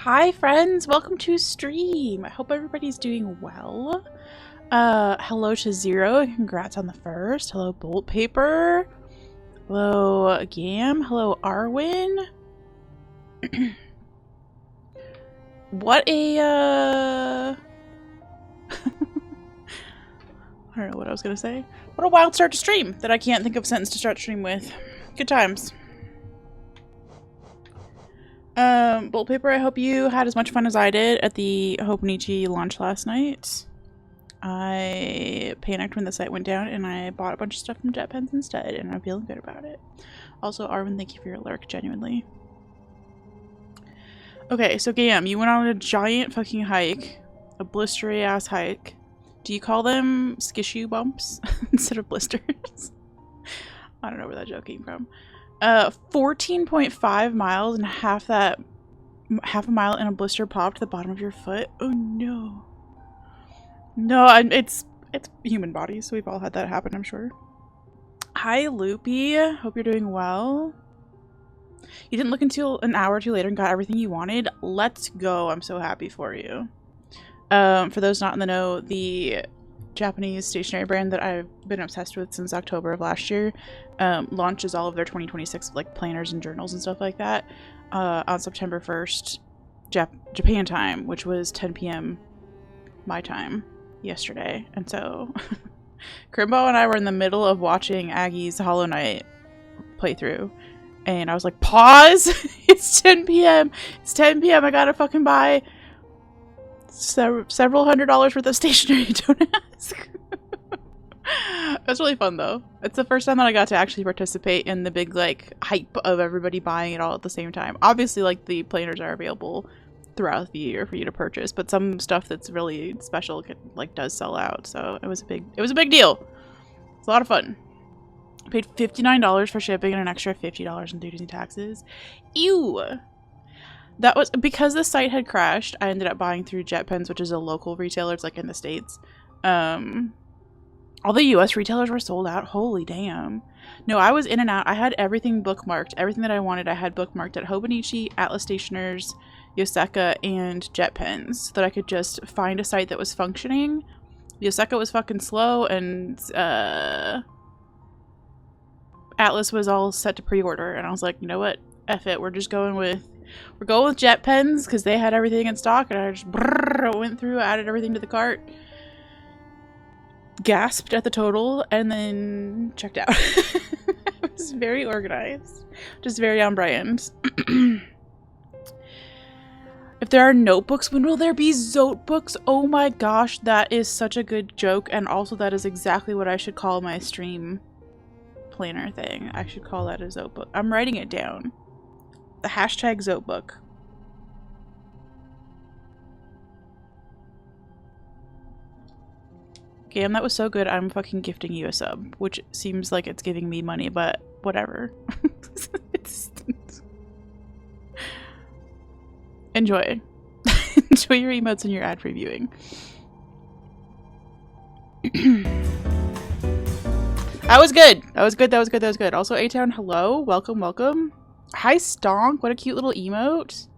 Hi friends, welcome to stream. I hope everybody's doing well. Hello to Zero, congrats on the first. Hello Bolt Paper. Hello Gam. Hello Arwin. What a I don't know what I was gonna say. What a wild start to stream that I can't think of a sentence to start stream with. Good times. Bolt Paper, I hope you had as much fun as I did at the Hobonichi launch last night. I panicked when the site went down and I bought a bunch of stuff from JetPens instead, and I'm feeling good about it. Also, Arvin, thank you for your lurk, genuinely. Okay, so Gam, you went on a giant fucking hike. A blistery ass hike. Do you call them skishu bumps instead of blisters? I don't know where that joke came from. 14.5 miles and half a mile in a blister popped to the bottom of your foot. Oh no. No, it's human bodies, so we've all had that happen, I'm sure. Hi Loopy, hope you're doing well. You didn't look until an hour or two later and got everything you wanted. Let's go, I'm so happy for you. For those not in the know, the Japanese stationery brand that I've been obsessed with since October of last year launches all of their 2026 like planners and journals and stuff like that on September 1st Japan time, which was 10 p.m. my time yesterday. And so Crimbo and I were in the middle of watching Aggie's Hollow Knight playthrough, and I was like, pause. It's 10 p.m. It's 10 p.m. I gotta fucking buy several $100s worth of stationery. Don't ask. It was really fun though. It's the first time that I got to actually participate in the big like hype of everybody buying it all at the same time. Obviously, like the planners are available throughout the year for you to purchase, but some stuff that's really special does sell out. So it was a big deal. It's a lot of fun. I paid $59 for shipping and an extra $50 in duties and taxes. Ew. That was because the site had crashed. I ended up buying through JetPens, which is a local retailer. It's like in the States. All the US retailers were sold out. Holy damn. No, I was in and out. I had everything bookmarked. Everything that I wanted, I had bookmarked at Hobonichi, Atlas Stationers, Yoseka, and JetPens, so that I could just find a site that was functioning. Yoseka was fucking slow, and Atlas was all set to pre-order. And I was like, you know what? F it. We're going with JetPens because they had everything in stock, and I just went through, added everything to the cart, gasped at the total, and then checked out. It was very organized, just very on brand. If there are notebooks, when will there be Zote books? Oh my gosh, that is such a good joke, and also that is exactly what I should call my stream planner thing. I should call that a Zote book. I'm writing it down. The hashtag Zote book. Gam, that was so good. I'm fucking gifting you a sub, which seems like it's giving me money, but whatever. Enjoy. Enjoy your emotes and your ad previewing. That was good. That was good. That was good. That was good. Also, A-Town, hello. Welcome, welcome. Hi, Stonk. What a cute little emote.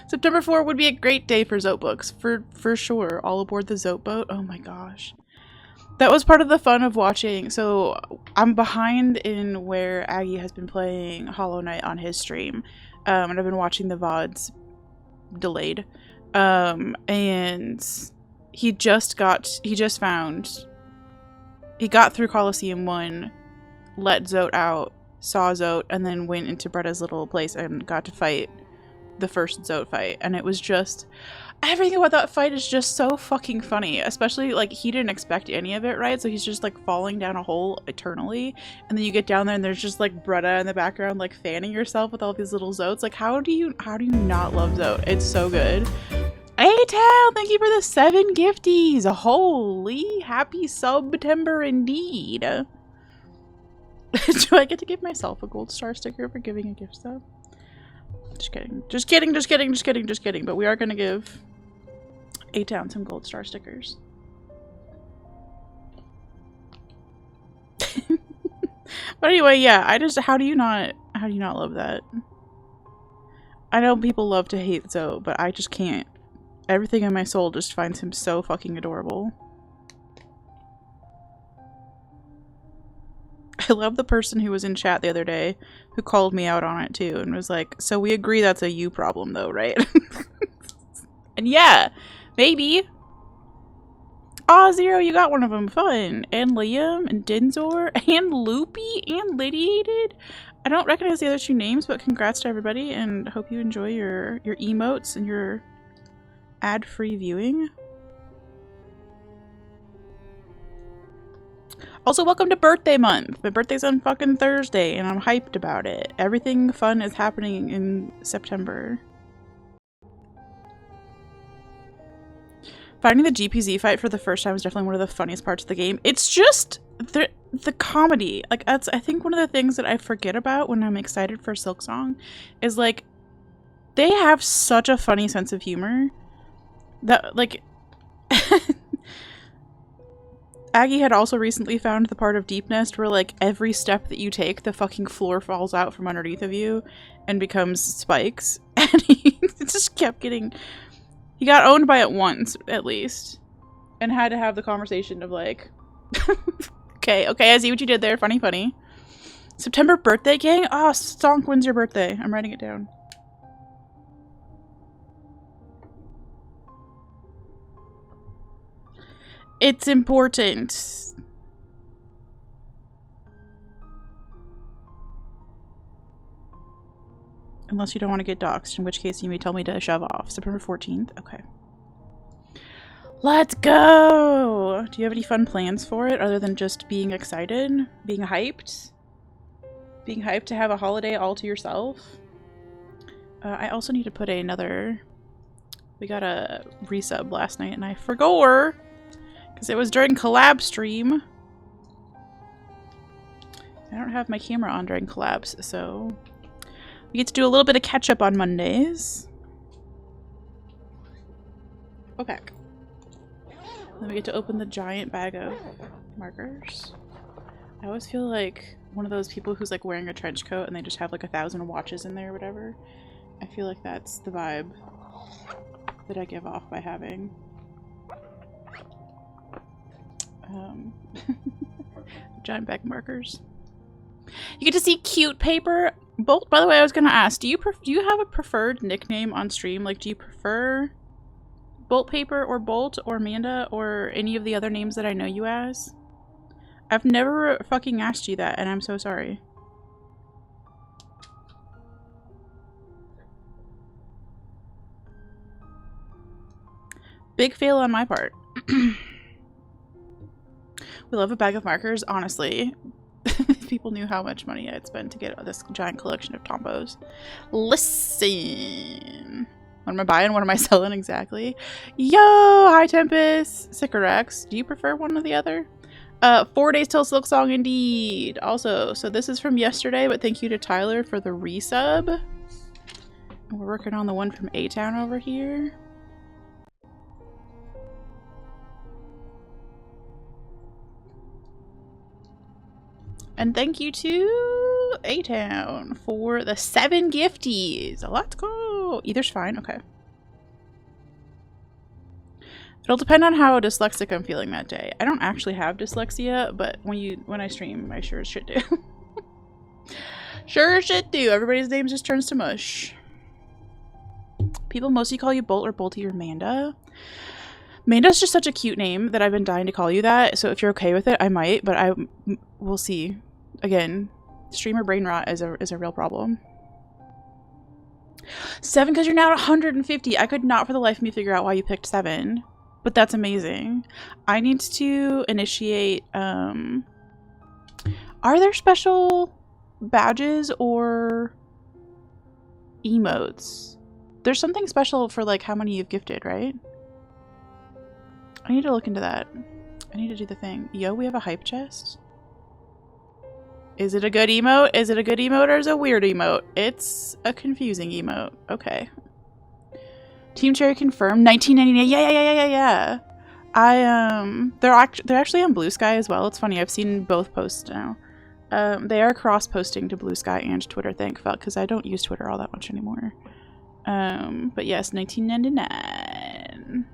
September 4 would be a great day for Zote books. For sure. All aboard the Zote boat. Oh my gosh. That was part of the fun of watching. So I'm behind in where Aggie has been playing Hollow Knight on his stream. And I've been watching the VODs delayed. And he got through Coliseum 1, let Zote out, saw Zote, and then went into Bretta's little place and got to fight the first Zote fight. And it was just, everything about that fight is just so fucking funny. Especially, like, he didn't expect any of it, right? So he's just, like, falling down a hole eternally. And then you get down there and there's just, like, Bretta in the background, like, fanning yourself with all these little Zotes. Like, how do you not love Zote? It's so good. A-Town, thank you for the 7 gifties. Holy happy September indeed. Do I get to give myself a gold star sticker for giving a gift sub? Just kidding. Just kidding, just kidding, just kidding, just kidding. But we are going to give A-Town some gold star stickers. But anyway, yeah, how do you not How do you not love that? I know people love to hate Zoe, but I just can't. Everything in my soul just finds him so fucking adorable. I love the person who was in chat the other day who called me out on it too and was like, so we agree that's a you problem though, right? And yeah, maybe. Aw, Zero, you got one of them. Fun. And Liam, and Denzor, and Loopy, and Lydiated. I don't recognize the other two names, but congrats to everybody, and hope you enjoy your emotes and your ad-free viewing. Also, welcome to birthday month. My birthday's on fucking Thursday, and I'm hyped about it. Everything fun is happening in September. Finding the GPZ fight for the first time was definitely one of the funniest parts of the game. It's just the comedy. Like, that's, I think, one of the things that I forget about when I'm excited for Silksong is, like, they have such a funny sense of humor that, like, Aggie had also recently found the part of Deep Nest where, like, every step that you take, the fucking floor falls out from underneath of you and becomes spikes. And he just kept getting... He got owned by it once, at least. And had to have the conversation of, like... okay, I see what you did there. Funny, funny. September birthday gang? Oh, Stonk, when's your birthday? I'm writing it down. It's important. Unless you don't want to get doxxed, in which case you may tell me to shove off. September 14th? Okay. Let's go! Do you have any fun plans for it other than just being excited? Being hyped? Being hyped to have a holiday all to yourself? I also need to put another... We got a resub last night and I forgot! Because it was during collab stream. I don't have my camera on during collabs, so... We get to do a little bit of catch-up on Mondays. Okay. Then we get to open the giant bag of markers. I always feel like one of those people who's like wearing a trench coat and they just have like 1,000 watches in there or whatever. I feel like that's the vibe that I give off by having giant bag markers. You get to see cute paper. Bolt, by the way, I was gonna ask, do you have a preferred nickname on stream? Like, do you prefer Bolt Paper or Bolt or Amanda or any of the other names that I know you as? I've never fucking asked you that, and I'm so sorry. Big fail on my part. We love a bag of markers, honestly. People knew how much money I'd spent to get this giant collection of Tombos. Listen. What am I buying? What am I selling exactly? Yo! Hi, Tempest! Sycorax. Do you prefer one or the other? 4 days till Silksong, indeed. Also, so this is from yesterday, but thank you to Tyler for the resub. And we're working on the one from A-Town over here. And thank you to A-Town for the 7 gifties. Let's go. Either's fine. Okay. It'll depend on how dyslexic I'm feeling that day. I don't actually have dyslexia, but when I stream, I sure as shit do. Sure as shit do. Everybody's name just turns to mush. People mostly call you Bolt or Bolty or Manda. Manda's just such a cute name that I've been dying to call you that, so if you're okay with it, I might, but we'll see. Again, streamer brain rot is a real problem. 7 because you're now at 150. I could not for the life of me figure out why you picked 7, but that's amazing. I need to initiate, are there special badges or emotes? There's something special for like how many you've gifted, right? I need to look into that. I need to do the thing. Yo, we have a hype chest. Is it a good emote? Is it a good emote or is it a weird emote? It's a confusing emote. Okay. Team Cherry confirmed. 1999. Yeah. They're actually on Blue Sky as well. It's funny. I've seen both posts now. They are cross-posting to Blue Sky and Twitter, thank fuck, because I don't use Twitter all that much anymore. But yes, 1999.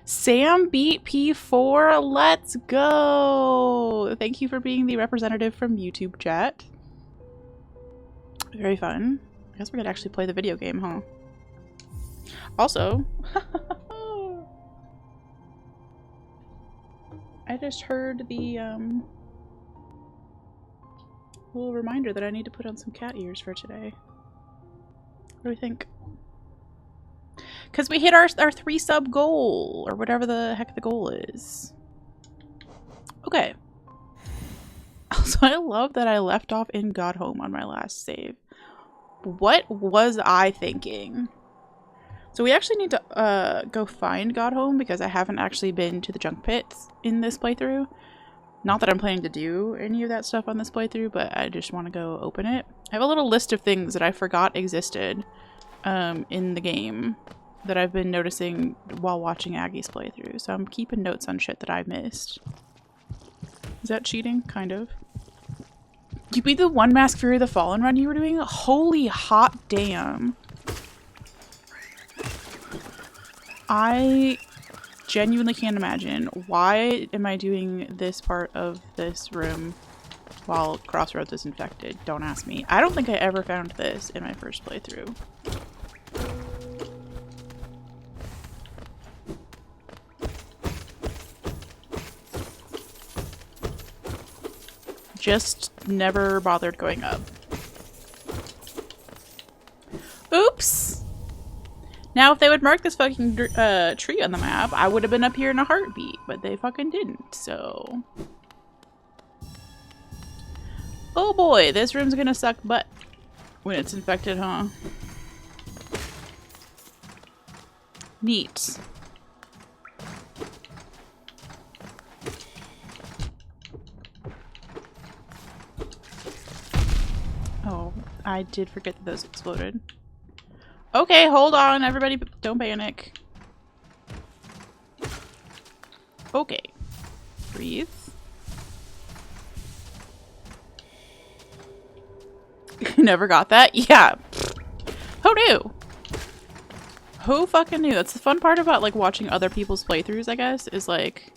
Sam beat P4. Let's go. Thank you for being the representative from YouTube chat. Very fun. I guess we could actually play the video game, huh? Also, I just heard the little reminder that I need to put on some cat ears for today. What do you think? Because we hit our 3 sub goal, or whatever the heck the goal is. Okay. Also, I love that I left off in God Home on my last save. What was I thinking? So we actually need to go find God Home because I haven't actually been to the junk pits in this playthrough. Not that I'm planning to do any of that stuff on this playthrough, but I just want to go open it. I have a little list of things that I forgot existed in the game that I've been noticing while watching Aggie's playthrough. So I'm keeping notes on shit that I missed. Is that cheating? Kind of. You beat the One Mask Fury of the Fallen run you were doing? Holy hot damn. I genuinely can't imagine. Why am I doing this part of this room while Crossroads is infected? Don't ask me. I don't think I ever found this in my first playthrough. Just never bothered going up. Oops! Now, if they would mark this fucking tree on the map, I would have been up here in a heartbeat, but they fucking didn't, so... Oh boy, this room's gonna suck butt when it's infected, huh? Neat. Oh, I did forget that those exploded. Okay, hold on, everybody, don't panic. Okay. Breathe. Never got that? Yeah. Who knew? Who fucking knew? That's the fun part about, like, watching other people's playthroughs, I guess, is, like...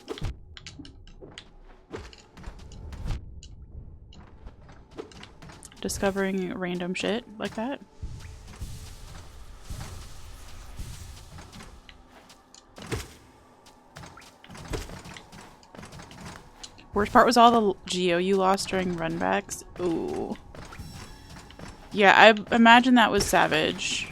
discovering random shit like that. Worst part was all the geo you lost during runbacks. Ooh. Yeah, I imagine that was savage.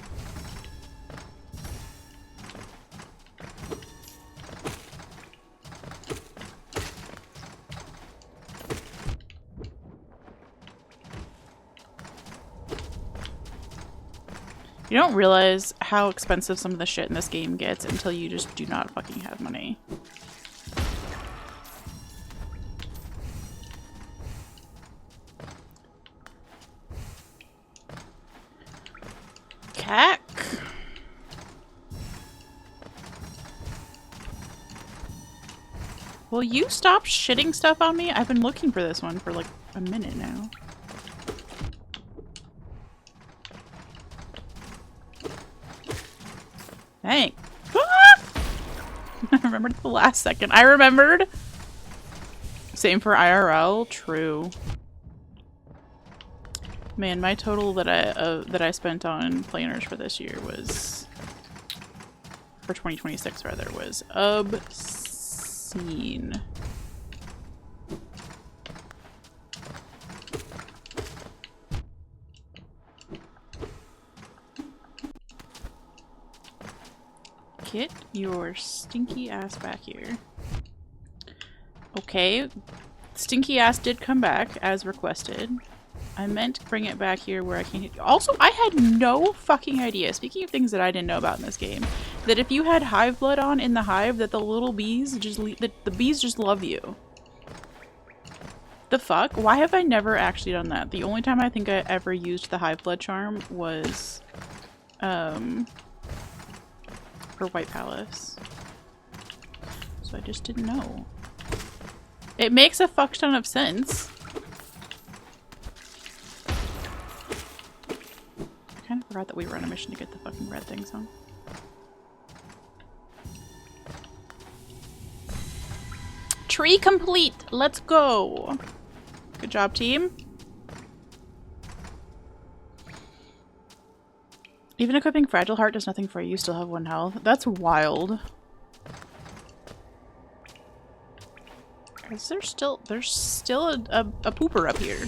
You don't realize how expensive some of the shit in this game gets until you just do not fucking have money. Cack. Will you stop shitting stuff on me? I've been looking for this one for like a minute now. Dang. Ah! I remembered the last second. I remembered. Same for IRL. True. Man, my total that I spent on planers for this year was, for 2026 rather, was obscene. Get your stinky ass back here. Okay, stinky ass did come back as requested. I meant to bring it back here where I can hit. Also, I had no fucking idea, speaking of things that I didn't know about in this game, that if you had hive blood on in the hive, that the little bees just the bees just love you. The fuck? Why have I never actually done that? The only time I think I ever used the hive blood charm was for White Palace. So I just didn't know. It makes a fuck ton of sense. kind of forgot that we were on a mission to get the fucking red things on. Tree complete! Let's go! Good job, team. Even equipping Fragile Heart does nothing for you. You still have 1 health. That's wild. Is there still... There's still a pooper up here.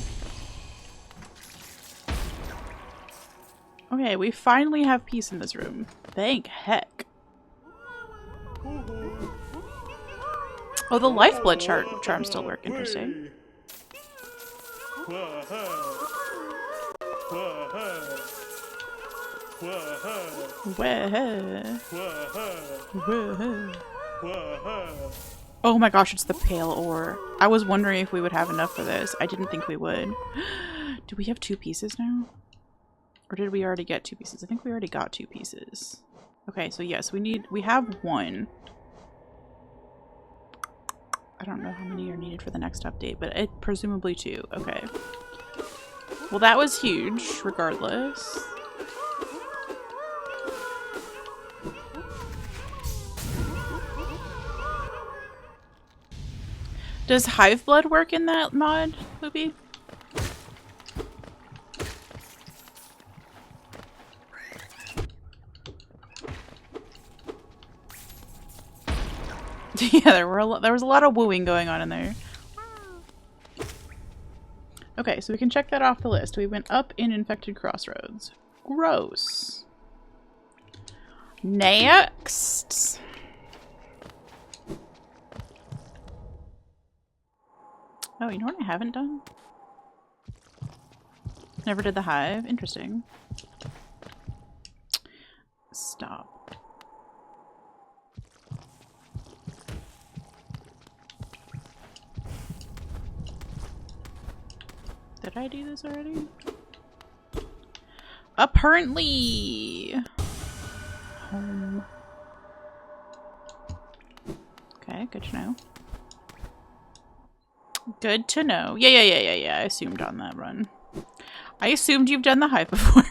Okay, we finally have peace in this room. Thank heck. Oh, the lifeblood charms still work. Interesting. Oh my gosh, it's the pale ore. I was wondering if we would have enough for this. I didn't think we would. Do we have 2 pieces now? Or did we already get 2 pieces? I think we already got 2 pieces. Okay, so yes, we have 1. I don't know how many are needed for the next update, but presumably 2. Okay. Well, that was huge, regardless. Does hive blood work in that mod, Loopy? Yeah, there was a lot of wooing going on in there. Okay, so we can check that off the list. We went up in Infected Crossroads. Gross. Next. Oh, you know what I haven't done? Never did the hive. Interesting. Stop. Did I do this already? Apparently. Home. Okay, good to know. Good to know. Yeah. I assumed on that run. I assumed you've done the hive before.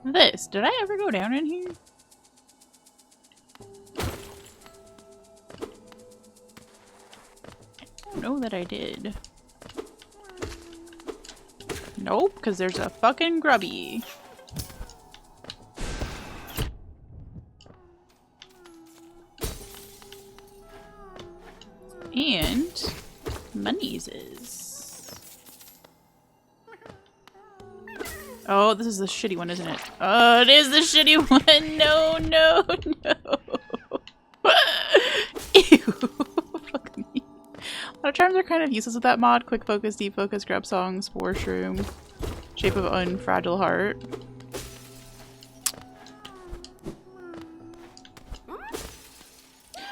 This. Did I ever go down in here? I don't know that I did. Nope, because there's a fucking grubby. And monies is. Oh, this is the shitty one, isn't it? Oh, it is the shitty one. No. Ew. Fuck me. A lot of charms are kind of useless with that mod. Quick focus, deep focus, grub song, spore shroom, shape of unfragile heart.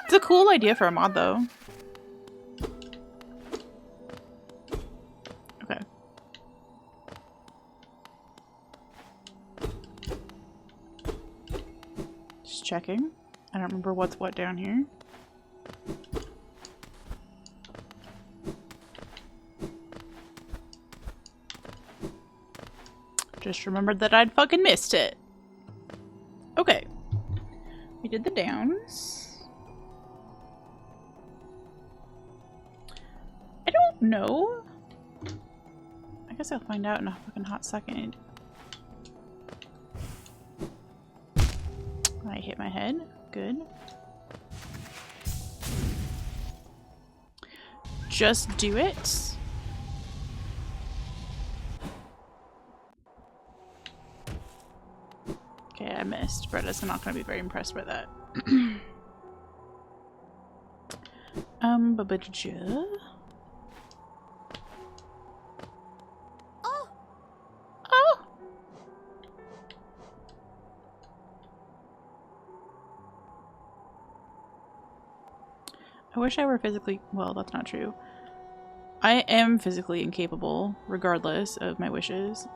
It's a cool idea for a mod, though. Okay. Just checking. I don't remember what's what down here. Just remembered that I'd fucking missed it. Okay. We did the downs. I don't know. I guess I'll find out in a fucking hot second. I hit my head. Good. Just do it. Okay, I missed. Bretta's not going to be very impressed by that. Babaja. Oh! I wish I were physically... Well, that's not true. I am physically incapable, regardless of my wishes,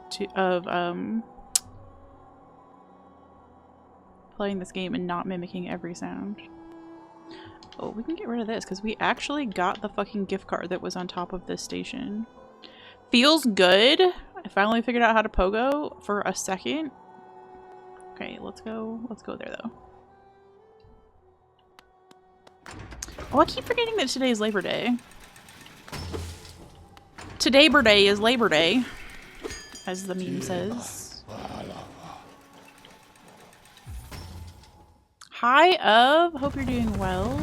playing this game and not mimicking every sound. Oh, we can get rid of this because we actually got the fucking gift card that was on top of this station. Feels good. I finally figured out how to pogo for a second. Okay, let's go there though. Oh, I keep forgetting that today is Labor Day. Today birthday is Labor Day, as the meme says. Hi, Of. Hope you're doing well.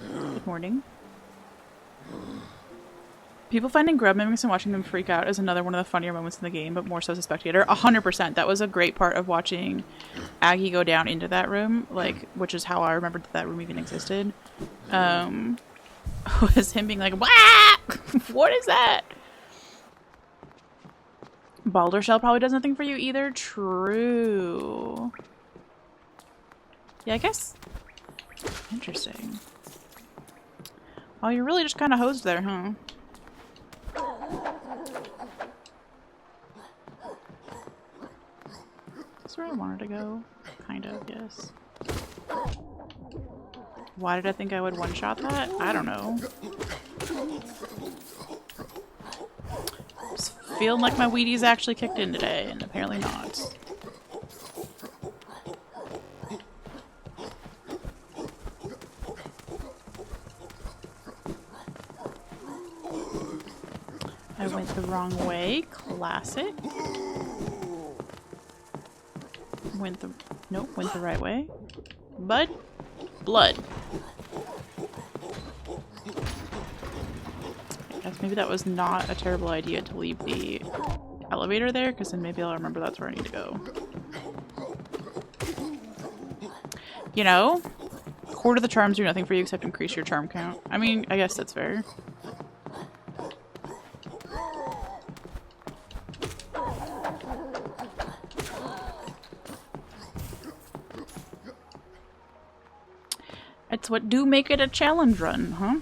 Good morning. People finding grub mimics and watching them freak out is another one of the funnier moments in the game, but more so as a spectator. 100%. That was a great part of watching Aggie go down into that room, like, which is how I remembered that room even existed. Was him being like, "Wah! What is that?" Balder Shell probably does nothing for you either. True. Yeah, I guess. Interesting. Oh, you're really just kind of hosed there, huh? That's where I wanted to go. Kind of, yes. Why did I think I would one-shot that? I don't know. Just feeling like my Wheaties actually kicked in today, and apparently not. I went the wrong way. Classic. Went the right way. Bud. Blood. I guess maybe that was not a terrible idea to leave the elevator there, because then maybe I'll remember that's where I need to go. You know, quarter the charms do nothing for you except increase your charm count. I mean, I guess that's fair. It's what do make it a challenge run, huh?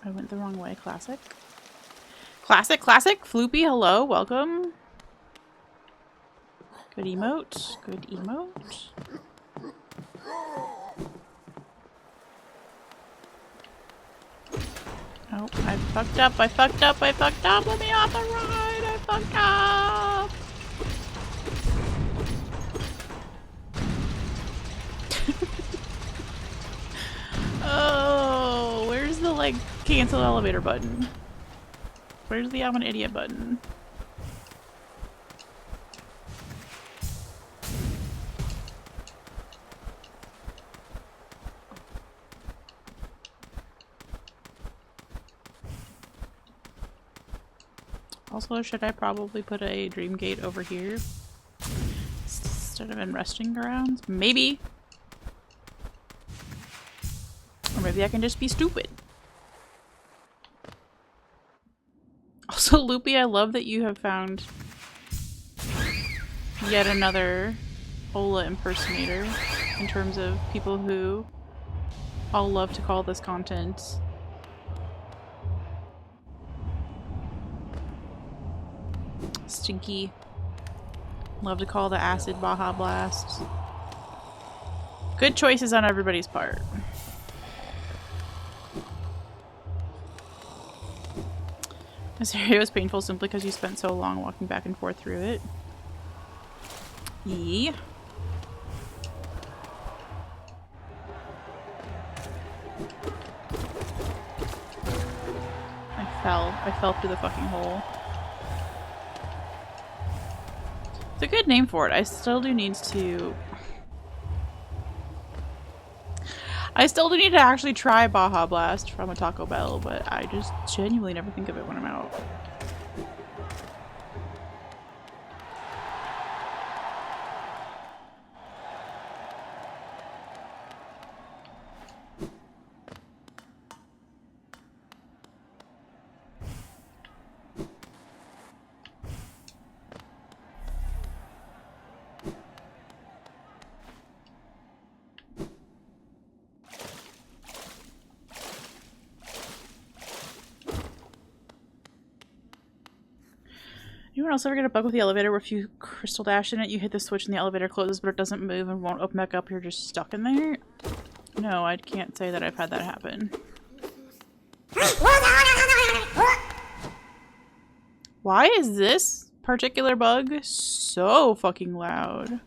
I went the wrong way. Classic. Classic, classic. Floopy, hello. Welcome. Good emote. Good emote. Oh, I fucked up. I fucked up. I fucked up. Let me off the ride. I fucked up. Oh, where's the, like, cancel elevator button? Where's the I'm an idiot button? Also, should I probably put a dream gate over here instead of in resting grounds? Maybe. Or maybe I can just be stupid. Also, Loopy, I love that you have found yet another Ola impersonator in terms of people who all love to call this content stinky. Love to call the acid Baja Blast. Good choices on everybody's part. This area was painful simply because you spent so long walking back and forth through it. Yee. I fell through the fucking hole. It's a good name for it. I still do need to actually try Baja Blast from a Taco Bell, but I just genuinely never think of it when I'm out. Anyone else ever get a bug with the elevator where if you crystal dash in it, you hit the switch and the elevator closes but it doesn't move and won't open back up, you're just stuck in there? No, I can't say that I've had that happen. Why is this particular bug so fucking loud?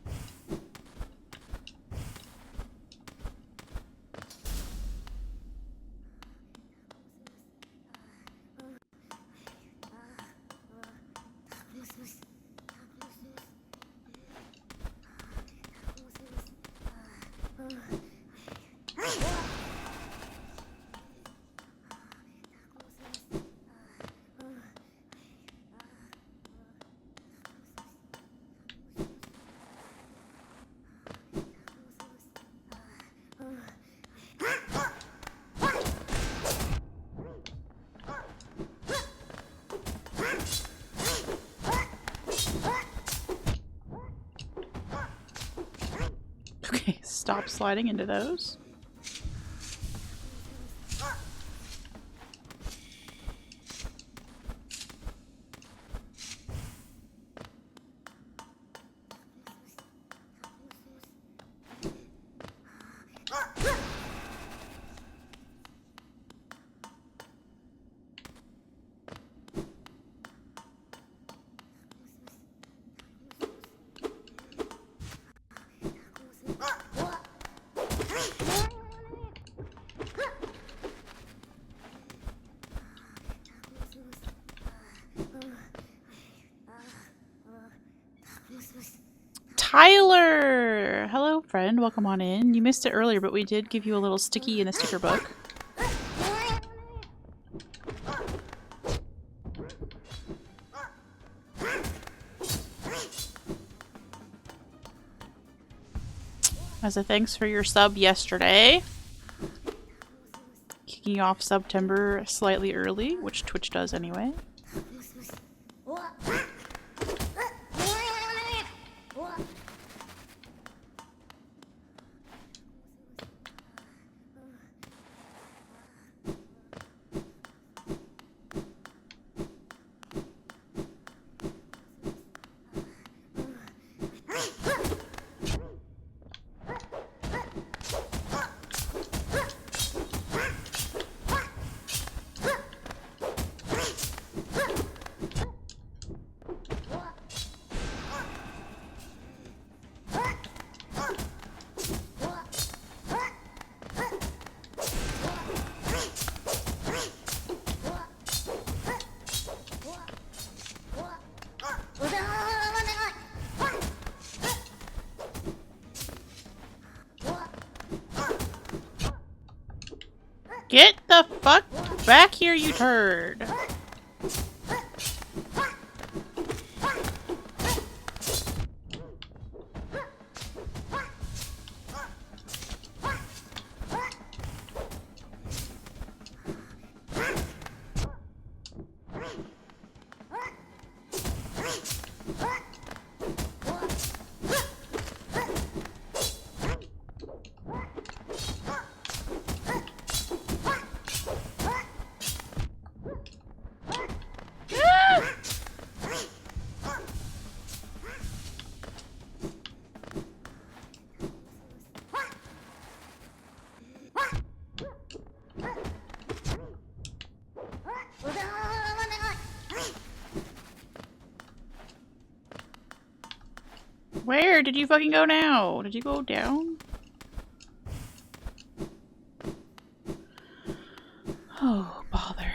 Okay, stop sliding into those. Tyler! Hello, friend. Welcome on in. You missed it earlier, but we did give you a little sticky in the sticker book. As a thanks for your sub yesterday. Kicking off September slightly early, which Twitch does anyway. Get the fuck back here, you turd! Where did you fucking go now? Did you go down? Oh, bother.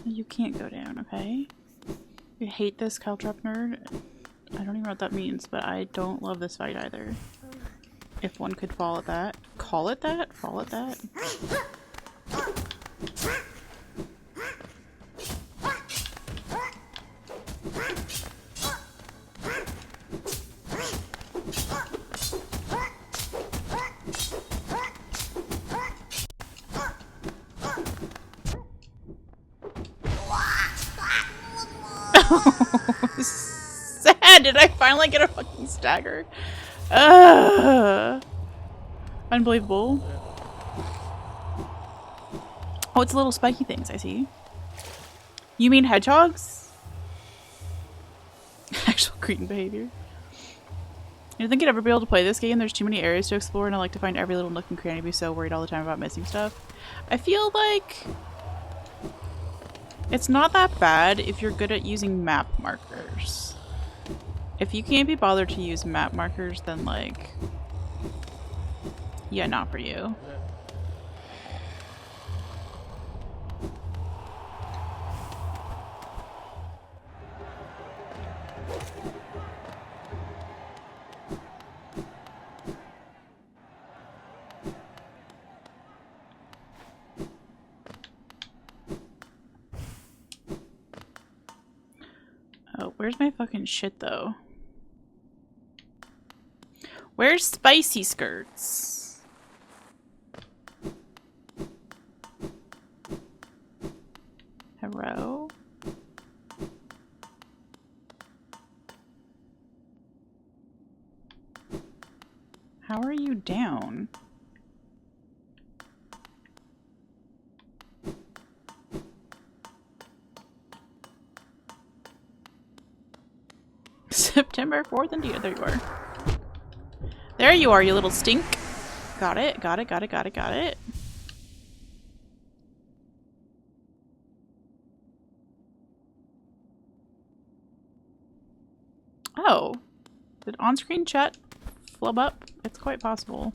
You can't go down, okay? I hate this Caltrap nerd. I don't even know what that means, but I don't love this fight either. If one could fall at that. Call it that? Fall at that? Sad! Did I finally get a fucking stagger? Unbelievable. Oh, it's little spiky things, I see. You mean hedgehogs? Actual cretin behavior. I don't think I'd ever be able to play this game. There's too many areas to explore and I like to find every little nook and cranny, be so worried all the time about missing stuff. I feel like it's not that bad if you're good at using map markers. If you can't be bothered to use map markers, then like, yeah, not for you. Oh, where's my fucking shit though? Where's spicy skirts? Hello? How are you down? September 4th, indeed. There you are. There you are, you little stink. Got it, got it, got it, got it, got it. Oh. Did on-screen chat flub up? It's quite possible.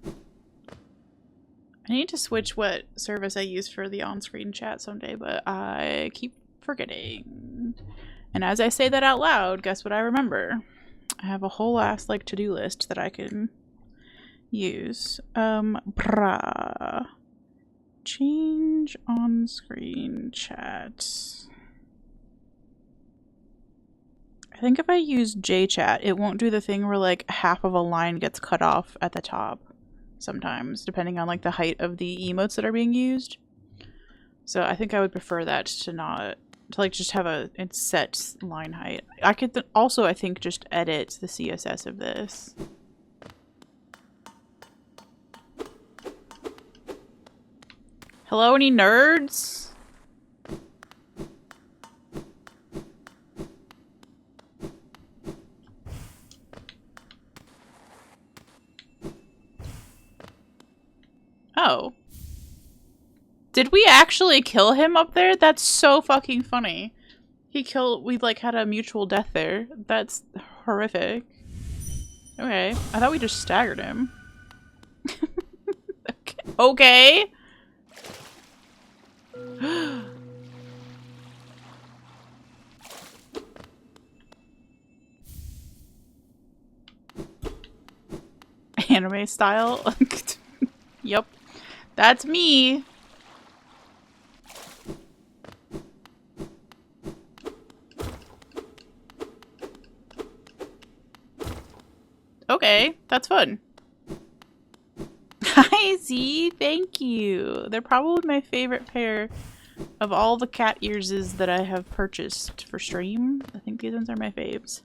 I need to switch what service I use for the on-screen chat someday, but I keep forgetting. And as I say that out loud, guess what I remember? I have a whole ass like to-do list that I can use. Change on-screen chat. I think if I use JChat, it won't do the thing where like half of a line gets cut off at the top sometimes, depending on like the height of the emotes that are being used. So I think I would prefer that to not, to like just have a set line height. I could also, I think, just edit the CSS of this. Hello, any nerds? Oh. Did we actually kill him up there? That's so fucking funny. We like had a mutual death there. That's horrific. Okay. I thought we just staggered him. Okay. Anime style? Yep. That's me. Okay, that's fun. Hi, Z. Thank you. They're probably my favorite pair of all the cat earses that I have purchased for stream. I think these ones are my faves.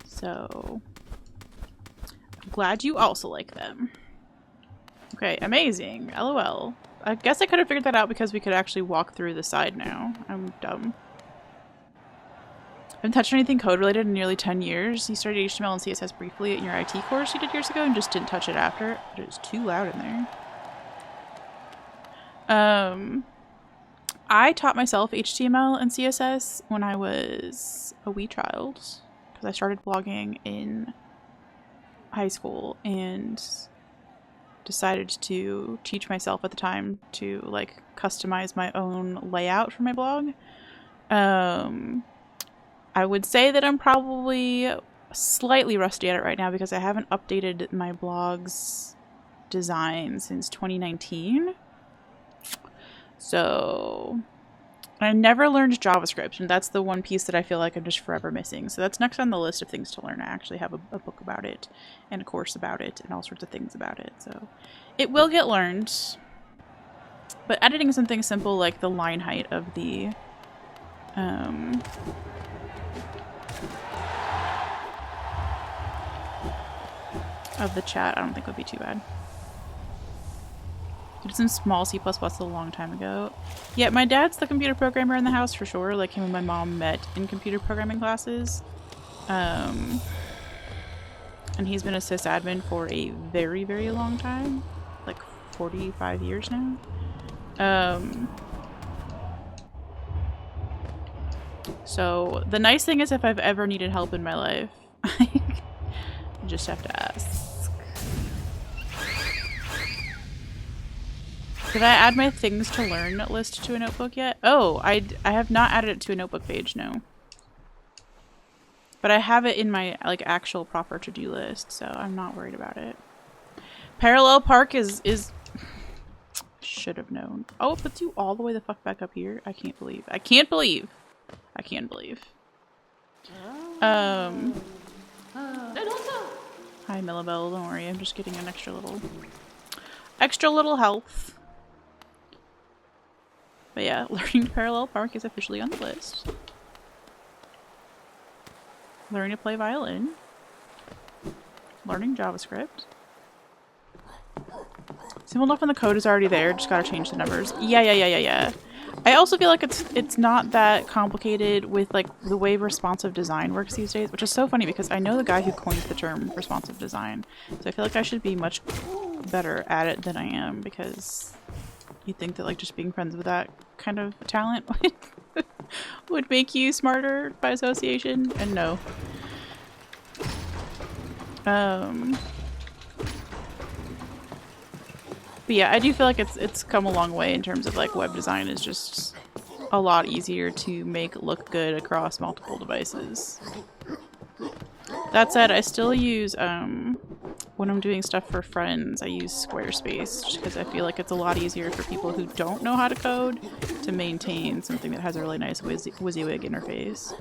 So, I'm glad you also like them. Okay, amazing. LOL. I guess I could have figured that out because we could actually walk through the side now. I'm dumb. I haven't touched anything code related in nearly 10 years. You started HTML and CSS briefly in your IT course you did years ago and just didn't touch it after. But it was too loud in there. I taught myself HTML and CSS when I was a wee child. Because I started blogging in high school and decided to teach myself at the time to like customize my own layout for my blog. I would say that I'm probably slightly rusty at it right now because I haven't updated my blog's design since 2019. So I never learned JavaScript, and that's the one piece that I feel like I'm just forever missing. So that's next on the list of things to learn. I actually have a book about it and a course about it and all sorts of things about it. So it will get learned. But editing something simple like the line height of the chat, I don't think would be too bad. He did some small C++ a long time ago. Yeah, my dad's the computer programmer in the house for sure. Like him and my mom met in computer programming classes. And he's been a sysadmin for a very, very long time. Like 45 years now. So the nice thing is if I've ever needed help in my life, I just have to ask. Did I add my things to learn list to a notebook yet? Oh, I have not added it to a notebook page, no. But I have it in my like actual proper to-do list, so I'm not worried about it. Parallel park is should have known. Oh, it puts you all the way the fuck back up here. I can't believe. I can't believe. I can't believe. Hi Millabelle, don't worry, I'm just getting an extra little health. But yeah, learning parallel park is officially on the list. Learning to play violin. Learning JavaScript. Simple enough when the code is already there, just gotta change the numbers. Yeah. I also feel like it's not that complicated with like the way responsive design works these days, which is so funny because I know the guy who coined the term responsive design. So I feel like I should be much better at it than I am, because you'd think that like just being friends with that kind of talent would make you smarter by association, and no. But yeah, I do feel like it's come a long way in terms of like web design is just a lot easier to make look good across multiple devices. That said, I still use when I'm doing stuff for friends, I use Squarespace just because I feel like it's a lot easier for people who don't know how to code to maintain something that has a really nice WYSIWYG interface.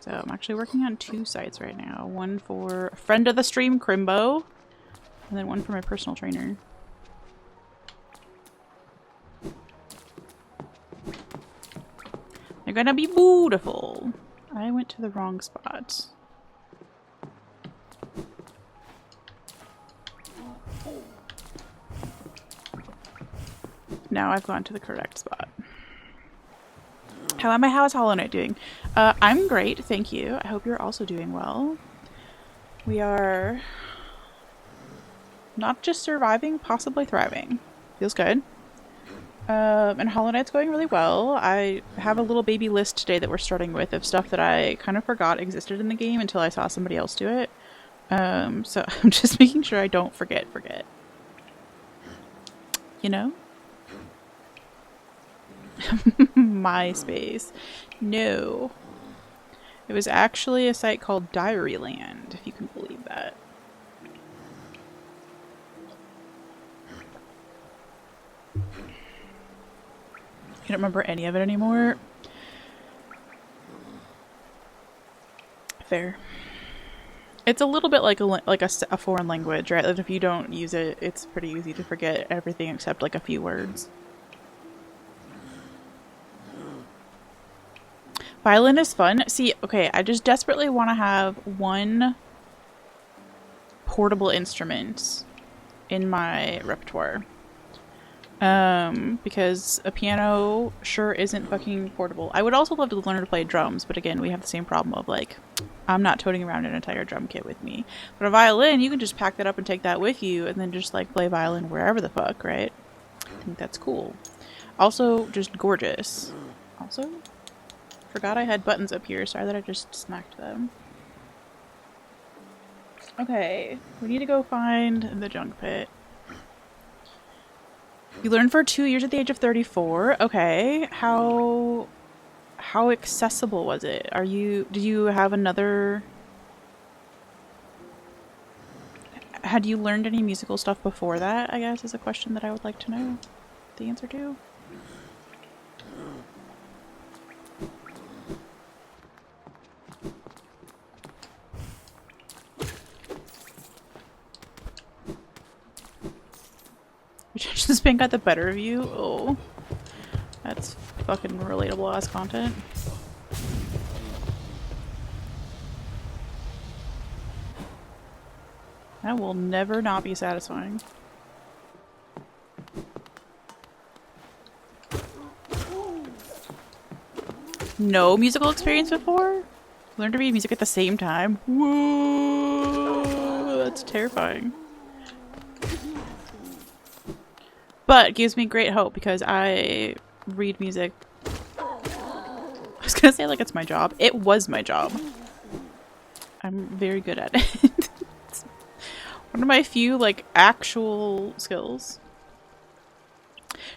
So I'm actually working on 2 sites right now. One for a friend of the stream, Crimbo, and then one for my personal trainer. They're gonna be beautiful. I went to the wrong spot. Now I've gone to the correct spot. How is Hallownest doing? I'm great, thank you. I hope you're also doing well. We are not just surviving, possibly thriving. Feels good. And Hallownest's going really well. I have a little baby list today that we're starting with of stuff that I kind of forgot existed in the game until I saw somebody else do it. So I'm just making sure I don't forget. You know? MySpace. No. It was actually a site called Diaryland, if you can believe that. I don't remember any of it anymore. Fair. It's a little bit like a foreign language, right? Like if you don't use it, it's pretty easy to forget everything except like a few words. Violin is fun. See, okay, I just desperately want to have one portable instrument in my repertoire. Because a piano sure isn't fucking portable. I would also love to learn to play drums, but again, we have the same problem of like, I'm not toting around an entire drum kit with me. But a violin, you can just pack that up and take that with you and then just like play violin wherever the fuck, right? I think that's cool. Also, just gorgeous. Also, forgot I had buttons up here. Sorry that I just smacked them. Okay, we need to go find the junk pit. You learned for 2 years at the age of 34. Okay, how accessible was it? Did you have another... Had you learned any musical stuff before that, I guess, is a question that I would like to know the answer to. This pink got the better of you? Oh. That's fucking relatable ass content. That will never not be satisfying. No musical experience before? Learn to read music at the same time? Whoa! That's terrifying. But it gives me great hope because I read music. I was gonna say like it's my job. It was my job. I'm very good at it. It's one of my few like actual skills.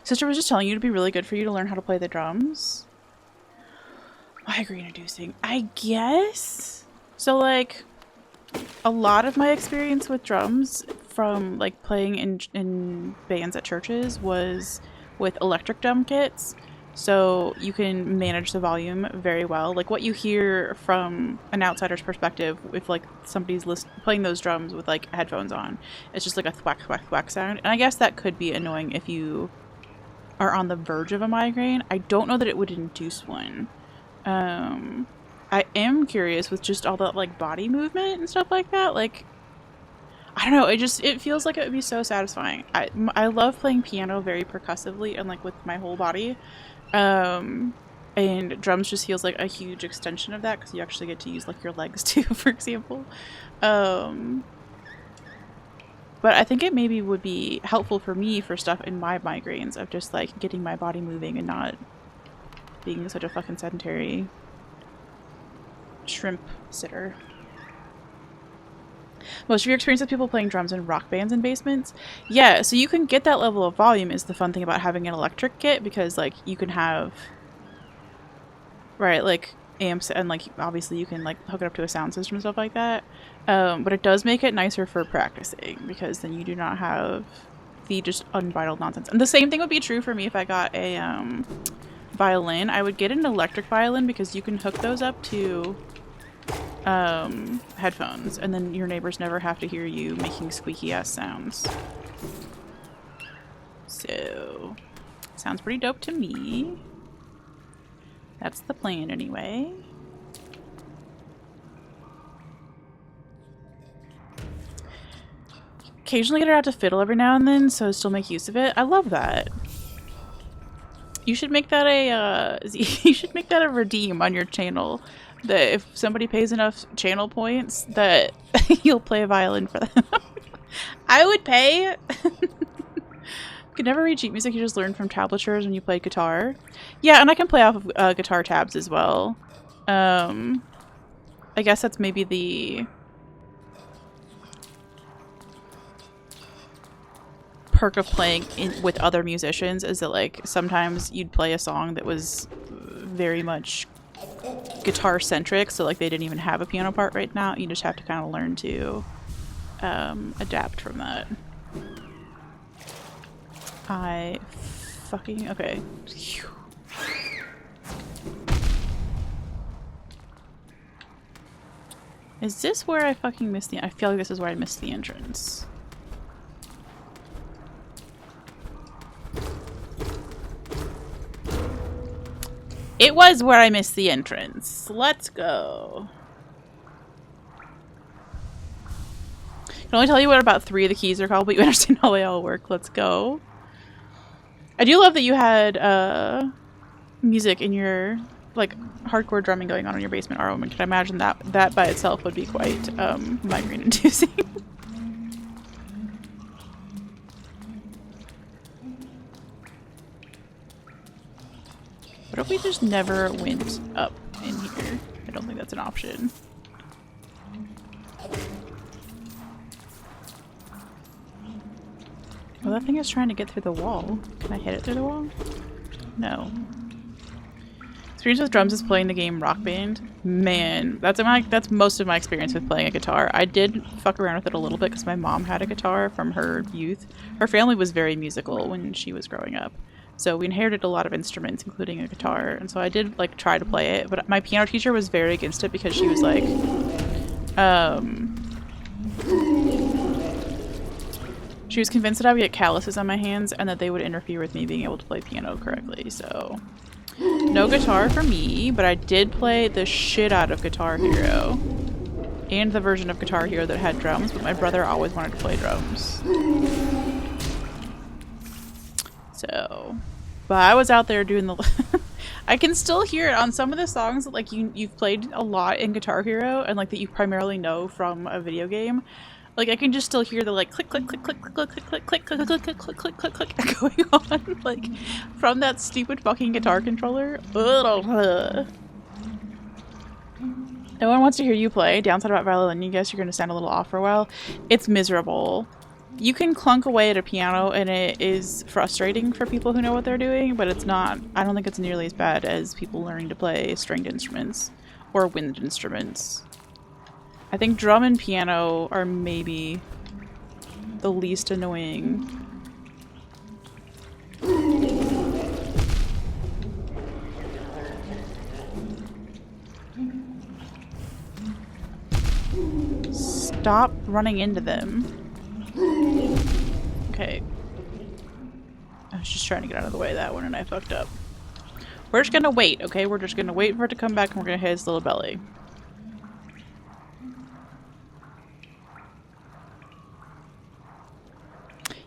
Sister was just telling you to be really good for you to learn how to play the drums. Migraine inducing, I guess. So like a lot of my experience with drums from like playing in bands at churches was with electric drum kits. So you can manage the volume very well. Like what you hear from an outsider's perspective, if like somebody's playing those drums with like headphones on, it's just like a thwack thwack thwack sound. And I guess that could be annoying if you are on the verge of a migraine. I don't know that it would induce one. I am curious with just all that like body movement and stuff like that. Like, I don't know. It feels like it would be so satisfying. I love playing piano very percussively and like with my whole body. And drums just feels like a huge extension of that because you actually get to use like your legs too, for example. But I think it maybe would be helpful for me for stuff in my migraines of just like getting my body moving and not being such a fucking sedentary shrimp sitter. Most of your experience with people playing drums in rock bands in basements? Yeah, so you can get that level of volume is the fun thing about having an electric kit because like you can have like amps and like obviously you can like hook it up to a sound system and stuff like that. But it does make it nicer for practicing because then you do not have the just unbridled nonsense. And the same thing would be true for me if I got a violin. I would get an electric violin because you can hook those up to headphones and then your neighbors never have to hear you making squeaky ass sounds. So sounds pretty dope to me. That's the plan anyway. Occasionally get her out to fiddle every now and then so still make use of it. I love that. You should make that a redeem on your channel. That if somebody pays enough channel points, that you'll play a violin for them. I would pay. You could never read sheet music. You just learn from tablatures when you play guitar. Yeah, and I can play off of guitar tabs as well. I guess that's maybe the perk of playing with other musicians is that like sometimes you'd play a song that was very much guitar centric, so like they didn't even have a piano part right now. You just have to kind of learn to adapt from that. Okay. Is this where I fucking missed I feel like this is where I missed the entrance. It was where I missed the entrance. Let's go. I can only tell you what about 3 of the keys are called, but you understand how they all work. Let's go. I do love that you had music in your like hardcore drumming going on in your basement, Arwen. Can I imagine that by itself would be quite migraine inducing. What if we just never went up in here? I don't think that's an option. Well, that thing is trying to get through the wall. Can I hit it through the wall? No. Experience with drums is playing the game Rock Band. Man, that's most of my experience with playing a guitar. I did fuck around with it a little bit because my mom had a guitar from her youth. Her family was very musical when she was growing up. So we inherited a lot of instruments, including a guitar. And so I did like try to play it, but my piano teacher was very against it because she was like, she was convinced that I would get calluses on my hands and that they would interfere with me being able to play piano correctly. So no guitar for me, but I did play the shit out of Guitar Hero And the version of Guitar Hero that had drums, but my brother always wanted to play drums. So, but I was out there doing the... I can still hear it on some of the songs that, like, you've played a lot in Guitar Hero and, like, that you primarily know from a video game. Like, I can just still hear the, like, click, click, click, click, click, click, click, click, click, click, click, click, click, click, click, click, going on, like, from that stupid fucking guitar controller. No one wants to hear you play. Downside about violin, you guess you're going to sound a little off for a while. It's miserable. You can clunk away at a piano and it is frustrating for people who know what they're doing, but it's not, I don't think it's nearly as bad as people learning to play stringed instruments or wind instruments. I think drum and piano are maybe the least annoying. Stop running into them. Okay. I was just trying to get out of the way of that one and I fucked up. We're just gonna wait, okay? We're just gonna wait for it to come back and we're gonna hit his little belly.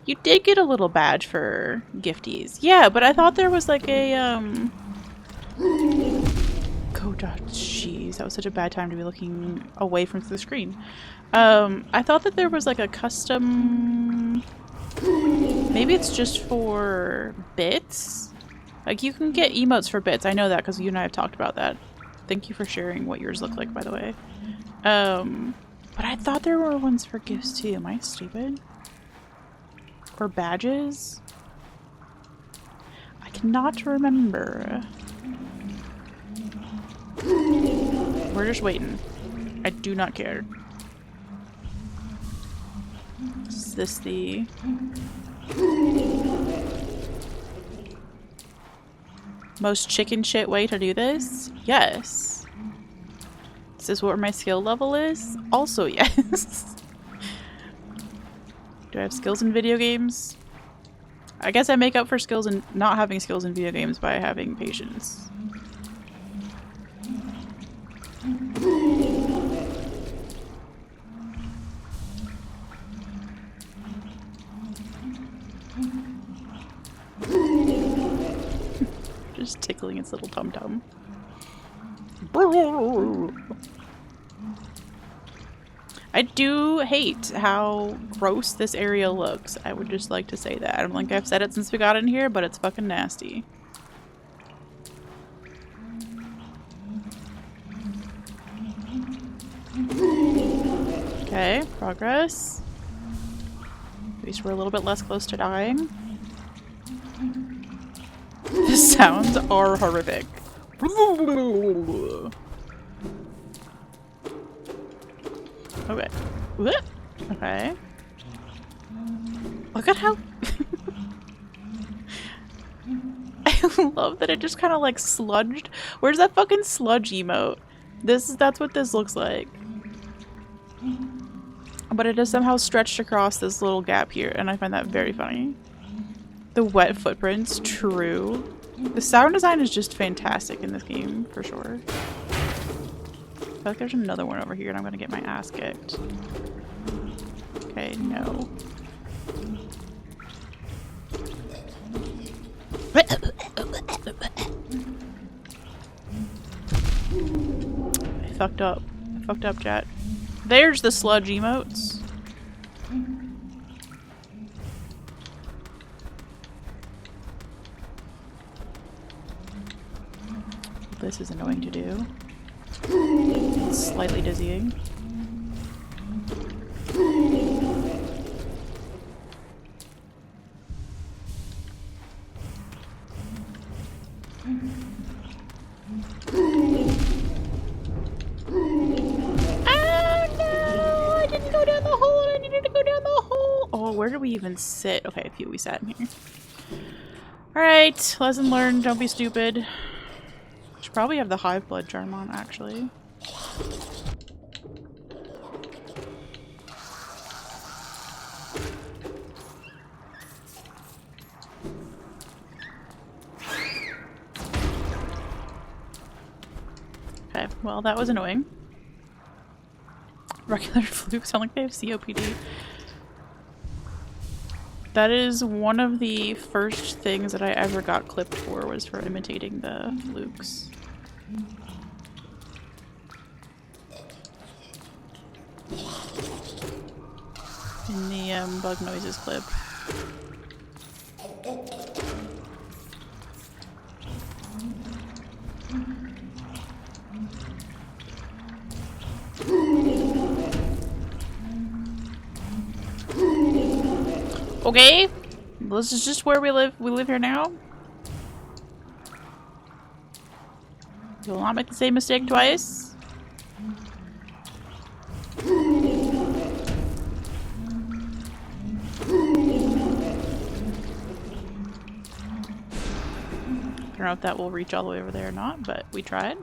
You did get a little badge for gifties. Yeah, but I thought there was like a, Oh, jeez, that was such a bad time to be looking away from the screen. I thought that there was like a custom... Maybe it's just for bits? Like, you can get emotes for bits. I know that because you and I have talked about that. Thank you for sharing what yours look like, by the way. But I thought there were ones for gifts too. Am I stupid? Or badges? I cannot remember. We're just waiting. I do not care. Is this the... most chicken shit way to do this? Yes. Is this what my skill level is? Also yes. Do I have skills in video games? I guess I make up for skills in not having skills in video games by having patience. Just tickling its little tum-tum. I do hate how gross this area looks. I would just like to say that. I don't think I've said it since we got in here, but it's fucking nasty. Okay, progress. At least we're a little bit less close to dying. The sounds are horrific. Okay. Okay. Look at how... I love that it just kind of like sludged. Where's that fucking sludge emote? That's what this looks like. But it is somehow stretched across this little gap here, and I find that very funny. The wet footprints, true. The sound design is just fantastic in this game, for sure. I feel like there's another one over here and I'm gonna get my ass kicked. Okay, no. I fucked up. I fucked up, chat. There's the sludge emotes. This is annoying to do. It's slightly dizzying. Where did we even sit? Okay, a few we sat in here. Alright, lesson learned, don't be stupid. Should probably have the hive blood charm on, actually. Okay, well that was annoying. regular flukes sound like they have COPD. That is one of the first things that I ever got clipped for, was for imitating the flukes. In the bug noises clip. Okay, this is just where we live. We live here now. You will not make the same mistake twice. I don't know if that will reach all the way over there or not, but we tried.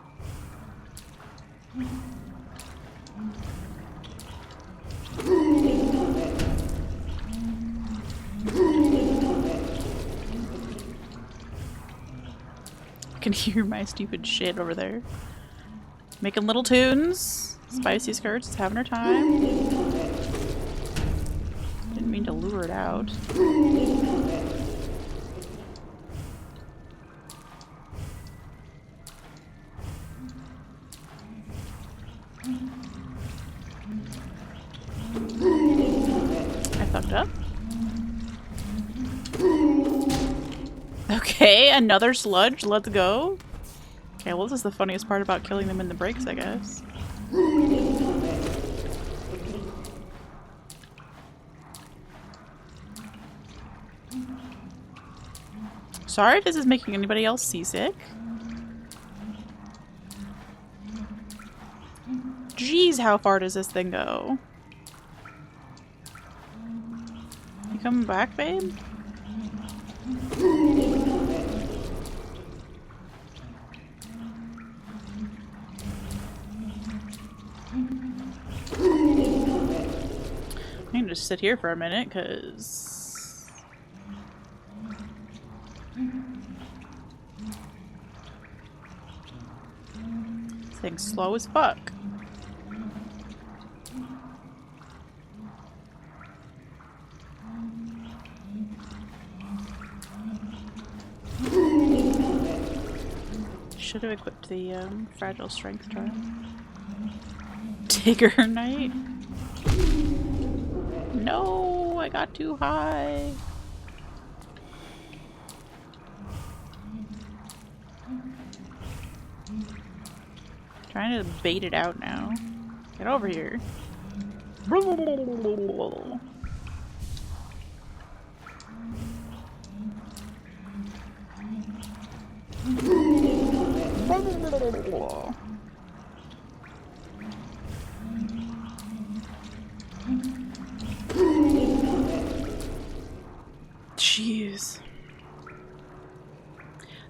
I can hear my stupid shit over there. Making little tunes. Spicy Skirts is having her time. Didn't mean to lure it out. I fucked up. Okay, another sludge. Let's go. Okay, well, this is the funniest part about killing them in the breaks, I guess. Sorry if this is making anybody else seasick. Jeez, how far does this thing go? You coming back, babe? I can just sit here for a minute, because this thing's slow as fuck. Should have equipped the fragile strength charm. Tigger Knight. No, I got too high. Trying to bait it out now. Get over here. Jeez.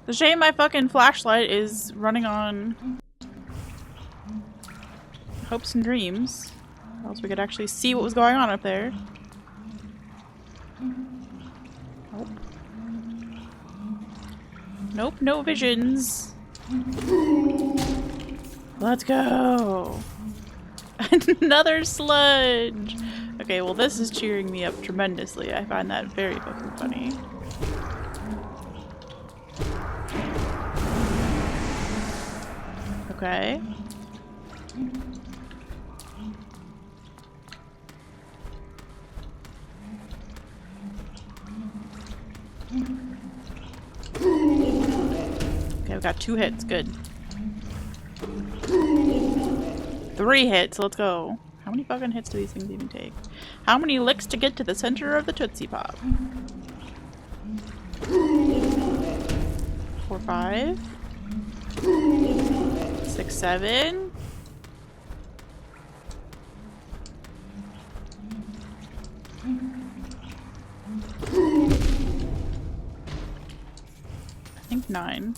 The shame my fucking flashlight is running on hopes and dreams. Or else we could actually see what was going on up there. Nope. Nope, no visions. Let's go. Another sludge. Okay, well this is cheering me up tremendously. I find that very fucking funny. Okay. Okay, we got 2 hits. Good. 3 hits. Let's go. How many fucking hits do these things even take? How many licks to get to the center of the Tootsie Pop? 4, 5. 6, 7. I think 9.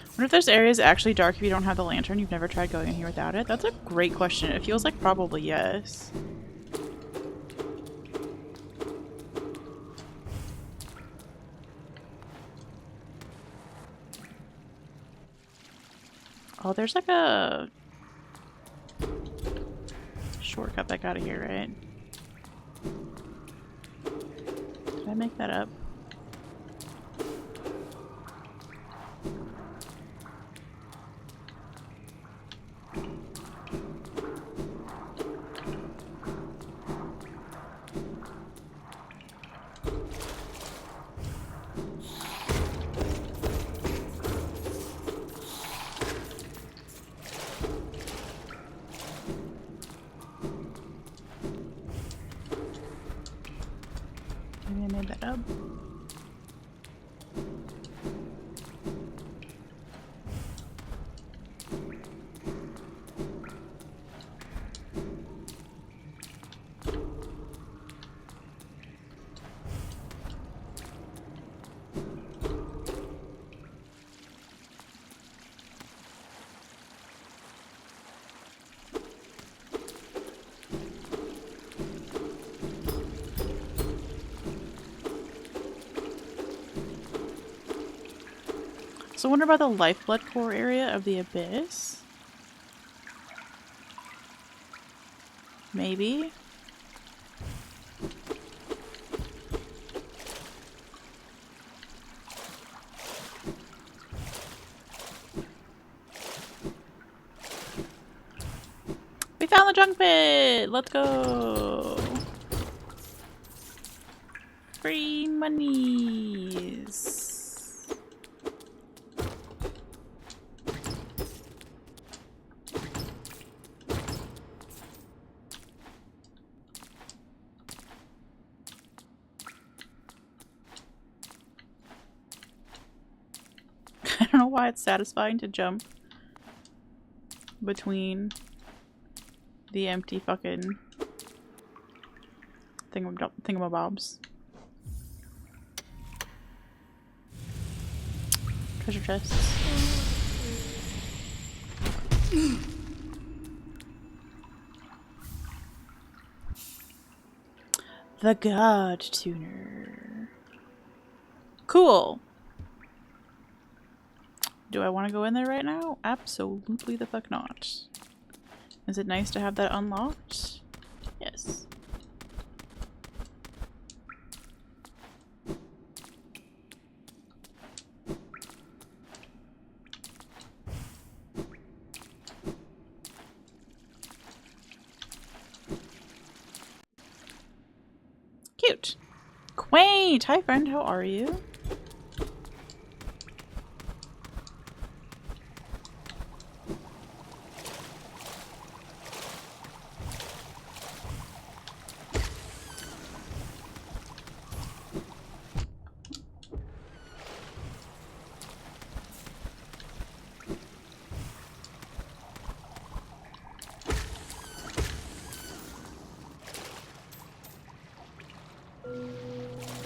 I wonder if there's areas actually dark if you don't have the lantern. You've never tried going in here without it? That's a great question. It feels like probably yes. Oh, there's like a shortcut back out of here, right? Did I make that up? Maybe I made that up. So I wonder about the lifeblood core area of the abyss. Maybe. We found the junk pit! Let's go! Free monies! I don't know why it's satisfying to jump between the empty fucking thingamabobs. Treasure chests. The God Tuner. Cool. Do I want to go in there right now? Absolutely the fuck not. Is it nice to have that unlocked? Yes. Cute. Quaint! Hi friend, how are you?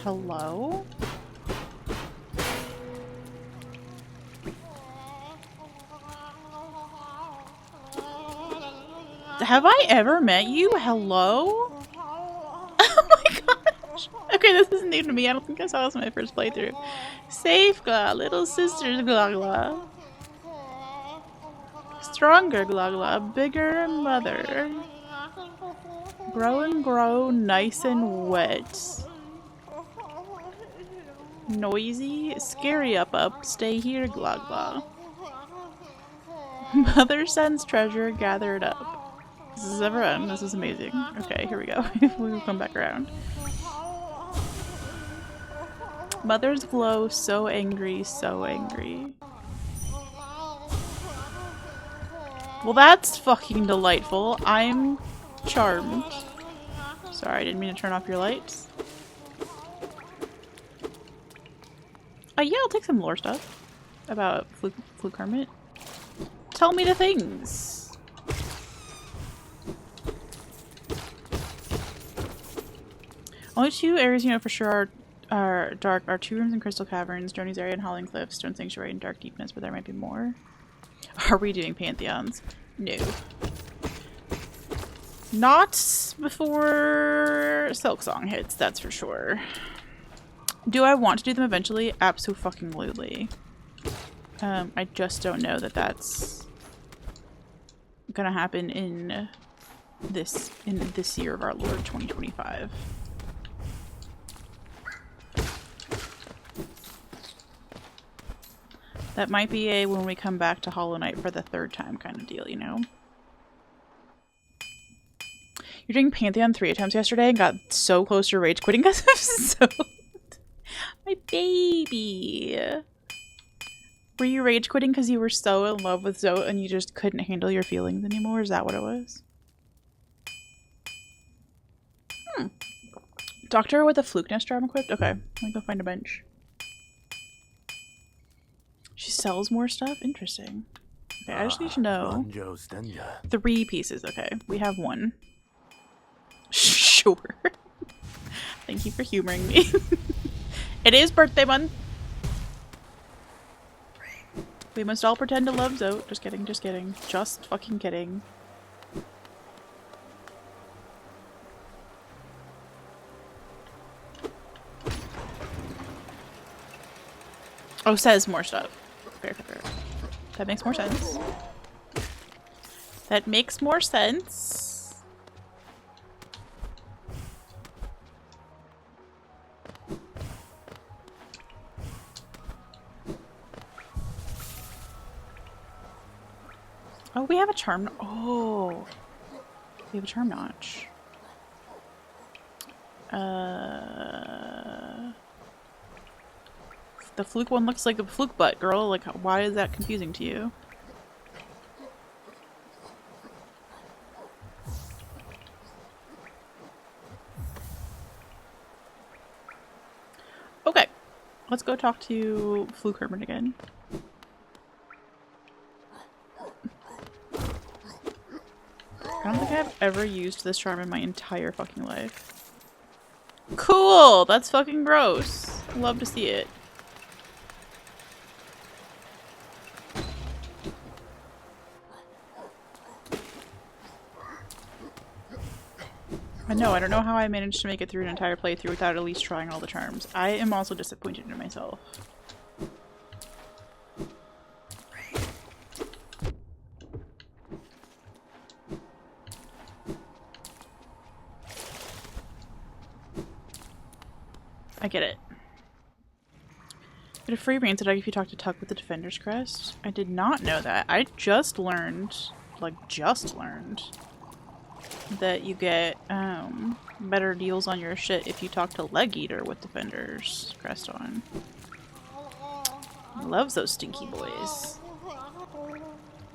Hello? Have I ever met you? Hello? Oh my gosh. Okay, this isn't new to me. I don't think I saw this in my first playthrough. Safe Gla, little sisters Glagla. Stronger Glagla, bigger mother. Grow and grow, nice and wet. Noisy, scary up, stay here Glagla. Mother sends treasure, gather it up. This is ever end. This is amazing. Okay, here we go. We will come back around. Mother's glow, so angry, so angry. Well, that's fucking delightful. I'm charmed. Sorry, I didn't mean to turn off your lights. Yeah, I'll take some lore stuff about Fluke Hermit. Tell me the things. Only two areas you know for sure are dark. Are 2 rooms in Crystal Caverns, Joni's area and Howling Cliffs, Stone Sanctuary, and Dark Deepness, but there might be more. Are we doing Pantheons? No. Not before Silksong hits, that's for sure. Do I want to do them eventually? Abso-fucking-lutely. I just don't know that that's gonna happen in in this year of our Lord 2025. That might be a when we come back to Hollow Knight for the 3rd time kind of deal, you know? You're doing Pantheon 3 attempts yesterday and got so close to rage quitting because of Zoe. My baby. Were you rage quitting because you were so in love with Zoe and you just couldn't handle your feelings anymore? Is that what it was? Doctor with a fluke nest charm equipped? Okay, let me go find a bench. She sells more stuff? Interesting. Okay, I just need to know. 3 pieces. Okay, we have 1. Sure. Thank you for humoring me. It is birthday month. We must all pretend to love Zoe. Just kidding, just kidding. Just fucking kidding. Oh, says more stuff. Fair, fair, fair. That makes more sense. That makes more sense. Oh, we have a charm. Oh, we have a charm notch. The fluke one looks like a fluke butt, girl. Like, why is that confusing to you? Okay, let's go talk to Fluke Hermit again. I don't think I've ever used this charm in my entire fucking life. Cool! That's fucking gross. Love to see it. I know, I don't know how I managed to make it through an entire playthrough without at least trying all the charms. I am also disappointed in myself. I get it. Get a free rain today if you talk to Tuck with the Defender's Crest. I did not know that. I just learned, like just learned, that you get better deals on your shit if you talk to Leg Eater with Defender's Crest on. Loves those stinky boys.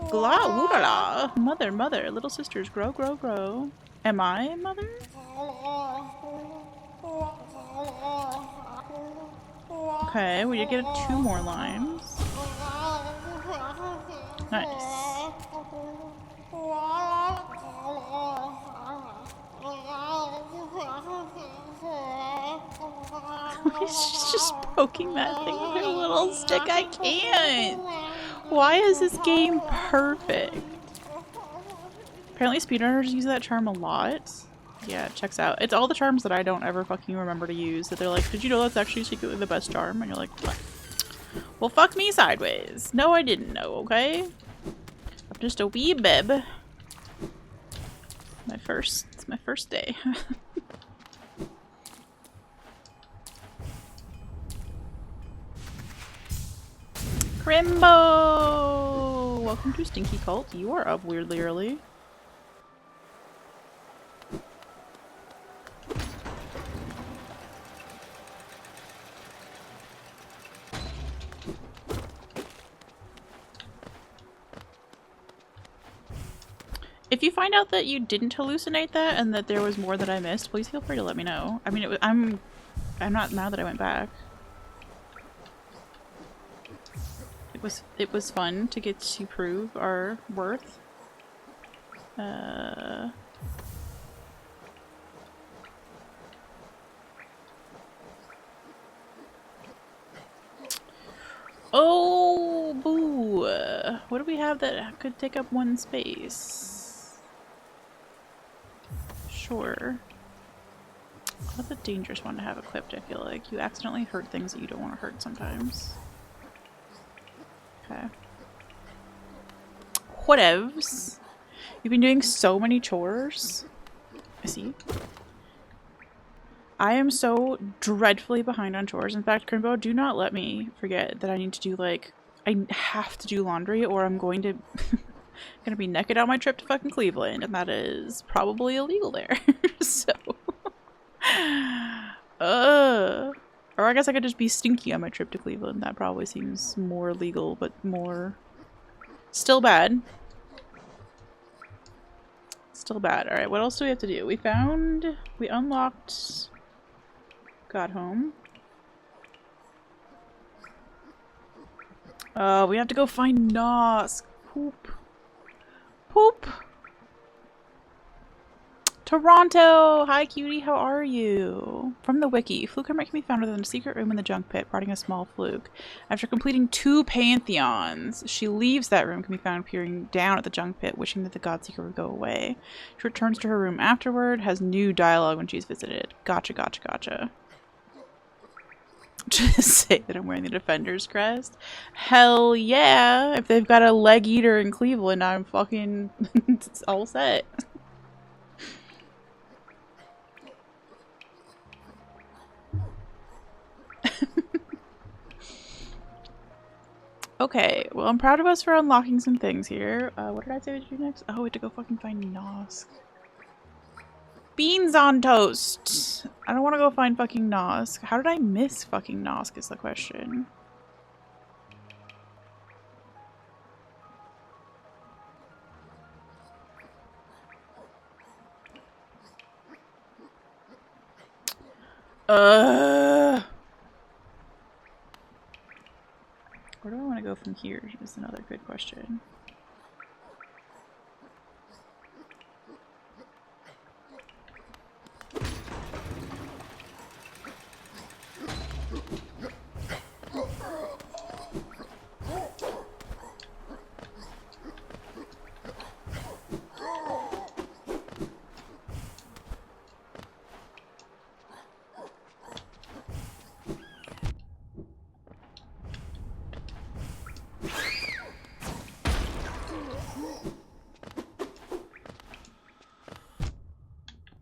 Gla woodala. Mother, mother, little sisters, grow, grow, grow. Am I mother? Okay, we did get 2 more limes. Nice. She's just poking that thing with her little stick. I can't. Why is this game perfect? Apparently speedrunners use that charm a lot. Yeah, it checks out. It's all the charms that I don't ever fucking remember to use. That they're like, did you know that's actually secretly the best charm? And you're like, what? Well, fuck me sideways. No, I didn't know, okay? I'm just a wee bib. It's my first day. Crimbo! Welcome to Stinky Cult. You are up weirdly early. If you find out that you didn't hallucinate that and that there was more that I missed, please feel free to let me know. I mean, I'm not mad that I went back. It was fun to get to prove our worth. Oh, boo! What do we have that could take up 1 space? Sure. That's a dangerous one to have equipped, I feel like. You accidentally hurt things that you don't want to hurt sometimes. Okay. Whatevs. You've been doing so many chores. I see. I am so dreadfully behind on chores. In fact, Crimbo, do not let me forget that I need to do, like, I have to do laundry or I'm going to gonna be naked on my trip to fucking Cleveland, and that is probably illegal there. So or I guess I could just be stinky on my trip to Cleveland. That probably seems more legal, but more still bad. Still bad. Alright, what else do we have to do? We unlocked Got Home. We have to go find Nosk. Poop. Poop. Toronto! Hi, cutie. How are you? From the wiki, Fluke can be found within a secret room in the junk pit, riding a small fluke. After completing 2 pantheons, she leaves that room, can be found peering down at the junk pit, wishing that the Godseeker would go away. She returns to her room afterward, has new dialogue when she's visited. Gotcha, gotcha, gotcha. Just say that I'm wearing the Defender's crest. Hell yeah! If they've got a leg eater in Cleveland, I'm fucking it's all set. Okay, well, I'm proud of us for unlocking some things here. What did I say to do next? Oh, we had to go fucking find Nosk. Beans on toast! I don't want to go find fucking Nosk. How did I miss fucking Nosk is the question. Where do I want to go from here is another good question.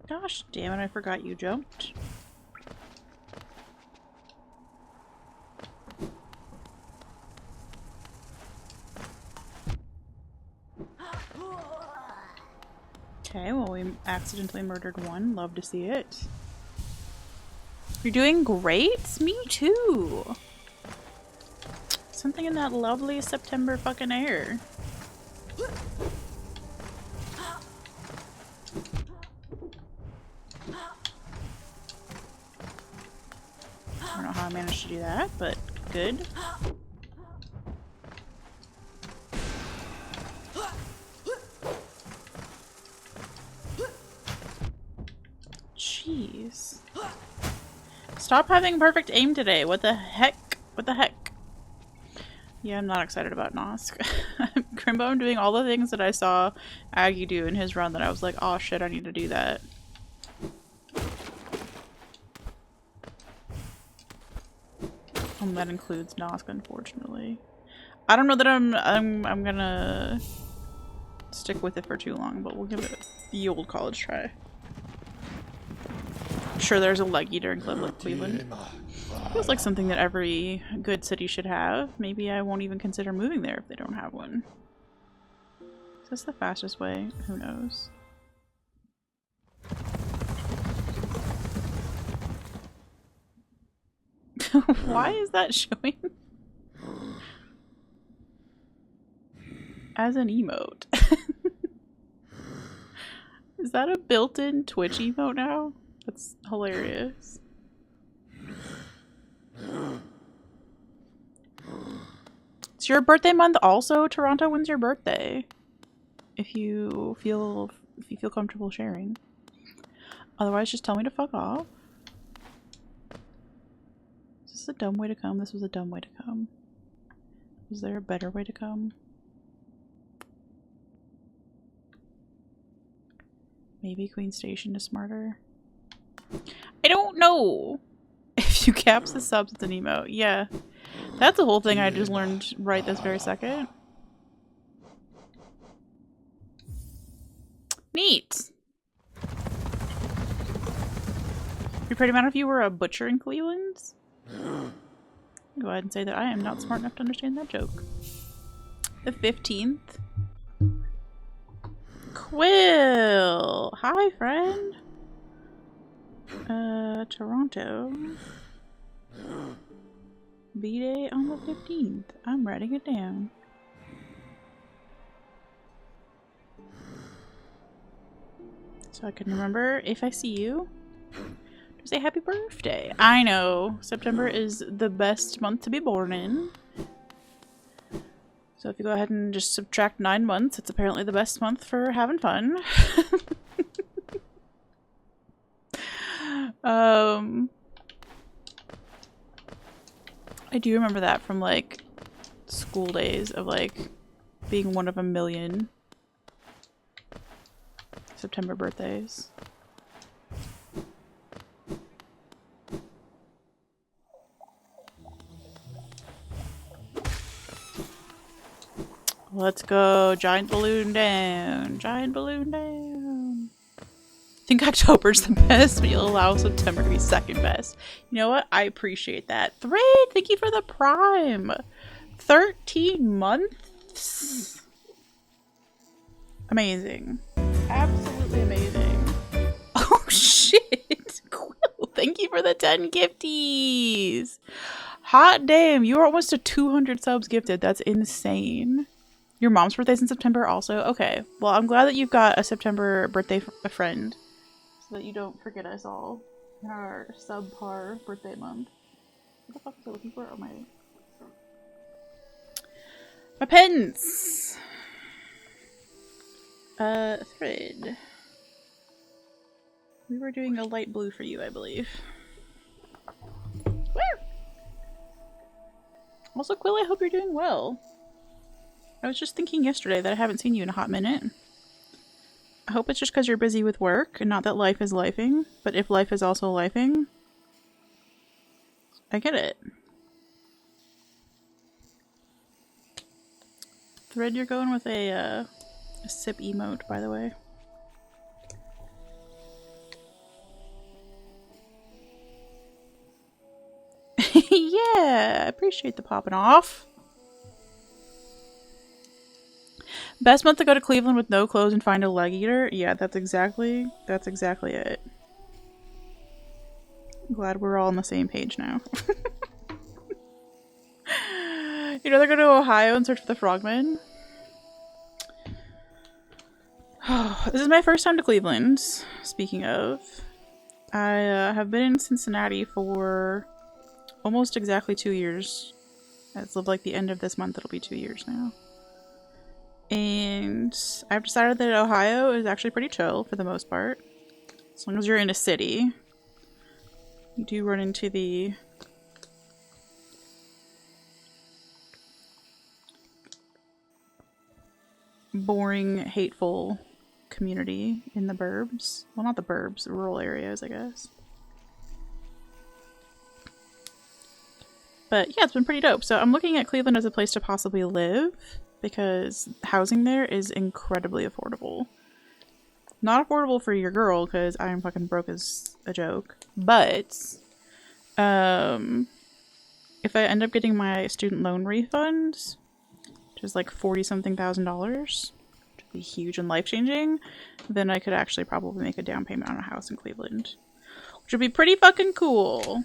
Gosh damn it, I forgot you jumped. Okay, well, we accidentally murdered one. Love to see it. You're doing great? Me too. Something in that lovely September fucking air. I don't know how I managed to do that, but good. Jeez. Stop having perfect aim today. What the heck? What the heck? Yeah, I'm not excited about Nosk. Crimbo, I'm doing all the things that I saw Aggie do in his run that I was like, oh shit, I need to do that. And that includes Nosk, unfortunately. I don't know that I'm gonna stick with it for too long, but we'll give it the old college try. I'm sure there's a leg eater in Cleveland. Feels like something that every good city should have. Maybe I won't even consider moving there if they don't have one. Is this the fastest way? Who knows? Why is that showing as an emote? Is that a built-in Twitch emote now? That's hilarious. It's your birthday month also, Toronto. When's your birthday? If you feel comfortable sharing. Otherwise, just tell me to fuck off. Is this a dumb way to come? This was a dumb way to come. Was there a better way to come? Maybe Queen Station is smarter. I don't know. If you caps the subs, it's an emote. Yeah. That's a whole thing I just learned right this very second. Neat. Be pretty mad if you were a butcher in Cleveland. Go ahead and say that I am not smart enough to understand that joke. The 15th. Quill! Hi, friend! Toronto. B-Day on the 15th. I'm writing it down. So I can remember if I see you to say happy birthday. I know September is the best month to be born in. So if you go ahead and just subtract 9 months, it's apparently the best month for having fun. I do remember that from like school days of like being one of a million September birthdays. Let's go. Giant balloon down. Giant balloon down. I think October's the best, but you'll allow September to be second best. You know what? I appreciate that. Thread, thank you for the prime. 13 months? Amazing. Absolutely amazing. Oh, shit. Quill, thank you for the 10 gifties. Hot damn. You are almost to 200 subs gifted. That's insane. Your mom's birthday's in September also? Okay. Well, I'm glad that you've got a September birthday friend. So that you don't forget us all in our subpar birthday month. What the fuck was I looking for? Oh, my pens! Thread. We were doing a light blue for you, I believe. Where? Also, Quill, I hope you're doing well. I was just thinking yesterday that I haven't seen you in a hot minute. I hope it's just because you're busy with work and not that life is lifing, but if life is also lifing, I get it. Thread, you're going with a sip emote, by the way. Yeah, I appreciate the popping off. Best month to go to Cleveland with no clothes and find a leg eater? Yeah, that's exactly it. I'm glad we're all on the same page now. You'd rather go to Ohio and search for the frogmen? This is my first time to Cleveland, speaking of. I have been in Cincinnati for almost exactly 2 years. As of like the end of this month, it'll be 2 years now. And I've decided that Ohio is actually pretty chill for the most part. As long as you're in a city. You do run into the boring, hateful community in the burbs. Well, not the burbs, the rural areas, I guess. But yeah, it's been pretty dope. So I'm looking at Cleveland as a place to possibly live because housing there is incredibly affordable. Not affordable for your girl because I'm fucking broke as a joke. But if I end up getting my student loan refunds, which is like $40-something thousand, which would be huge and life-changing, then I could actually probably make a down payment on a house in Cleveland, which would be pretty fucking cool.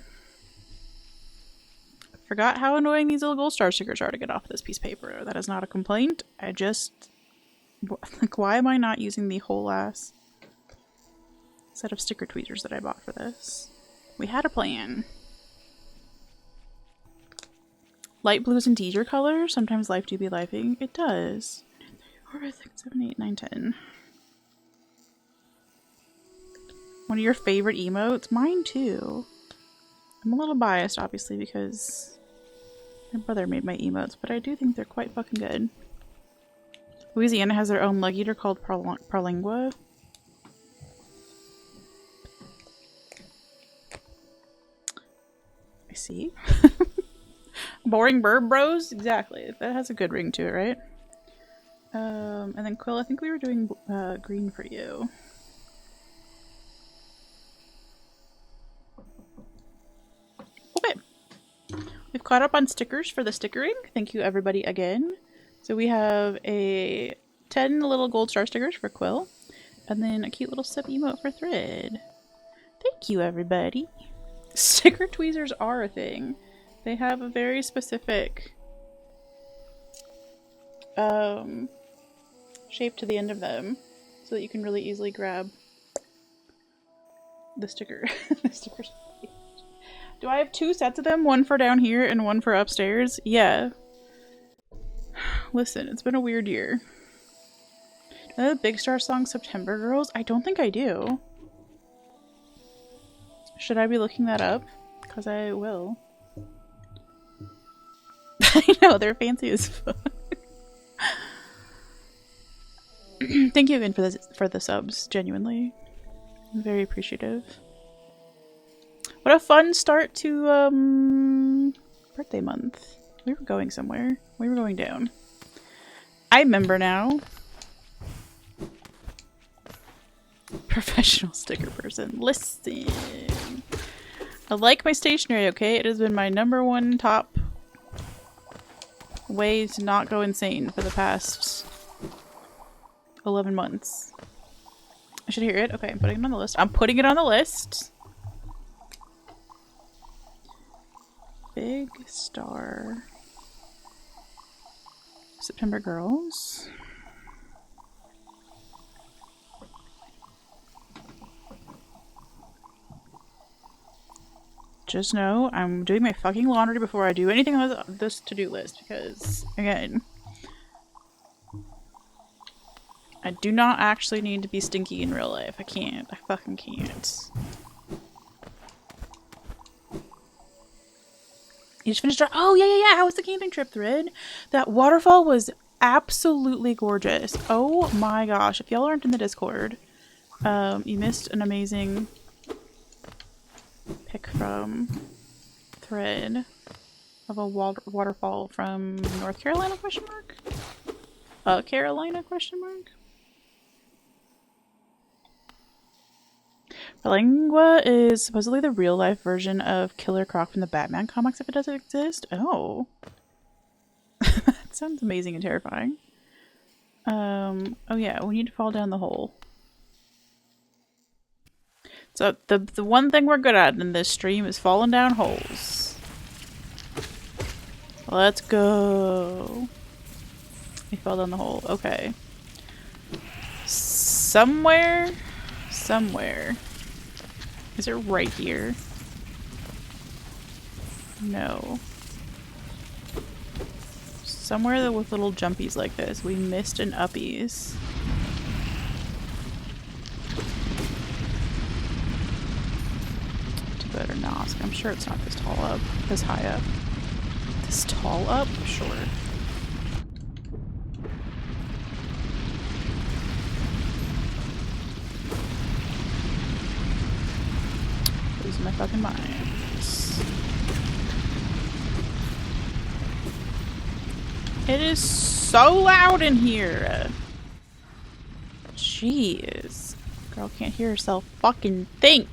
Forgot how annoying these little gold star stickers are to get off this piece of paper. That is not a complaint. I just... like, why am I not using the whole ass set of sticker tweezers that I bought for this? We had a plan. Light blues and teaser colors. Sometimes life do be lifing. It does. 4, 5, 6, 7, 8, 9, 10. One of your favorite emotes? Mine too. I'm a little biased, obviously, because my brother made my emotes, but I do think they're quite fucking good. Louisiana has their own leg eater called Parlingua. I see. Boring burb bros? Exactly. That has a good ring to it, right? And then Quill, I think we were doing green for you. Okay. We've caught up on stickers for the stickering. Thank you everybody again. So we have 10 little gold star stickers for Quill. And then a cute little sub emote for Thread. Thank you everybody. Sticker tweezers are a thing. They have a very specific shape to the end of them so that you can really easily grab the sticker. The stickers. Do I have 2 sets of them? One for down here and one for upstairs? Yeah. Listen, it's been a weird year. The Big Star song September Girls? I don't think I do. Should I be looking that up? Because I will. I know, they're fancy as fuck. Thank you again for the subs, genuinely. I'm very appreciative. What a fun start to birthday month. We were going somewhere. We were going down. I remember now. Professional sticker person. Listen. I like my stationery, okay? It has been my #1 top way to not go insane for the past 11 months. I should hear it. Okay, I'm putting it on the list. I'm putting it on the list. Big Star September Girls. Just know I'm doing my fucking laundry before I do anything on this to-do list because, again, I do not actually need to be stinky in real life. I can't. I fucking can't. You just finished. Oh, yeah. How was the camping trip, Thread? That waterfall was absolutely gorgeous. Oh my gosh. If y'all aren't in the Discord, you missed an amazing pic from Thread of a waterfall from North Carolina, question mark? Carolina, question mark? Berlingua is supposedly the real life version of Killer Croc from the Batman comics if it doesn't exist. Oh. That sounds amazing and terrifying. Oh yeah, we need to fall down the hole. So the one thing we're good at in this stream is falling down holes. Let's go. We fell down the hole. Okay. Somewhere. Is it right here? No. Somewhere with little jumpies like this. We missed an uppies. To go to Nosk. I'm sure it's not this tall up. This high up. This tall up? Sure. Losing my fucking mind. It is so loud in here. Jeez. Girl can't hear herself fucking think.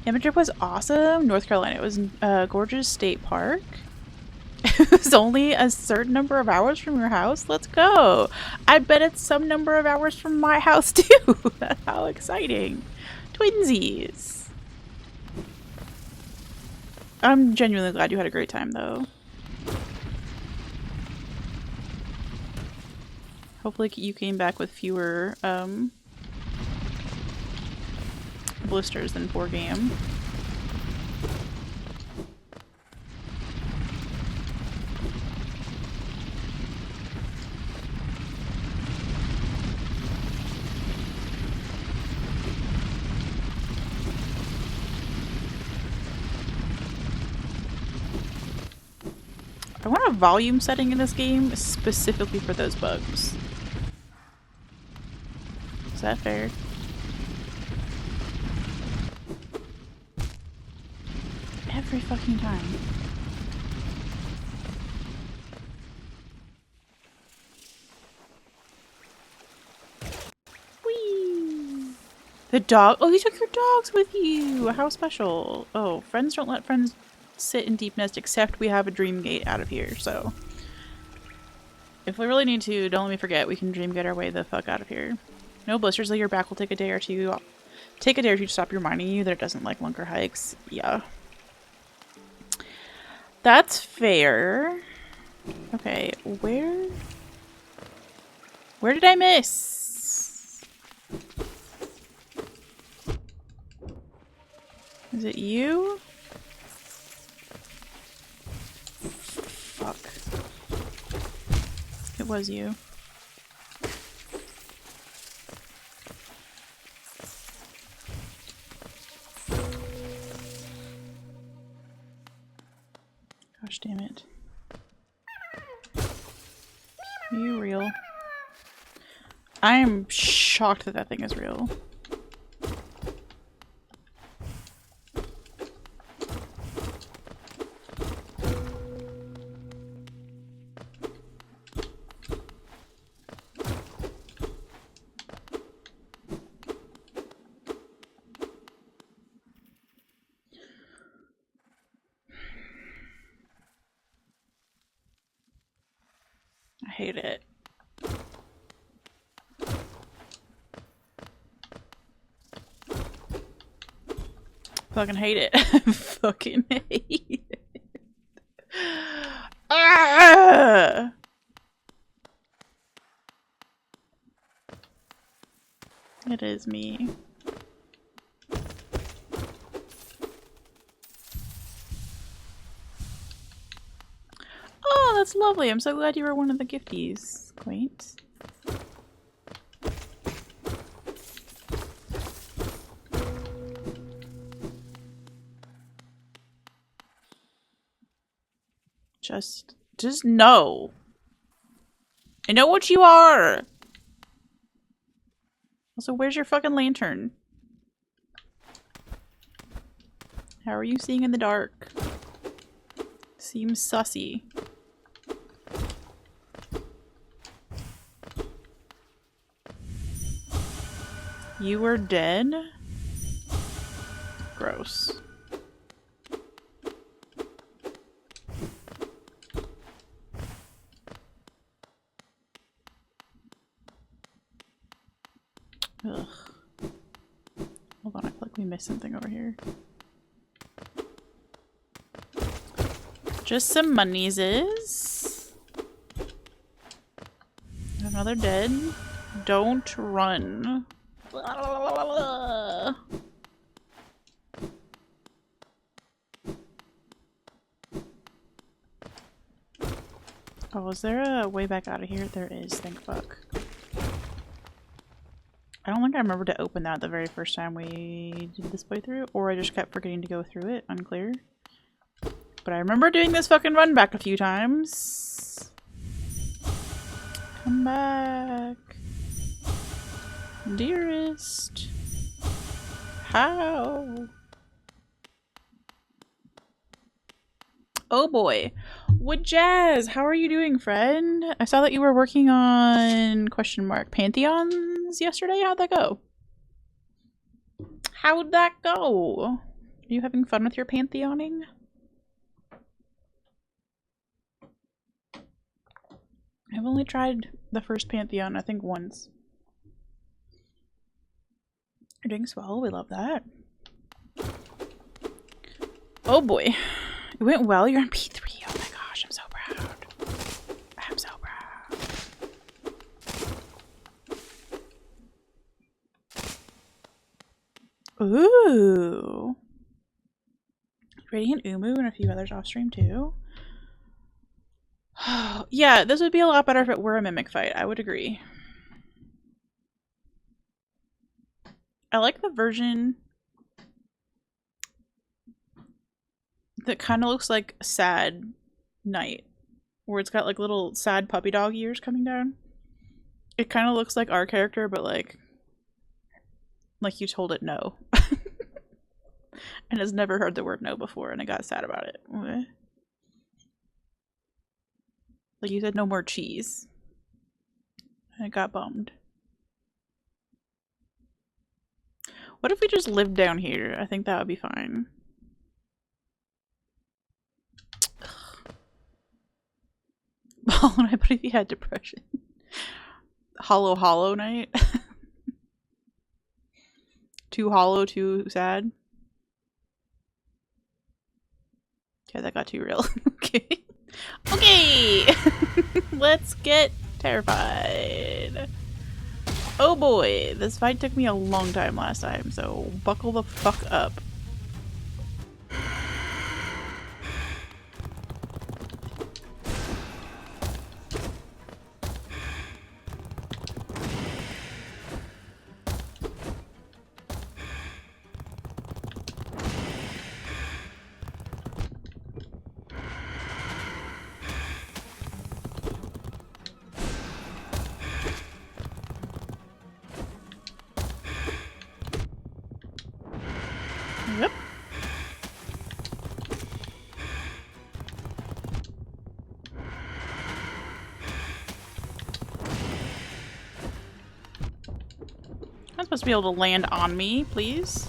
Camping trip was awesome. North Carolina. It was a gorgeous state park. It was only a certain number of hours from your house. Let's go. I bet it's some number of hours from my house too. How exciting. Twinsies. I'm genuinely glad you had a great time though. Hopefully you came back with fewer blisters than 4 game. I want a volume setting in this game specifically for those bugs. Is that fair? Every fucking time. The dog? Oh, you took your dogs with you! How special. Oh, friends don't let friends sit in Deep Nest except we have a dream gate out of here, so. If we really need to, don't let me forget, we can dream get our way the fuck out of here. No blisters, like your back will take a day or two. Take a day or two to stop reminding you that it doesn't like longer hikes. Yeah. That's fair. Okay, where did I miss? Is it you? Fuck. It was you. Gosh damn it. Are you real? I am shocked that that thing is real. I hate it. Fucking hate it. Fucking hate it. Ah! It is me. Oh, that's lovely. I'm so glad you were one of the gifties. Quaint. Just know. I know what you are. Also, where's your fucking lantern? How are you seeing in the dark? Seems sussy. You were dead? Gross. Ugh. Hold on, I feel like we missed something over here. Just some moneyses. Another dead. Don't run. Oh, is there a way back out of here? There is, thank fuck. I don't think I remember to open that the very first time we did this playthrough, or I just kept forgetting to go through it, unclear. But I remember doing this fucking run back a few times. Come back. Dearest. How? Oh boy. Wood Jazz, how are you doing, friend? I saw that you were working on question mark Pantheons yesterday. How'd that go? How'd that go? Are you having fun with your pantheoning? I've only tried the first Pantheon, I think, once. You're doing swell. We love that. Oh boy. It went well. You're on P3. Oh my gosh, I'm so proud. I'm so proud. Ooh. Radiant Umu and a few others off stream too. Yeah, this would be a lot better if it were a mimic fight. I would agree. I like the version that kind of looks like Sad Night, where it's got like little sad puppy dog ears coming down. It kind of looks like our character, but like you told it no. And has never heard the word no before, and I got sad about it. Like you said no more cheese. And I got bummed. What if we just lived down here? I think that would be fine. Hollow Knight, but if you had depression. Hollow Knight. Too hollow, too sad. Okay, that got too real. Okay. Okay! Let's get terrified. Oh boy, this fight took me a long time last time, so buckle the fuck up. Yep. I'm supposed to be able to land on me, please.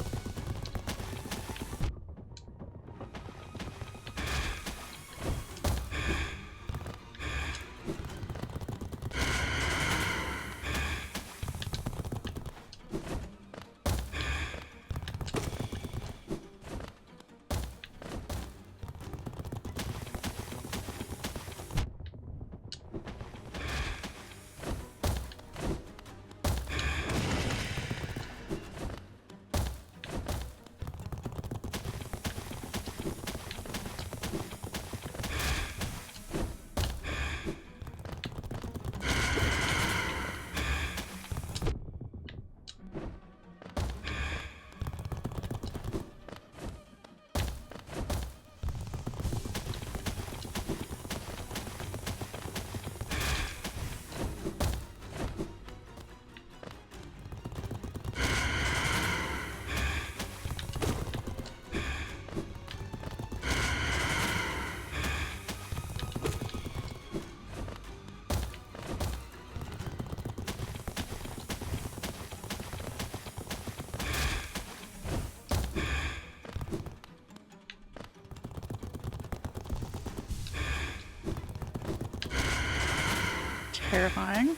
Terrifying.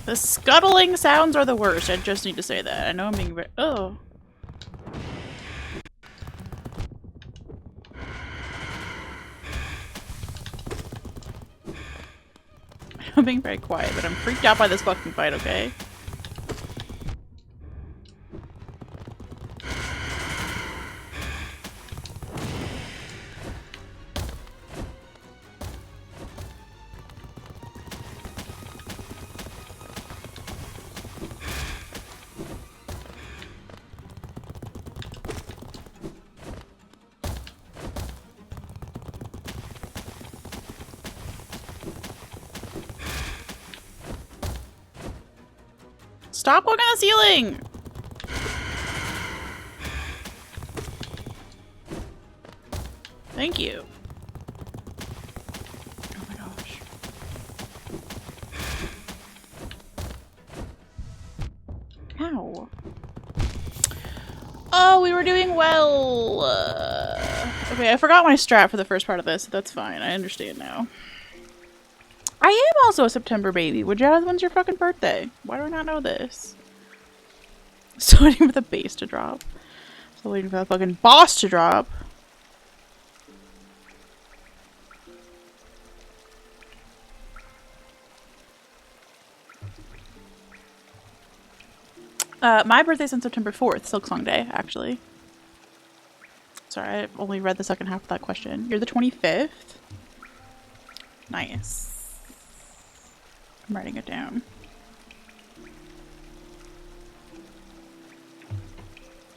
The scuttling sounds are the worst. I just need to say that. I know I'm being very— oh. I'm being very quiet, but I'm freaked out by this fucking fight, okay? Stop looking at the ceiling! Thank you. Oh my gosh. Ow. Oh, we were doing well! Okay, I forgot my strat for the first part of this, so that's fine. I understand now. I am also a September baby. Would you ask when's your fucking birthday? Why do I not know this? Still waiting for the base to drop. Still waiting for the fucking boss to drop. My birthday's on September 4th, Silksong Day, actually. Sorry, I only read the second half of that question. You're the 25th? Nice. I'm writing it down.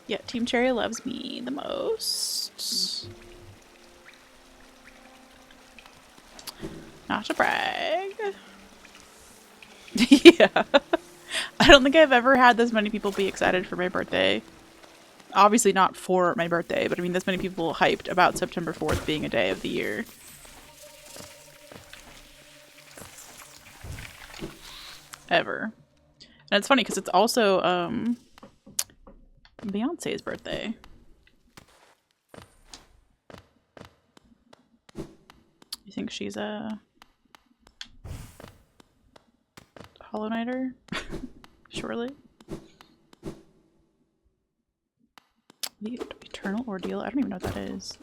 Yeah, Team Cherry loves me the most. Not to brag. Yeah. I don't think I've ever had this many people be excited for my birthday. Obviously not for my birthday, but I mean, this many people hyped about September 4th being a day of the year. Ever. And it's funny because it's also Beyonce's birthday. You think she's a Hollow Knighter? Surely. The Eternal Ordeal? I don't even know what that is.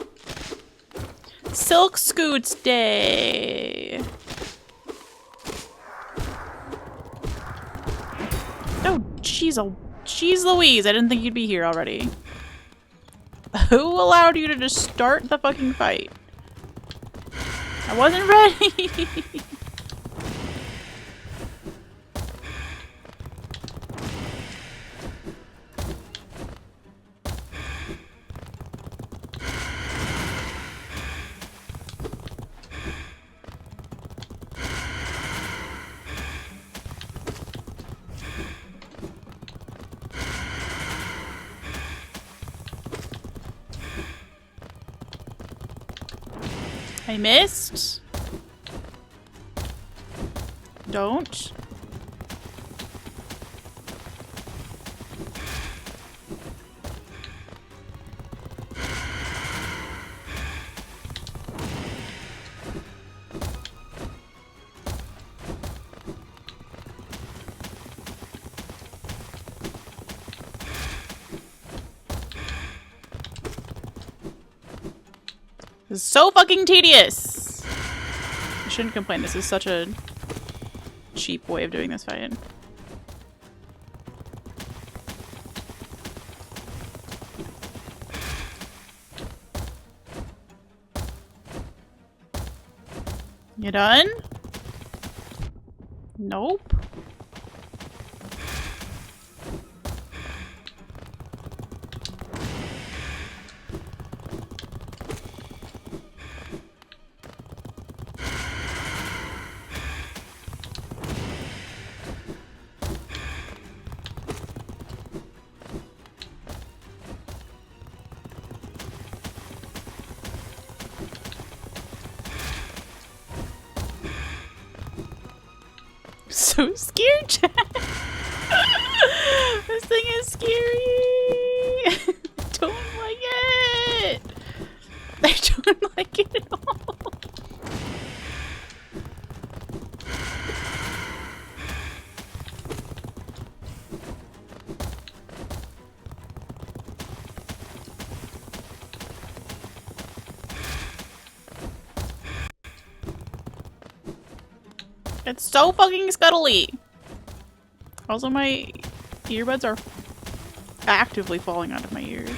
Silk Scoots Day! Oh, jeez Louise, I didn't think you'd be here already. Who allowed you to just start the fucking fight? I wasn't ready! I missed. Don't. This is so fucking tedious. I shouldn't complain. This is such a cheap way of doing this fight. You done? Nope. So scared, Chad. This thing is scary. I don't like it. I don't like it at all. It's so fucking scuttly. Also, my earbuds are actively falling out of my ears.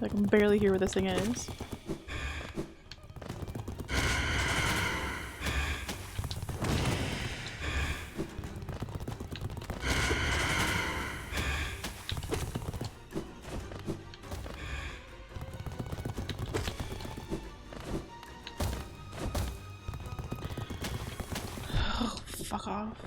I can barely hear what this thing is. Fuck off.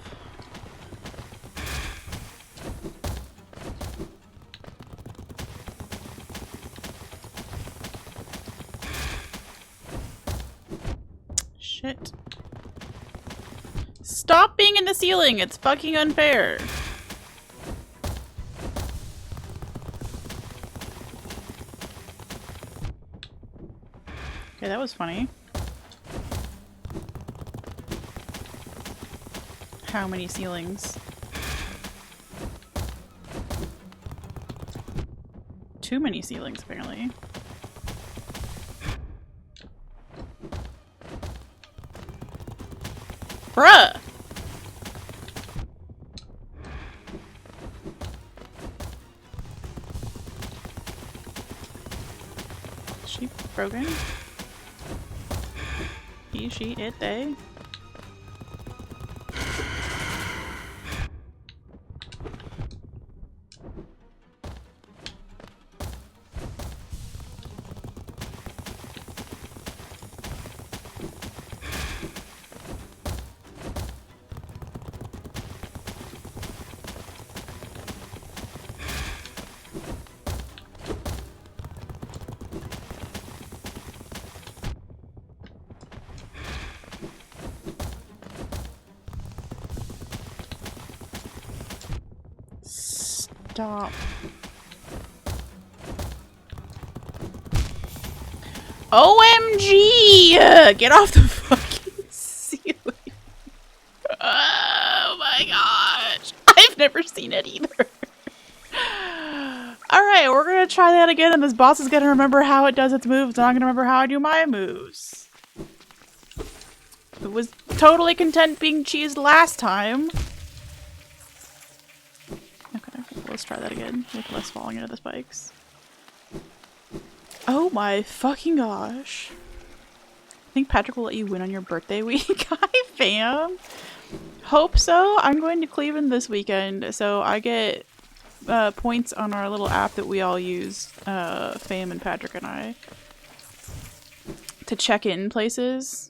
Shit. Stop being in the ceiling! It's fucking unfair. Okay, that was funny. How many ceilings? Too many ceilings, apparently. Bruh! Is she broken? He, she, it, they? Stop. OMG! Get off the fucking ceiling. Oh my gosh. I've never seen it either. Alright, we're gonna try that again, and this boss is gonna remember how it does its moves, and I'm gonna remember how I do my moves. It was totally content being cheesed last time. Okay, let's try that again with less falling into the spikes. Oh my fucking gosh. I think Patrick will let you win on your birthday week. Hi, fam. Hope so. I'm going to Cleveland this weekend, so I get points on our little app that we all use, Fam and Patrick and I, to check in places.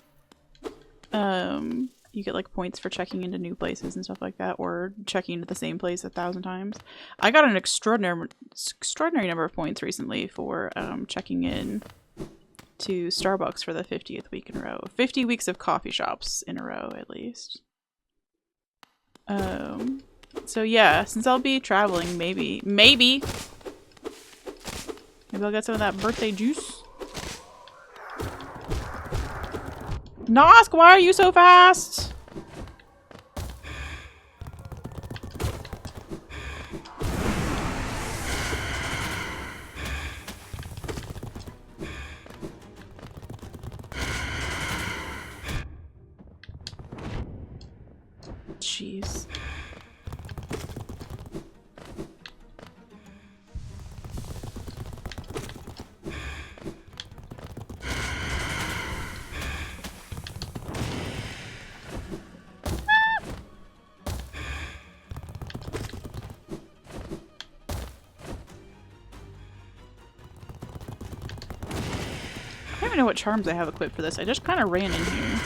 You get like points for checking into new places and stuff like that, or checking into the same place 1,000 times. I got an extraordinary number of points recently for checking in to Starbucks for the 50th week in a row. 50 weeks of coffee shops in a row, at least. So yeah, since I'll be traveling, maybe I'll get some of that birthday juice. Nosk, why are you so fast? Jeez. I don't even know what charms I have equipped for this. I just kind of ran in here.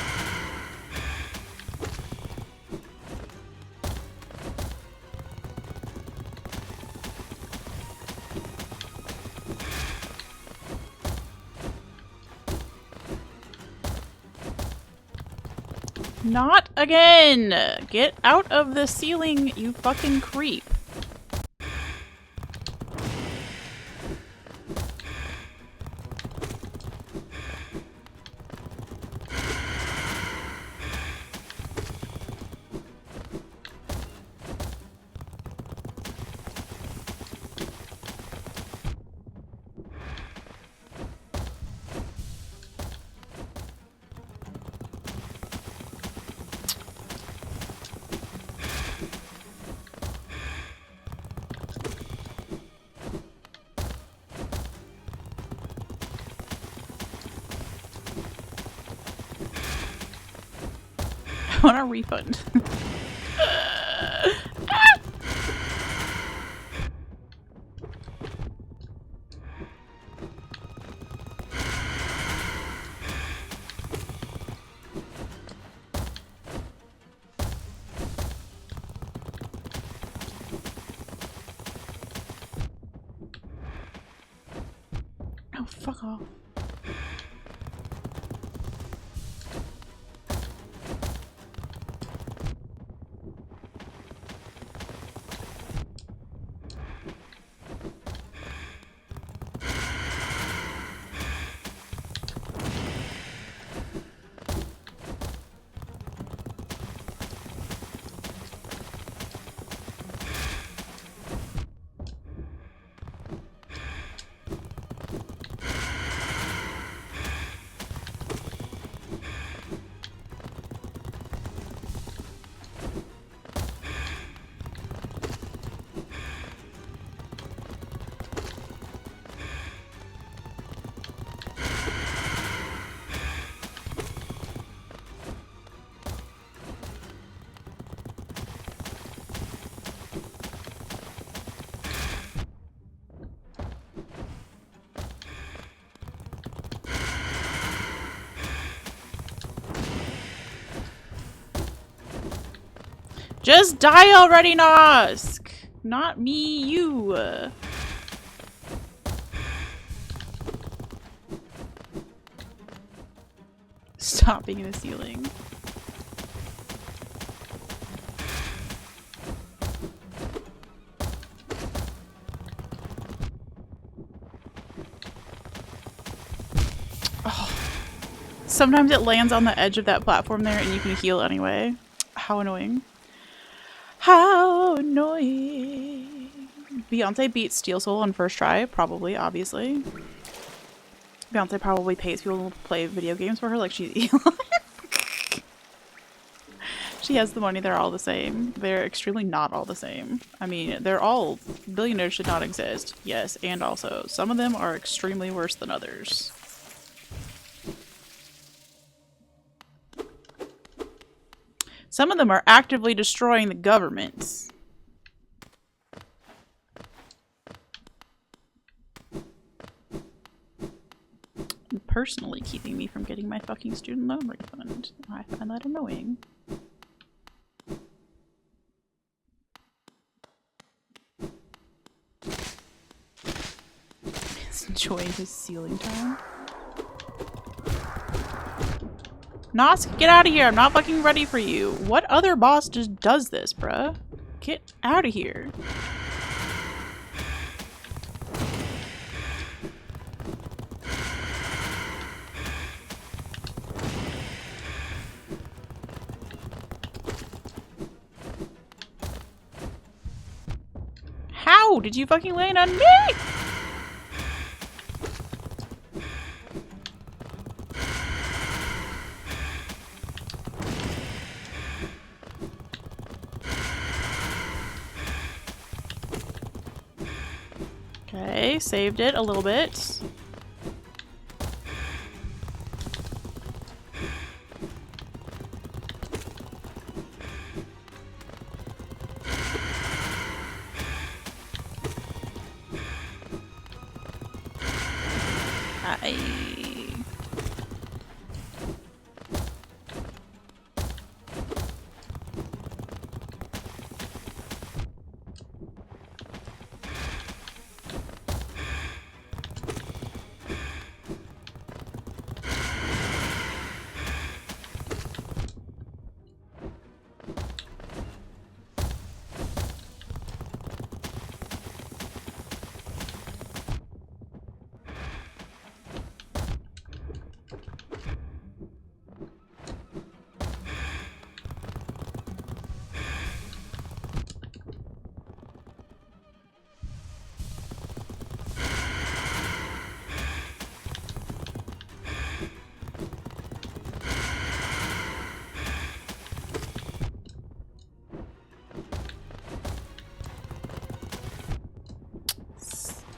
Not again! Get out of the ceiling, you fucking creep. I want a refund. Oh, fuck off. Just die already, Nosk! Not me, you! Stop being in the ceiling. Sometimes it lands on the edge of that platform there and you can heal anyway. How annoying. How annoying. Beyonce beat Steel Soul on first try, probably, obviously. Beyonce probably pays people to play video games for her like she's Elon. She has the money, they're all the same. They're extremely not all the same. I mean, they're all billionaires should not exist. Yes, and also, some of them are extremely worse than others. Some of them are actively destroying the government. And personally keeping me from getting my fucking student loan refund. I find that annoying. He's enjoying his ceiling time. Nosk, get out of here! I'm not fucking ready for you. What other boss just does this, bruh? Get out of here. How did you fucking land on me? Okay, saved it a little bit.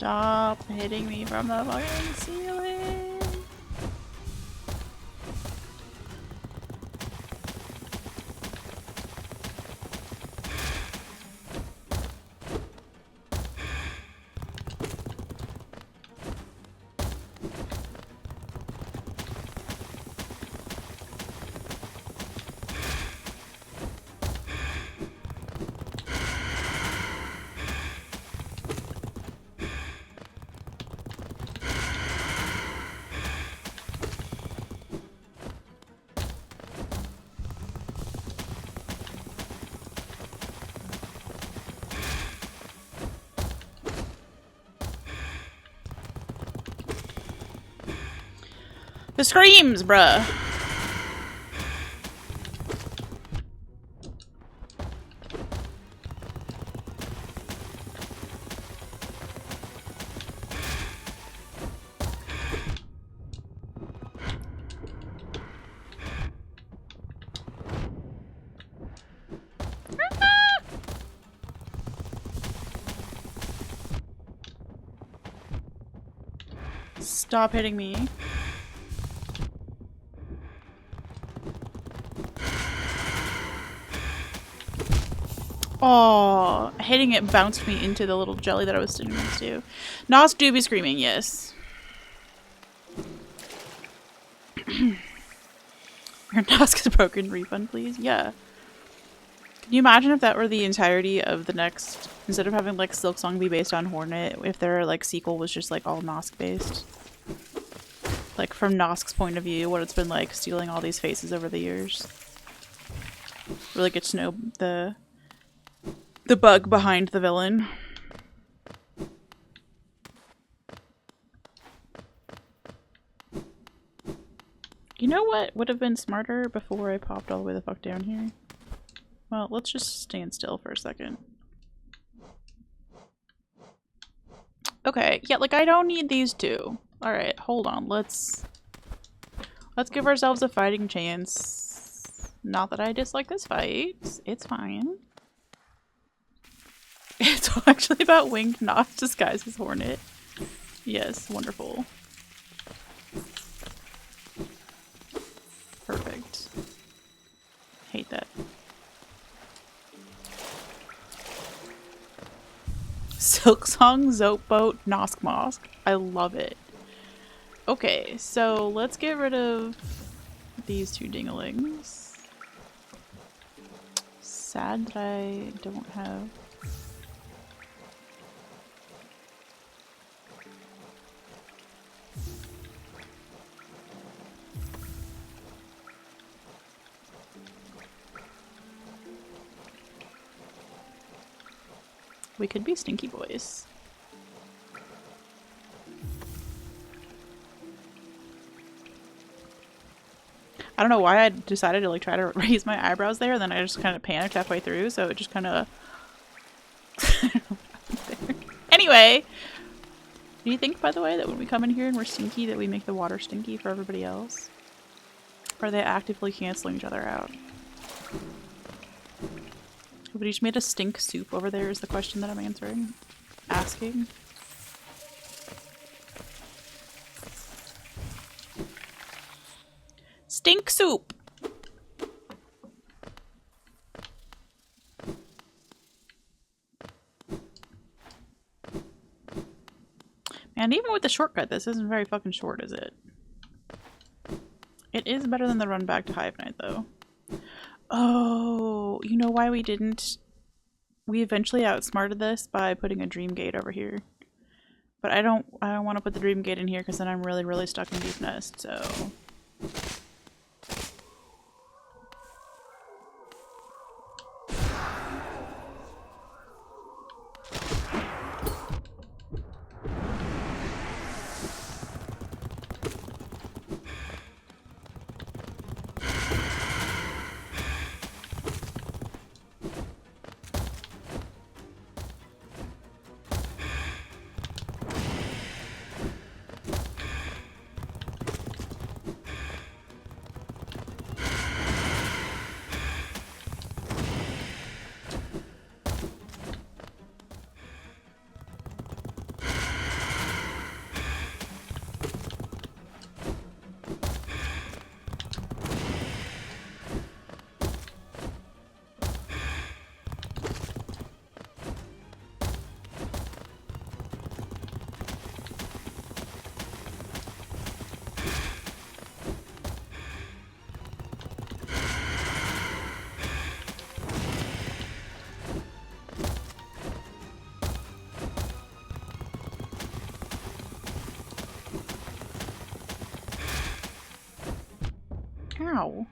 Stop hitting me from the fucking ceiling. The screams, bruh. Stop hitting me. Oh, hitting it bounced me into the little jelly that I was sitting next to. Nosk do be screaming, yes. Your Nosk is broken, refund please. Yeah. Can you imagine if that were the entirety of the next, instead of having like Silk Song be based on Hornet, if their like sequel was just like all Nosk based? Like from Nosk's point of view, what it's been like stealing all these faces over the years. Really get to know the bug behind the villain. You know what would have been smarter before I popped all the way the fuck down here? Well, let's just stand still for a second. Okay, yeah, like I don't need these two. Alright, hold on. Let's give ourselves a fighting chance. Not that I dislike this fight. It's fine. It's actually about winged Nosk disguised as Hornet. Yes, wonderful. Perfect. Hate that. Silksong, Zoatboat, Noskmosk. I love it. Okay, so let's get rid of these two dinglings. Sad that I don't have... We could be stinky boys. I don't know why I decided to like try to raise my eyebrows there, then I just kind of panicked halfway through, so it just kind of... Anyway! Do you think, by the way, that when we come in here and we're stinky that we make the water stinky for everybody else? Or are they actively canceling each other out? But he just made a stink soup over there is the question that I'm answering. Asking. Stink soup! And even with the shortcut, this isn't very fucking short, is it? It is better than the run back to Hive Night, though. Oh, you know why we didn't? We eventually outsmarted this by putting a dream gate over here. But I don't want to put the dream gate in here because then I'm really, really stuck in Deep Nest, so... Ow.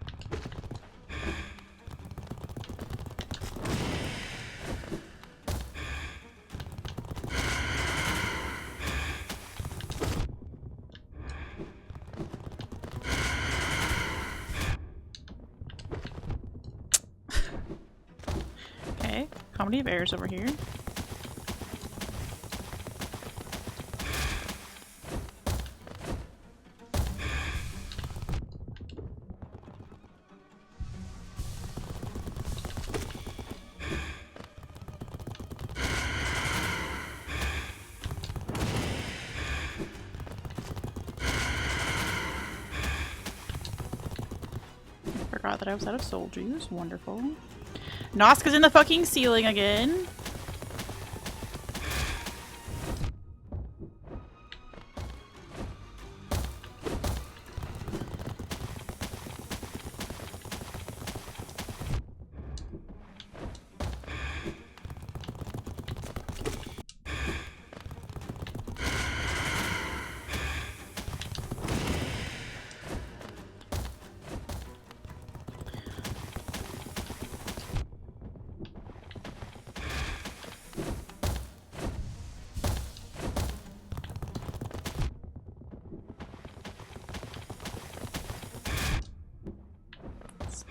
Okay, Comedy of Errors over here. Forgot that I was out of soul juice. Wonderful. Nosk is in the fucking ceiling again.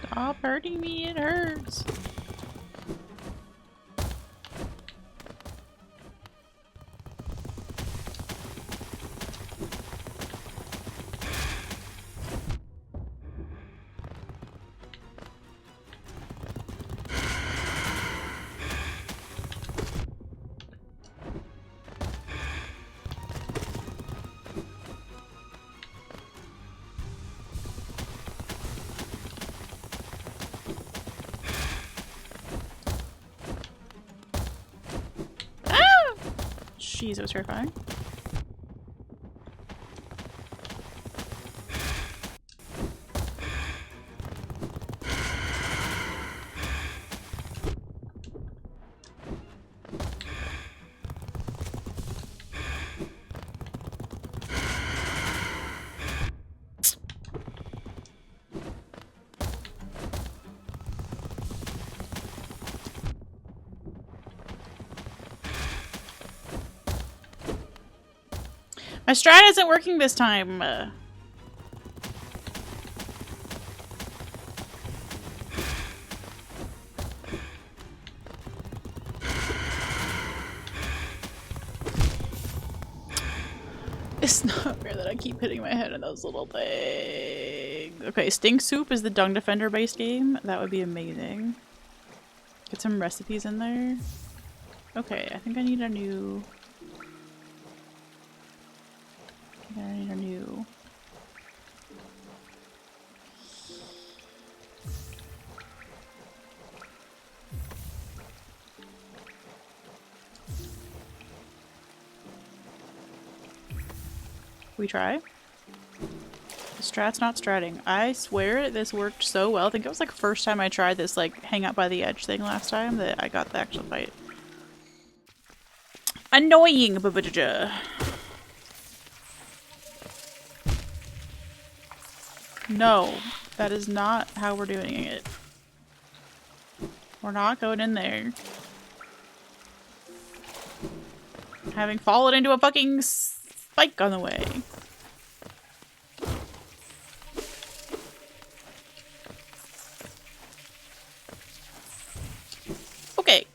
Stop hurting me, it hurts. Jeez, it was terrifying. My strat isn't working this time. It's not fair that I keep hitting my head in those little things. Okay, Stink Soup is the Dung Defender based game. That would be amazing. Get some recipes in there. Okay, I think I need a new... We try? The strat's not stratting. I swear this worked so well. I think it was like first time I tried this like hang out by the edge thing last time that I got the actual fight. Annoying! No, that is not how we're doing it. We're not going in there. Having fallen into a fucking spike on the way. Okay.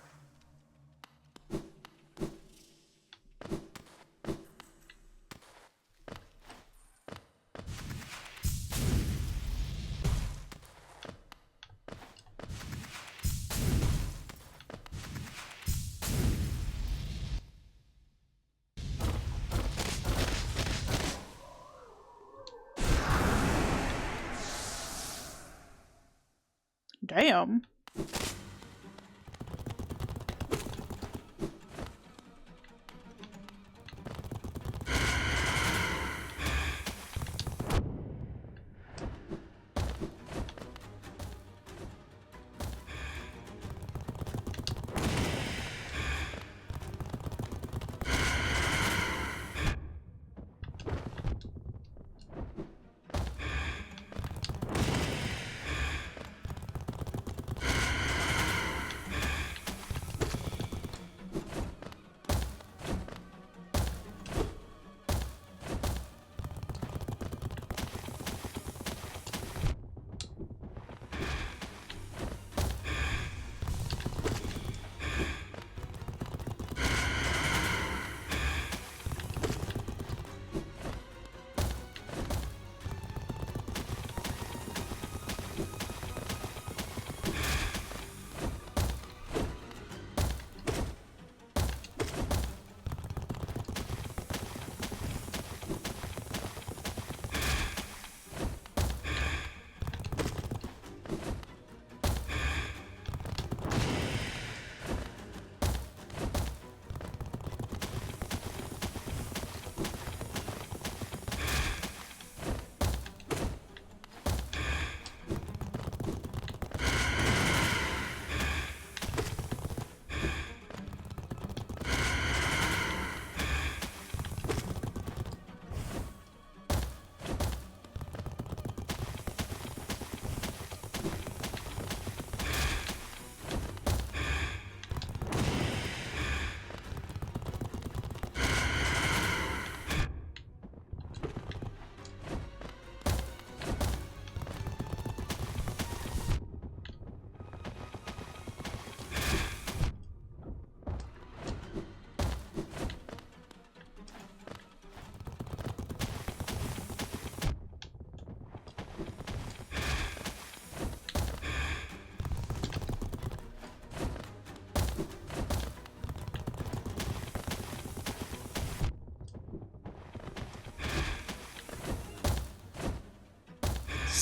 Damn.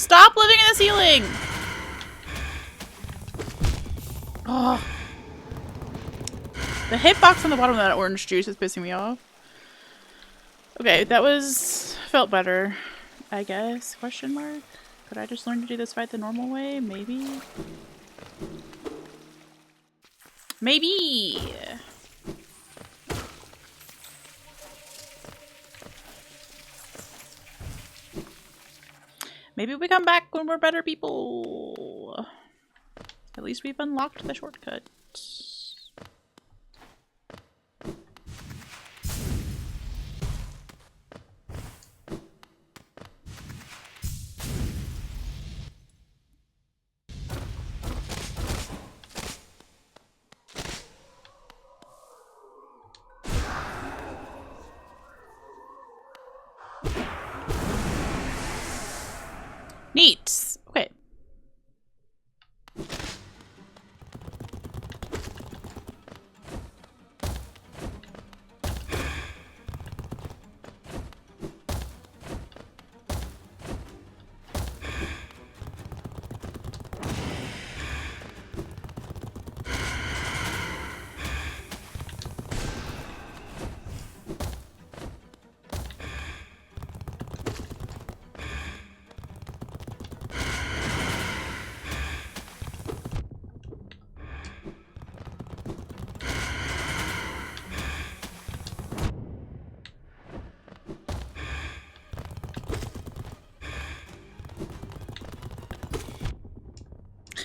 Stop living in the ceiling! Oh. The hitbox on the bottom of that orange juice is pissing me off. Okay, that was... felt better, I guess. Question mark? Could I just learn to do this fight the normal way? Maybe? Maybe! Maybe we come back when we're better people. At least we've unlocked the shortcut. Neat. Okay.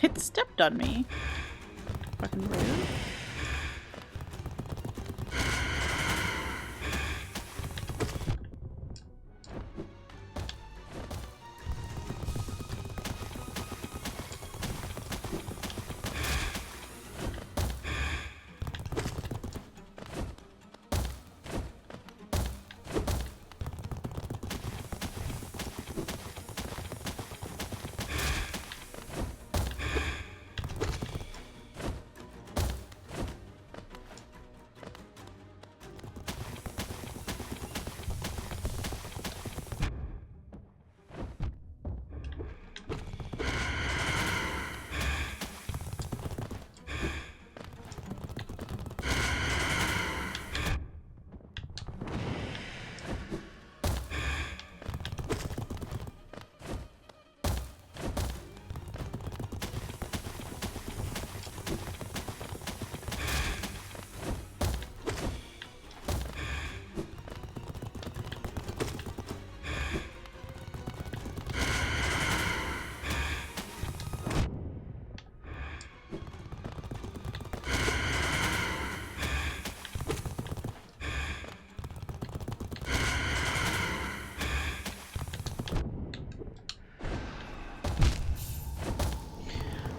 It stepped on me. Fucking rude.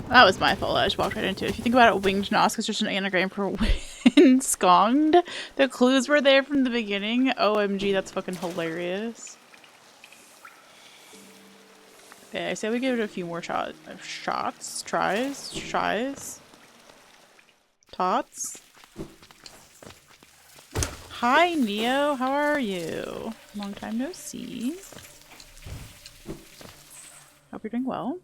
That was my fault. I just walked right into it. If you think about it, winged Nosk is just an anagram for ensconced. The clues were there from the beginning. OMG, that's fucking hilarious. Okay, I say we give it a few more tries. Tots. Hi, Neo. How are you? Long time no see. Hope you're doing well.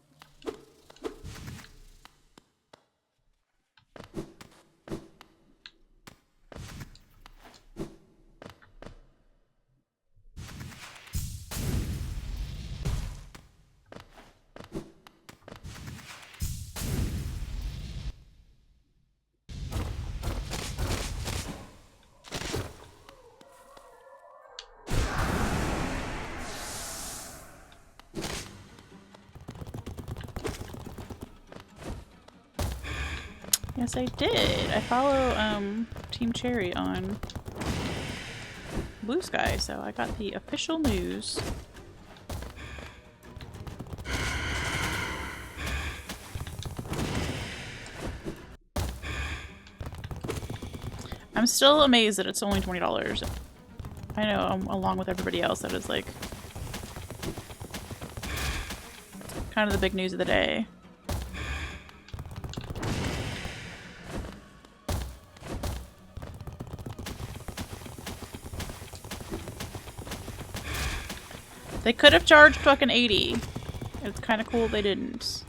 Yes, I did. I follow Team Cherry on Blue Sky, so I got the official news. I'm still amazed that it's only $20. I know, along with everybody else, that is like kind of the big news of the day. They could have charged fucking $80. It's kind of cool they didn't.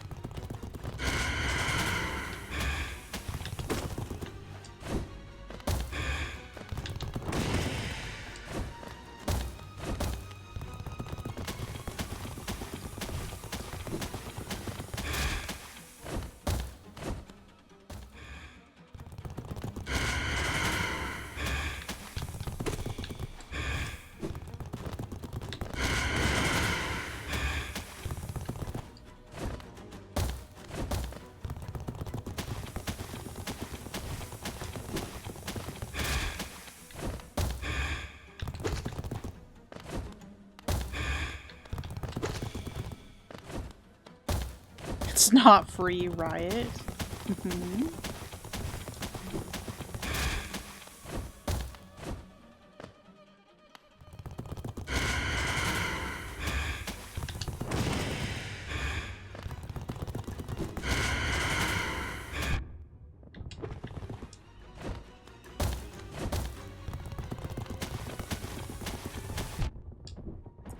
It's not free, Riot. Mm-hmm.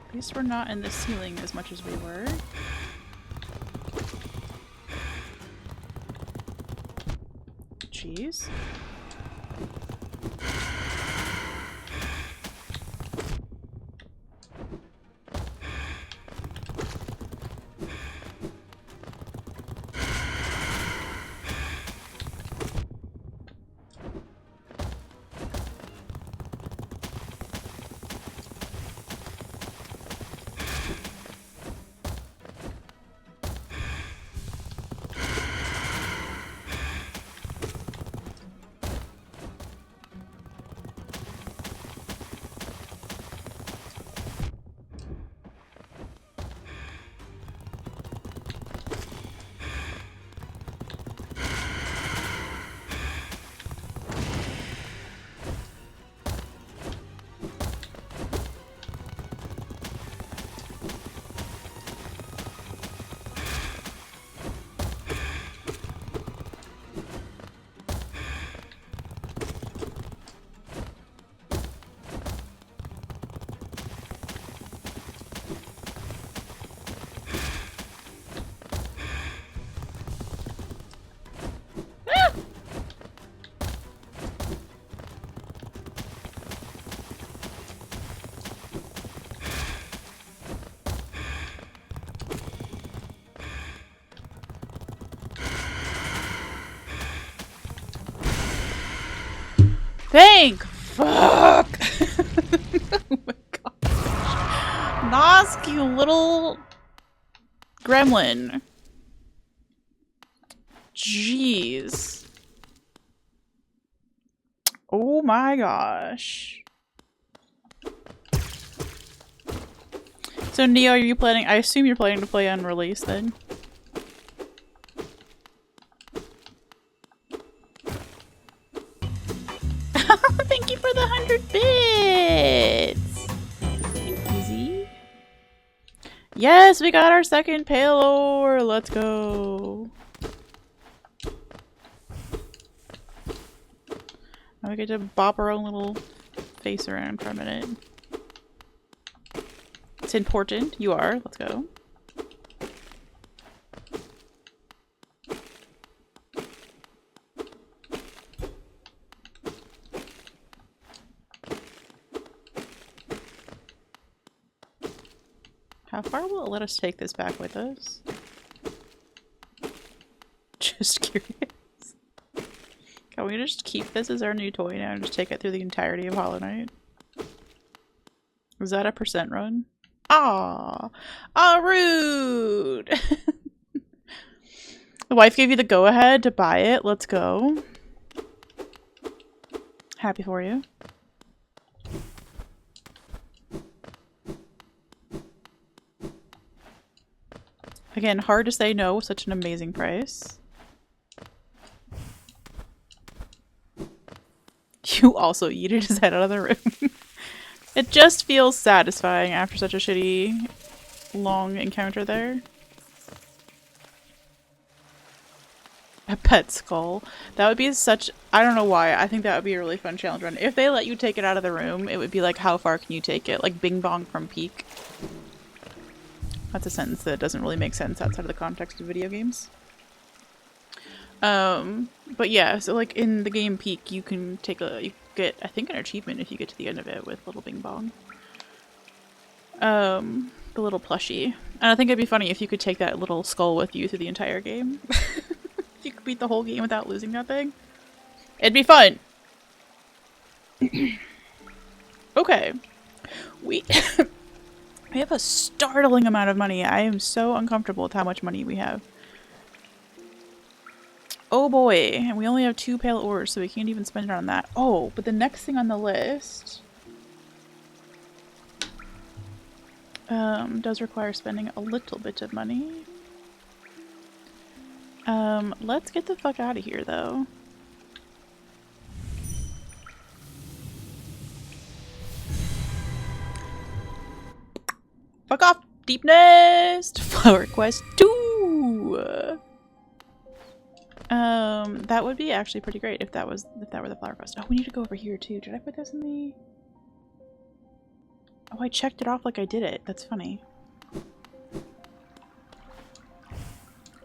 At least we're not in the ceiling as much as we were. Jeez. Thank fuck! Oh my gosh. Nosk, you little gremlin. Jeez. Oh my gosh. So Neo, are you planning? I assume you're planning to play unreleased then. Thank you for the 100 bits! Easy. Yes, we got our second pale ore! Let's go! Now we get to bop our own little face around for a minute. It's important. You are. Let's go. How far will it let us take this back with us? Just curious. Can we just keep this as our new toy now and just take it through the entirety of Hollow Knight? Was that a percent run? Ah, rude! The wife gave you the go-ahead to buy it. Let's go. Happy for you. Again, hard to say no with such an amazing price. You also yeeted his head out of the room. It just feels satisfying after such a shitty, long encounter there. A pet skull. That would be such... I don't know why. I think that would be a really fun challenge run. If they let you take it out of the room, it would be like, how far can you take it? Like Bing Bong from Peak. That's a sentence that doesn't really make sense outside of the context of video games. But yeah, so like in the game Peak, you can you get, I think, an achievement if you get to the end of it with Little Bing Bong. The little plushie. And I think it'd be funny if you could take that little skull with you through the entire game. If you could beat the whole game without losing that thing. It'd be fun! Okay. We have a startling amount of money. I am so uncomfortable with how much money we have. Oh boy. And we only have 2 pale ores, so we can't even spend it on that. Oh, but the next thing on the list... does require spending a little bit of money. Let's get the fuck out of here, though. Fuck off! Deep Nest! Flower Quest 2! That would be actually pretty great if that were the Flower Quest. Oh, we need to go over here, too. Did I put this in the... Oh, I checked it off like I did it. That's funny.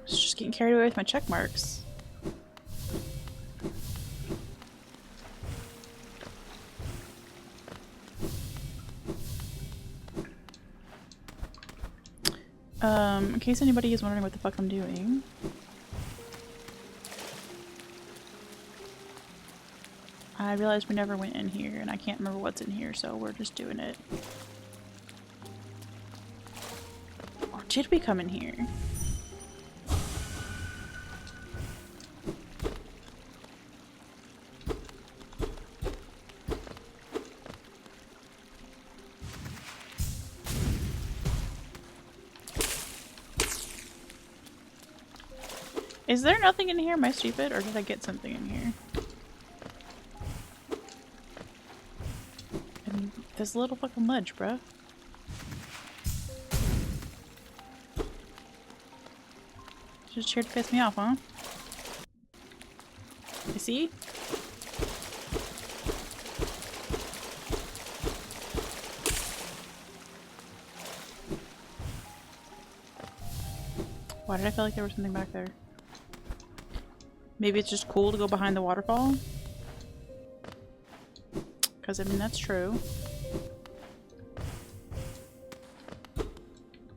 Just getting carried away with my check marks. In case anybody is wondering what the fuck I'm doing. I realized we never went in here, and I can't remember what's in here, so we're just doing it. Or did we come in here? Is there nothing in here? Am I stupid? Or did I get something in here? And this little fucking ledge, bruh. Just here to piss me off, huh? You see? Why did I feel like there was something back there? Maybe it's just cool to go behind the waterfall? Because, I mean, that's true.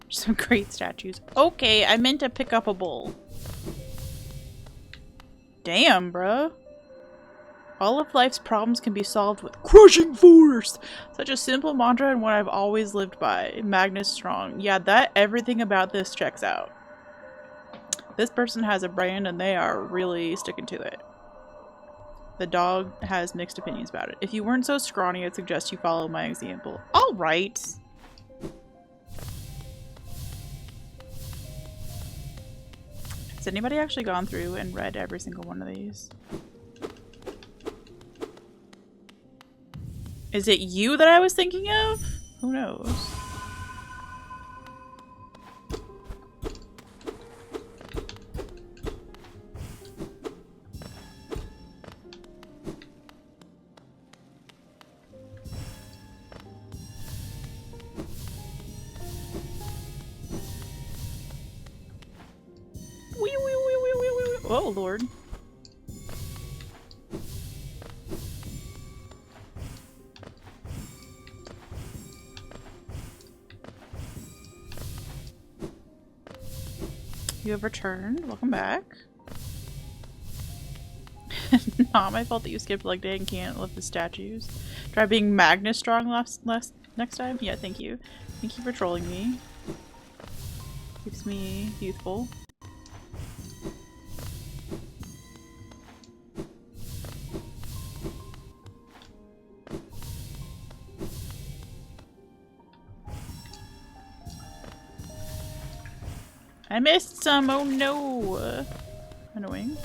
Some great statues. Okay, I meant to pick up a bowl. Damn, bruh. All of life's problems can be solved with crushing force! Such a simple mantra and one I've always lived by. Magnus Strong. Yeah, everything about this checks out. This person has a brand and they are really sticking to it. The dog has mixed opinions about it. If you weren't so scrawny, I'd suggest you follow my example. Alright! Has anybody actually gone through and read every single one of these? Is it you that I was thinking of? Who knows? Oh, Lord. You have returned. Welcome back. Not my fault that you skipped leg day and can't lift the statues. Try being Magnus Strong next time? Yeah, thank you. Thank you for trolling me. Keeps me youthful. I missed some! Oh no! Annoying.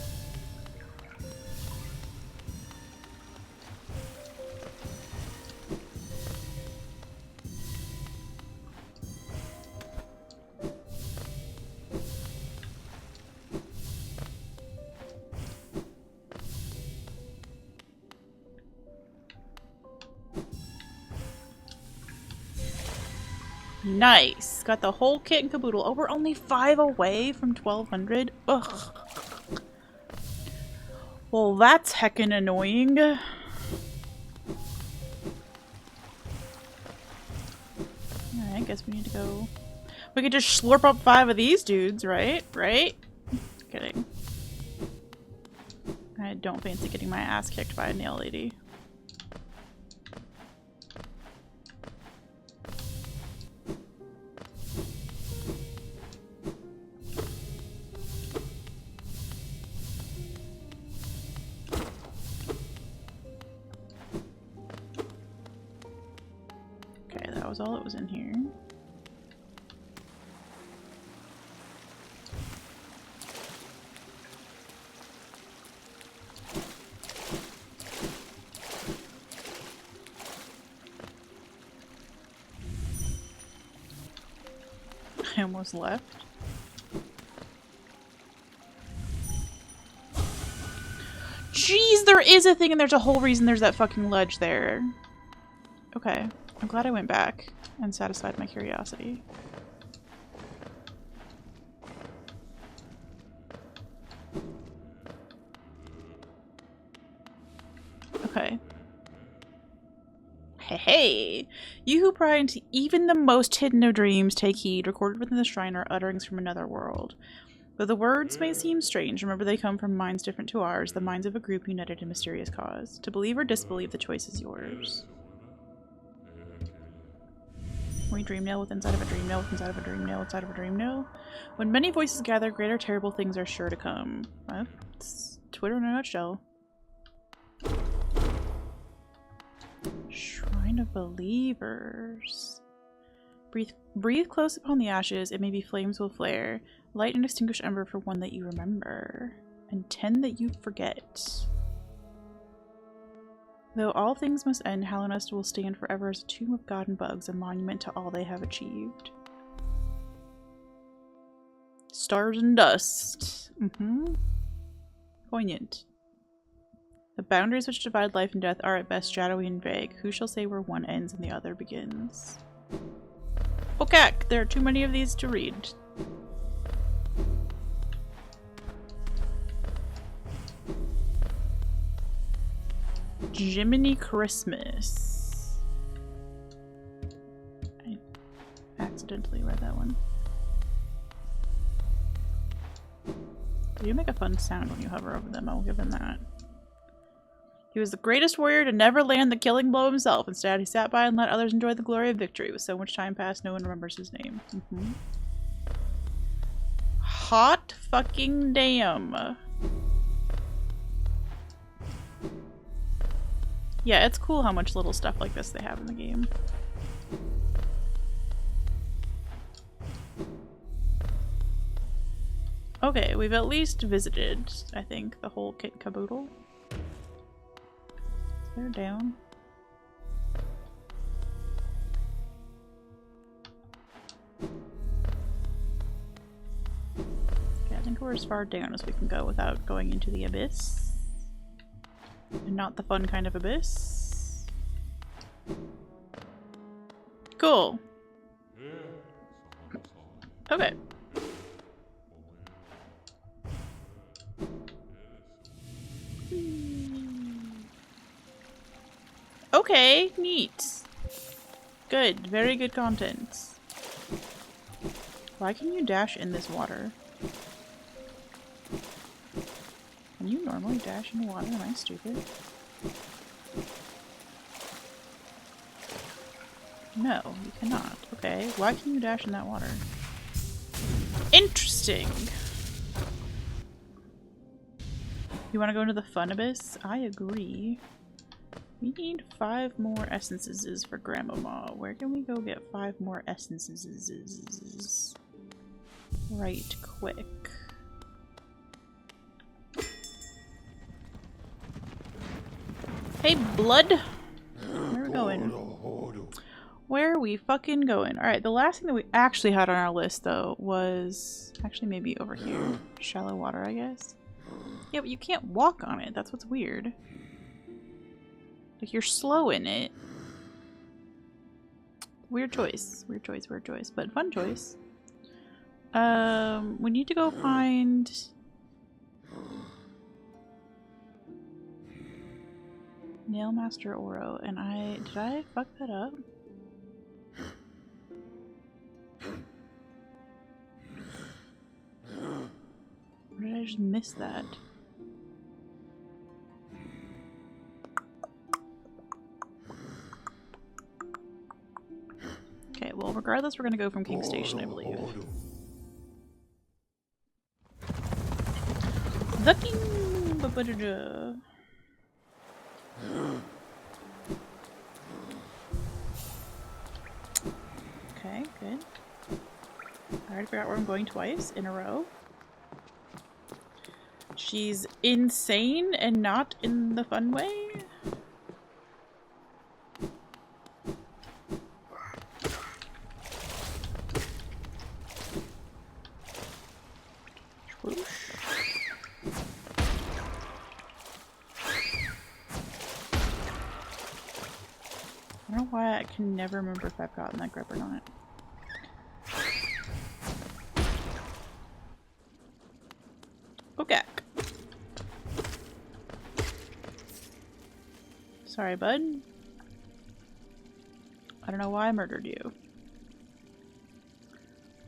Nice. Got the whole kit and caboodle. Oh, we're only 5 away from 1200. Ugh. Well, that's heckin' annoying. I guess we need to go. We could just slurp up 5 of these dudes, right? Right? Kidding. I don't fancy getting my ass kicked by a nail lady. Okay, that was all that was in here. I almost left. Jeez, there is a thing and there's a whole reason there's that fucking ledge there. Okay, I'm glad I went back and satisfied my curiosity. Okay. Hey, you who pry into even the most hidden of dreams, take heed. Recorded within the shrine are utterings from another world. Though the words may seem strange, remember they come from minds different to ours, the minds of a group united in mysterious cause. To believe or disbelieve, the choice is yours. We dream nail with inside of a dream nail with inside of a dream nail inside of a dream nail. When many voices gather, greater terrible things are sure to come. Well, it's Twitter in a nutshell. Shrine of Believers. Breathe close upon the ashes, it may be flames will flare. Light and extinguish ember for one that you remember, and 10 that you forget. Though all things must end, Hallownest will stand forever as a tomb of God and bugs, a monument to all they have achieved. Stars and dust. Poignant. The boundaries which divide life and death are at best shadowy and vague. Who shall say where one ends and the other begins? Okay, there are too many of these to read. Jiminy Christmas. I accidentally read that one. They do make a fun sound when you hover over them, I'll give them that. He was the greatest warrior to never land the killing blow himself. Instead, he sat by and let others enjoy the glory of victory. With so much time passed, no one remembers his name. Hot fucking damn. Yeah, it's cool how much little stuff like this they have in the game. Okay, we've at least visited, I think, the whole kit and caboodle. They're down. Okay, I think we're as far down as we can go without going into the abyss. And not the fun kind of abyss. Cool. Okay. Okay, neat. Good, very good content. Why can you dash in this water? Can you normally dash in water? Am I stupid? No, you cannot. Okay, why can you dash in that water? Interesting! You want to go into the fun abyss? I agree. We need 5 more essences for Grandmamoth. Where can we go get 5 more essences? Right quick. Hey, blood! Where are we going? Where are we fucking going? Alright, the last thing that we actually had on our list, though, was... actually, maybe over here. Shallow water, I guess? Yeah, but you can't walk on it. That's what's weird. Like, you're slow in it. Weird choice. Weird choice, weird choice. But fun choice. We need to go find... Nail Master Oro, and did I fuck that up? Or did I just miss that? Okay, well regardless we're gonna go from King Station, I believe. The King! Ba-ba-da-da. Okay, good. I already forgot where I'm going twice in a row. She's insane and not in the fun way. Whoosh. I don't know why I can never remember if I've gotten that grip or not. Okay. Sorry, bud. I don't know why I murdered you.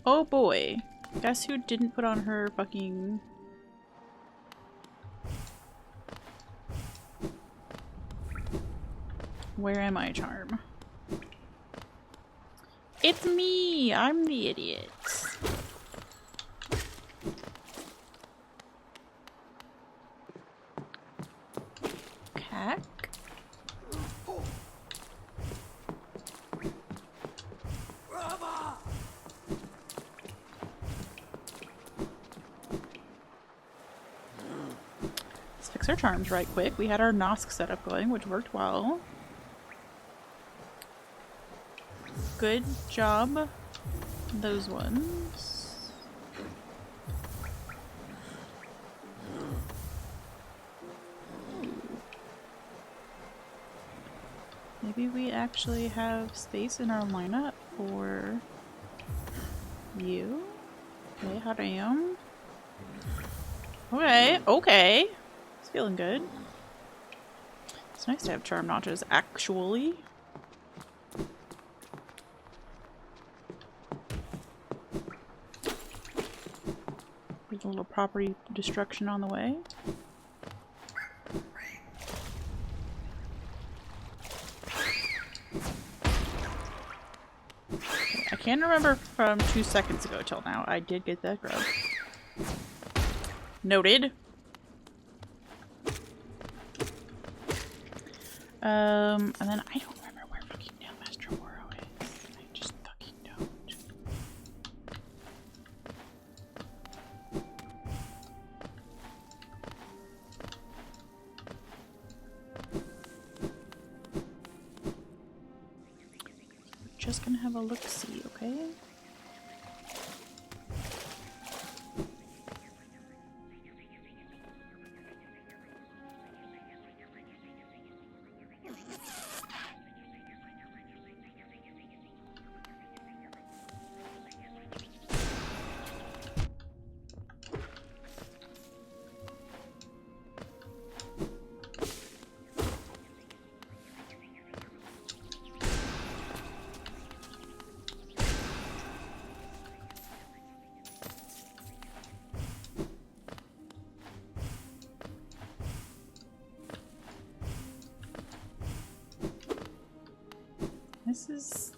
Oh boy. Guess who didn't put on her fucking... Where am I, charm? It's me! I'm the idiot. Cack? Let's fix our charms right quick. We had our Nosk setup going, which worked well. Good job. Those ones. Maybe we actually have space in our lineup for you. Okay, how damn. Okay, okay. It's feeling good. It's nice to have charm notches, actually. There's a little property destruction on the way. I can't remember from 2 seconds ago till now. I did get that grub. Noted. And then I don't remember where fucking Nail Master Oro is. I just fucking don't. Just gonna have a look-see, okay?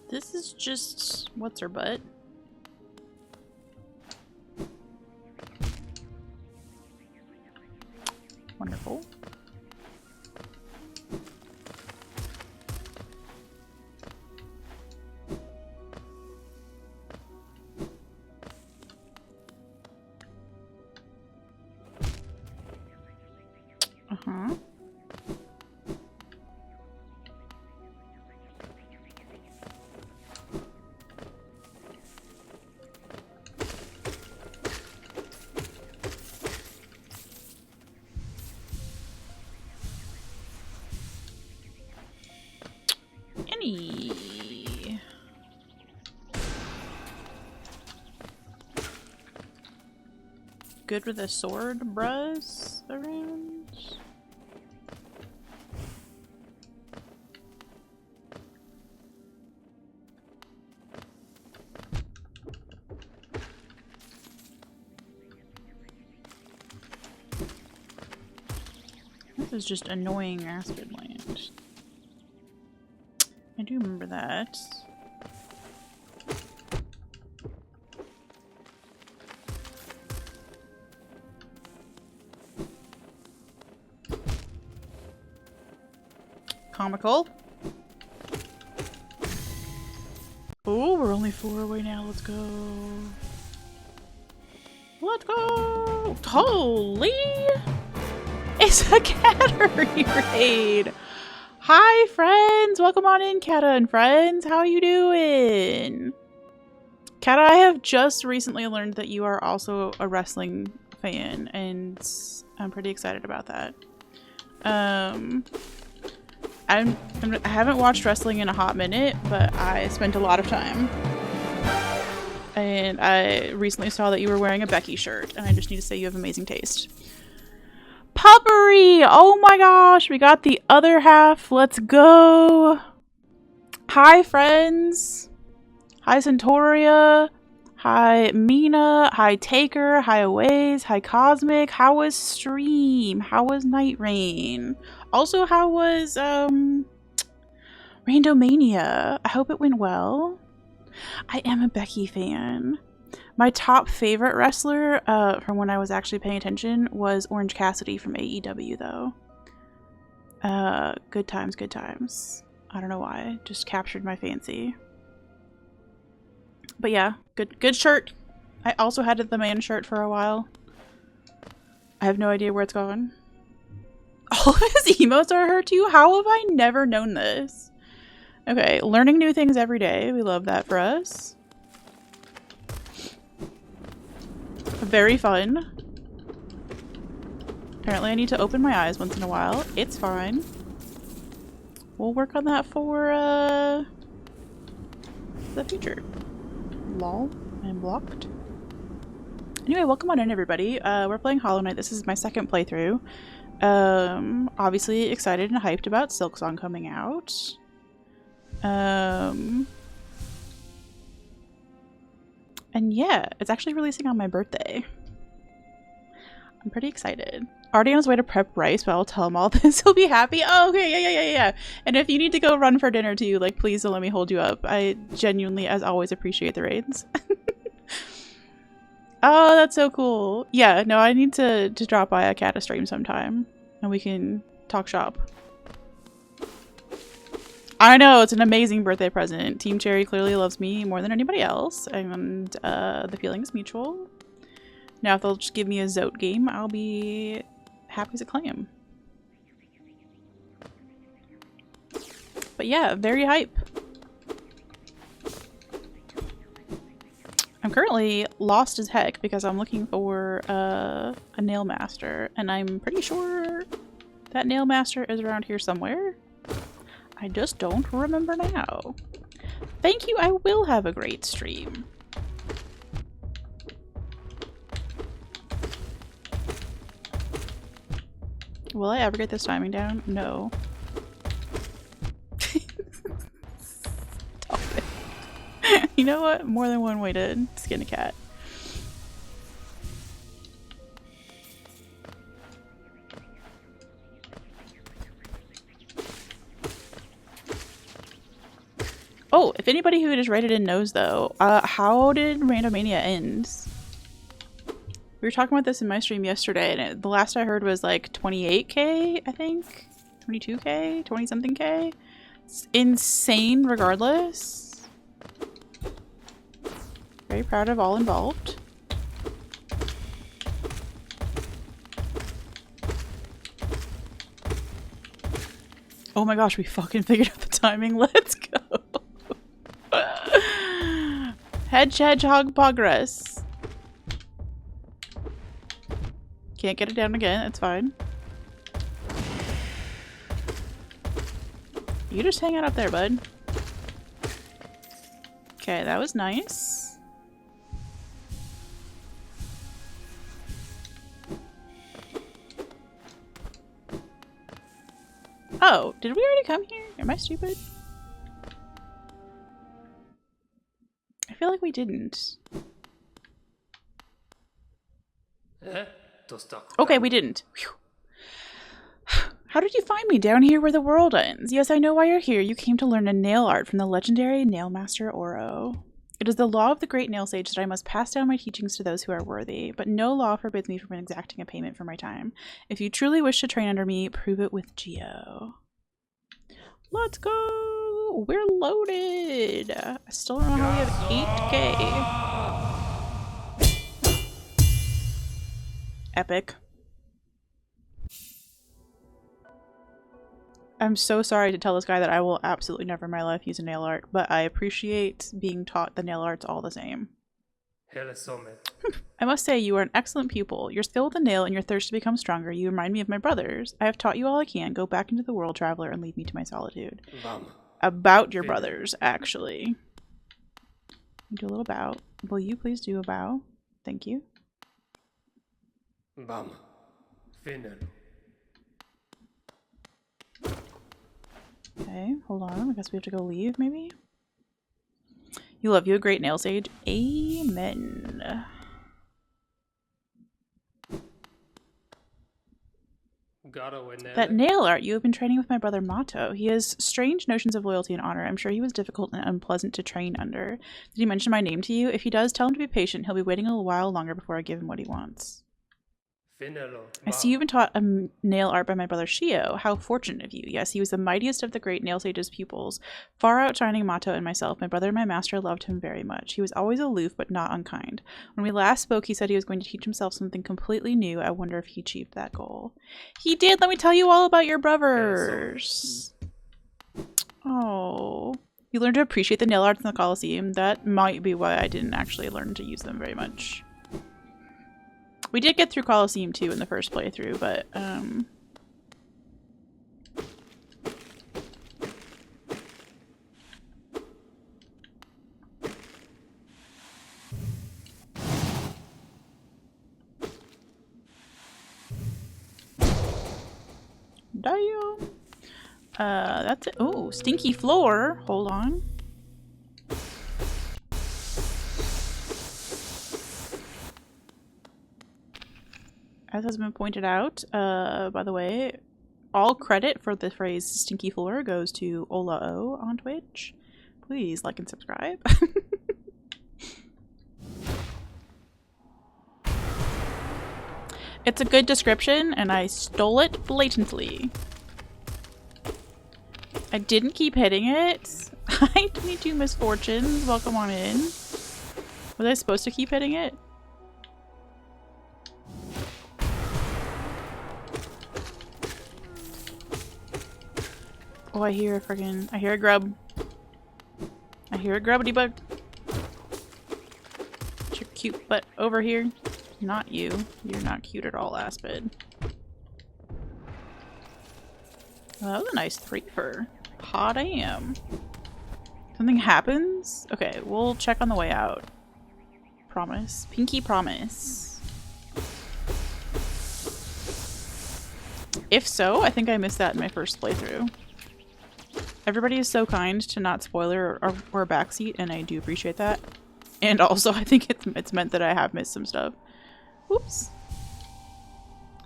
This is just what's her butt? Wonderful. Uh-huh. Any. good with a sword bros around? This is just annoying Aspen Land. I do remember that. Comical. Oh, we're only 4 away now. Let's go. Let's go! Holy! It's a Cattery raid! Hi, friends! Welcome on in, Kata and friends. How are you doing? Kata, I have just recently learned that you are also a wrestling fan, and I'm pretty excited about that. I haven't watched wrestling in a hot minute, but I spent a lot of time. And I recently saw that you were wearing a Becky shirt, and I just need to say you have amazing taste. Puppery! Oh my gosh, we got the other half. Let's go! Hi, friends! Hi, Centauria! Hi, Mina! Hi, Taker! Hi, Aways! Hi, Cosmic! How was stream? How was Night Rain? Also, how was, Randomania? I hope it went well. I am a Becky fan. My top favorite wrestler, from when I was actually paying attention, was Orange Cassidy from AEW, though. Good times, good times. I don't know why. Just captured my fancy. But yeah, good shirt. I also had the man shirt for a while. I have no idea where it's gone. All of his emotes are her too? How have I never known this? Okay, learning new things every day. We love that for us. Very fun. Apparently I need to open my eyes once in a while. It's fine. We'll work on that for, the future. Lol. I'm blocked. Anyway, welcome on in, everybody. We're playing Hollow Knight. This is my second playthrough. Obviously excited and hyped about Silksong coming out. And yeah, it's actually releasing on my birthday. I'm pretty excited. Already on his way to prep rice, but I'll tell him all this. He'll be happy. Oh, okay, yeah. And if you need to go run for dinner too, like, please don't let me hold you up. I genuinely, as always, appreciate the raids. Oh, that's so cool. Yeah, no, I need to drop by a Kata stream sometime, and we can talk shop. I know, it's an amazing birthday present. Team Cherry clearly loves me more than anybody else, and the feeling is mutual. Now, if they'll just give me a Zote game, I'll be happy as a clam. But yeah, very hype. I'm currently lost as heck because I'm looking for a nail master, and I'm pretty sure that nail master is around here somewhere. I just don't remember now. Thank you, I will have a great stream. Will I ever get this timing down? No. Stop it. You know what? More than one way to skin a cat. Oh, if anybody who just rated in knows though, how did Randomania end? We were talking about this in my stream yesterday, and the last I heard was like 28k, I think? 22k? 20-something k? It's insane regardless. Very proud of all involved. Oh my gosh, we fucking figured out the timing. Let's go. Hedgehog progress. Can't get it down again, it's fine. You just hang out up there, bud. Okay, that was nice. Oh, did we already come here? Am I stupid? I feel like we didn't. Okay, we didn't. Whew. How did you find me down here where the world ends? Yes, I know why you're here. You came to learn a nail art from the legendary nail master Oro. It is the law of the great nail sage that I must pass down my teachings to those who are worthy, but no law forbids me from exacting a payment for my time. If you truly wish to train under me, prove it with Geo. Let's go! We're loaded! I still don't know how we have 8K. Epic. I'm so sorry to tell this guy that I will absolutely never in my life use a nail art, but I appreciate being taught the nail arts all the same. I must say, you are an excellent pupil. Your skill with the nail and your thirst to become stronger, you remind me of my brothers. I have taught you all I can. Go back into the world, traveler, and leave me to my solitude. About your brothers, actually. Do a little bow. Will you please do a bow? Thank you. Okay, hold on. I guess we have to go leave, maybe? You love you a great nail sage. Amen. That nail art, you have been training with my brother Mato. He has strange notions of loyalty and honor. I'm sure he was difficult and unpleasant to train under. Did he mention my name to you? If he does, tell him to be patient. He'll be waiting a while longer before I give him what he wants. I see you've been taught a nail art by my brother Shio. How fortunate of you. Yes, he was the mightiest of the great nail sage's pupils, far outshining Mato and myself. My brother and my master loved him very much. He was always aloof, but not unkind. When we last spoke, he said he was going to teach himself something completely new. I wonder if he achieved that goal. He did! Let me tell you all about your brothers! Oh. You learned to appreciate the nail arts in the Colosseum. That might be why I didn't actually learn to use them very much. We did get through Colosseum 2 in the first playthrough, but, damn. That's it. Oh, stinky floor. Hold on. As has been pointed out, by the way, all credit for the phrase stinky floor goes to Ola-O on Twitch. Please like and subscribe. It's a good description, and I stole it blatantly. I didn't keep hitting it. Hi, 22 Misfortunes. Welcome on in. Was I supposed to keep hitting it? Oh, I hear a grub. I hear a grubbity bug. Get your cute butt over here. Not you. You're not cute at all, Aspid. Well, that was a nice threefer. Hot damn. Something happens? Okay, we'll check on the way out. Promise. Pinky promise. If so, I think I missed that in my first playthrough. Everybody is so kind to not spoiler or backseat, and I do appreciate that. And also, I think it's meant that I have missed some stuff. Whoops.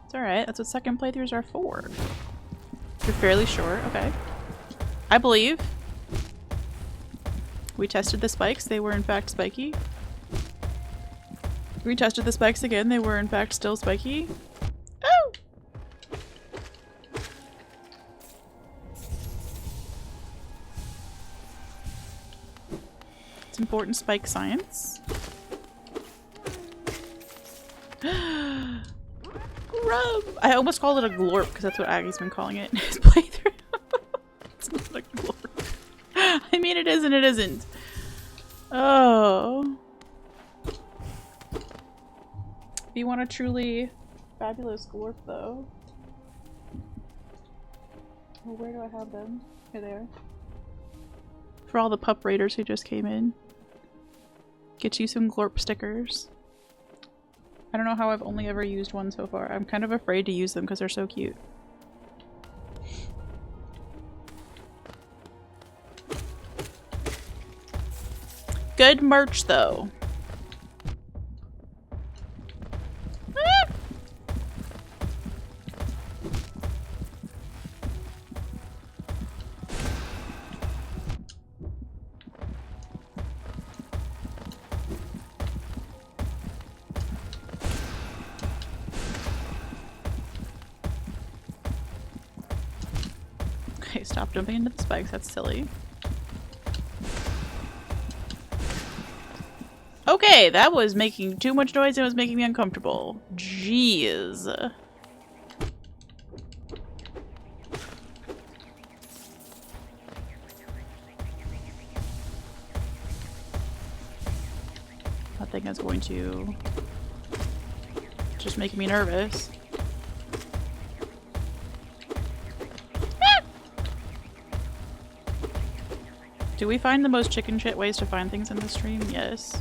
It's alright. That's what second playthroughs are for. You're fairly sure? Okay. I believe. We tested the spikes. They were in fact spiky. We tested the spikes again. They were in fact still spiky. Oh! It's important spike science. Grub! I almost called it a glorp because that's what Aggie's been calling it in his playthrough. It's not a glorp. I mean, it is and it isn't. Oh. If you want a truly fabulous glorp, though. Well, where do I have them? Here they are. For all the pup raiders who just came in. Get you some glorp stickers. I don't know how I've only ever used one so far. I'm kind of afraid to use them because they're so cute. Good merch, though. Ah! Okay, stop jumping into the spikes. That's silly. Okay, that was making too much noise and it was making me uncomfortable. Jeez. That thing is going to just make me nervous. Do we find the most chicken shit ways to find things in the stream? Yes.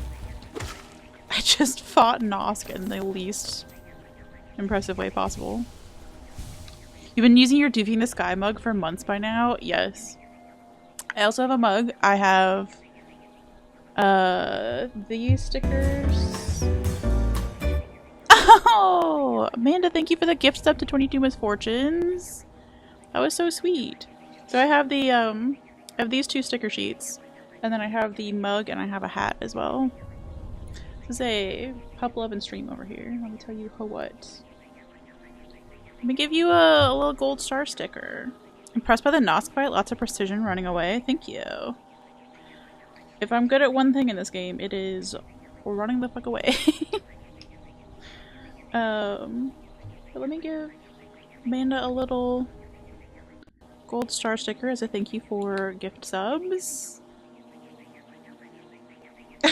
I just fought Nosk in the least impressive way possible. You've been using your Doofy in the Sky mug for months by now? Yes. I also have a mug. I have these stickers. Oh! Amanda, thank you for the gift stub to 22 Misfortunes. That was so sweet. So I have the I have these 2 sticker sheets, and then I have the mug, and I have a hat as well. This is a Pup Love and Stream over here. Let me tell you what. Let me give you a little gold star sticker. Impressed by the Nosk fight, lots of precision running away. Thank you. If I'm good at one thing in this game, it is running the fuck away. But let me give Amanda a little gold star sticker as a thank you for gift subs.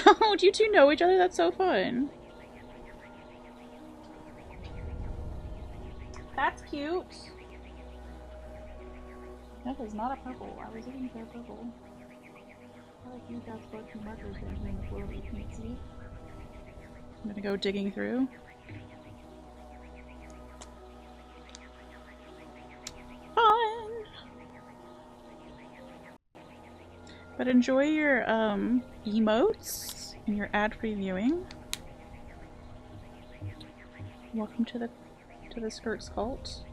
Oh, do you two know each other? That's so fun. That's cute. That is not a purple. I was looking for a purple. I think that's what the markers are in the floor that you can't see. I'm gonna go digging through. Fun! But enjoy your emotes and your ad-free viewing. Welcome to the Skirts cult.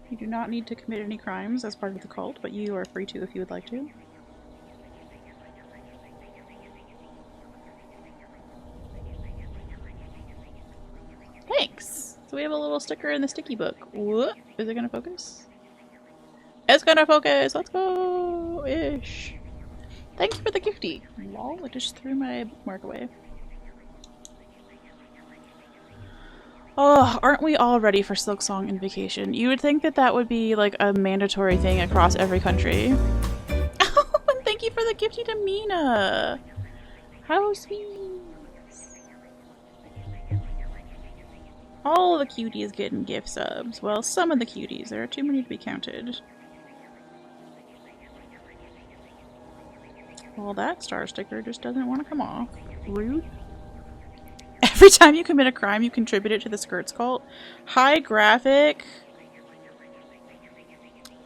You do not need to commit any crimes as part of the cult, but you are free to if you would like to. Thanks! So we have a little sticker in the sticky book. Whoop! Is it gonna focus? It's gonna focus! Let's go! Ish! Thank you for the gifty! Lol, I just threw my bookmark away. Oh, aren't we all ready for Silksong and vacation? You would think that that would be like a mandatory thing across every country. Oh, and thank you for the gifty to Mina! How sweet! All the cuties getting gift subs. Well, some of the cuties. There are too many to be counted. Well, that star sticker just doesn't want to come off. Rude. Every time you commit a crime, you contribute it to the Skirts cult. Hi, Graphic.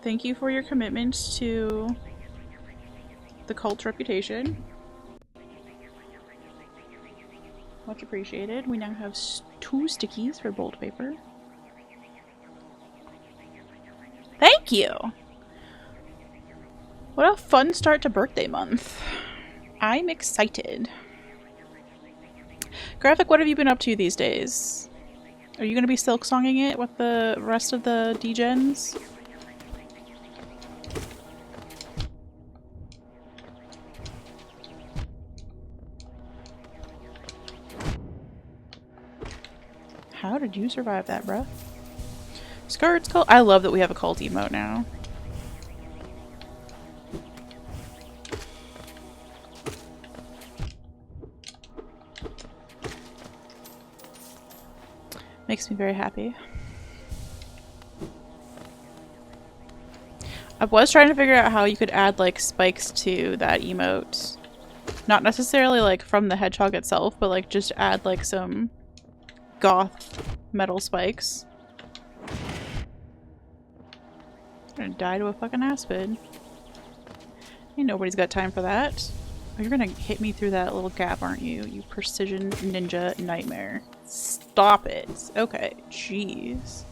Thank you for your commitment to the cult's reputation. Much appreciated. We now have 2 stickies for bolt paper. Thank you! What a fun start to birthday month. I'm excited. Graphic, what have you been up to these days? Are you going to be silksonging it with the rest of the degens? How did you survive that, bruh? Skirts cult. I love that we have a cult emote now. Makes me very happy. I was trying to figure out how you could add like spikes to that emote. Not necessarily like from the hedgehog itself, but like just add like some goth metal spikes. I'm gonna die to a fucking aspen. Ain't nobody's got time for that. Oh, you're gonna hit me through that little gap, aren't you? You precision ninja nightmare. Stop it. Okay, jeez.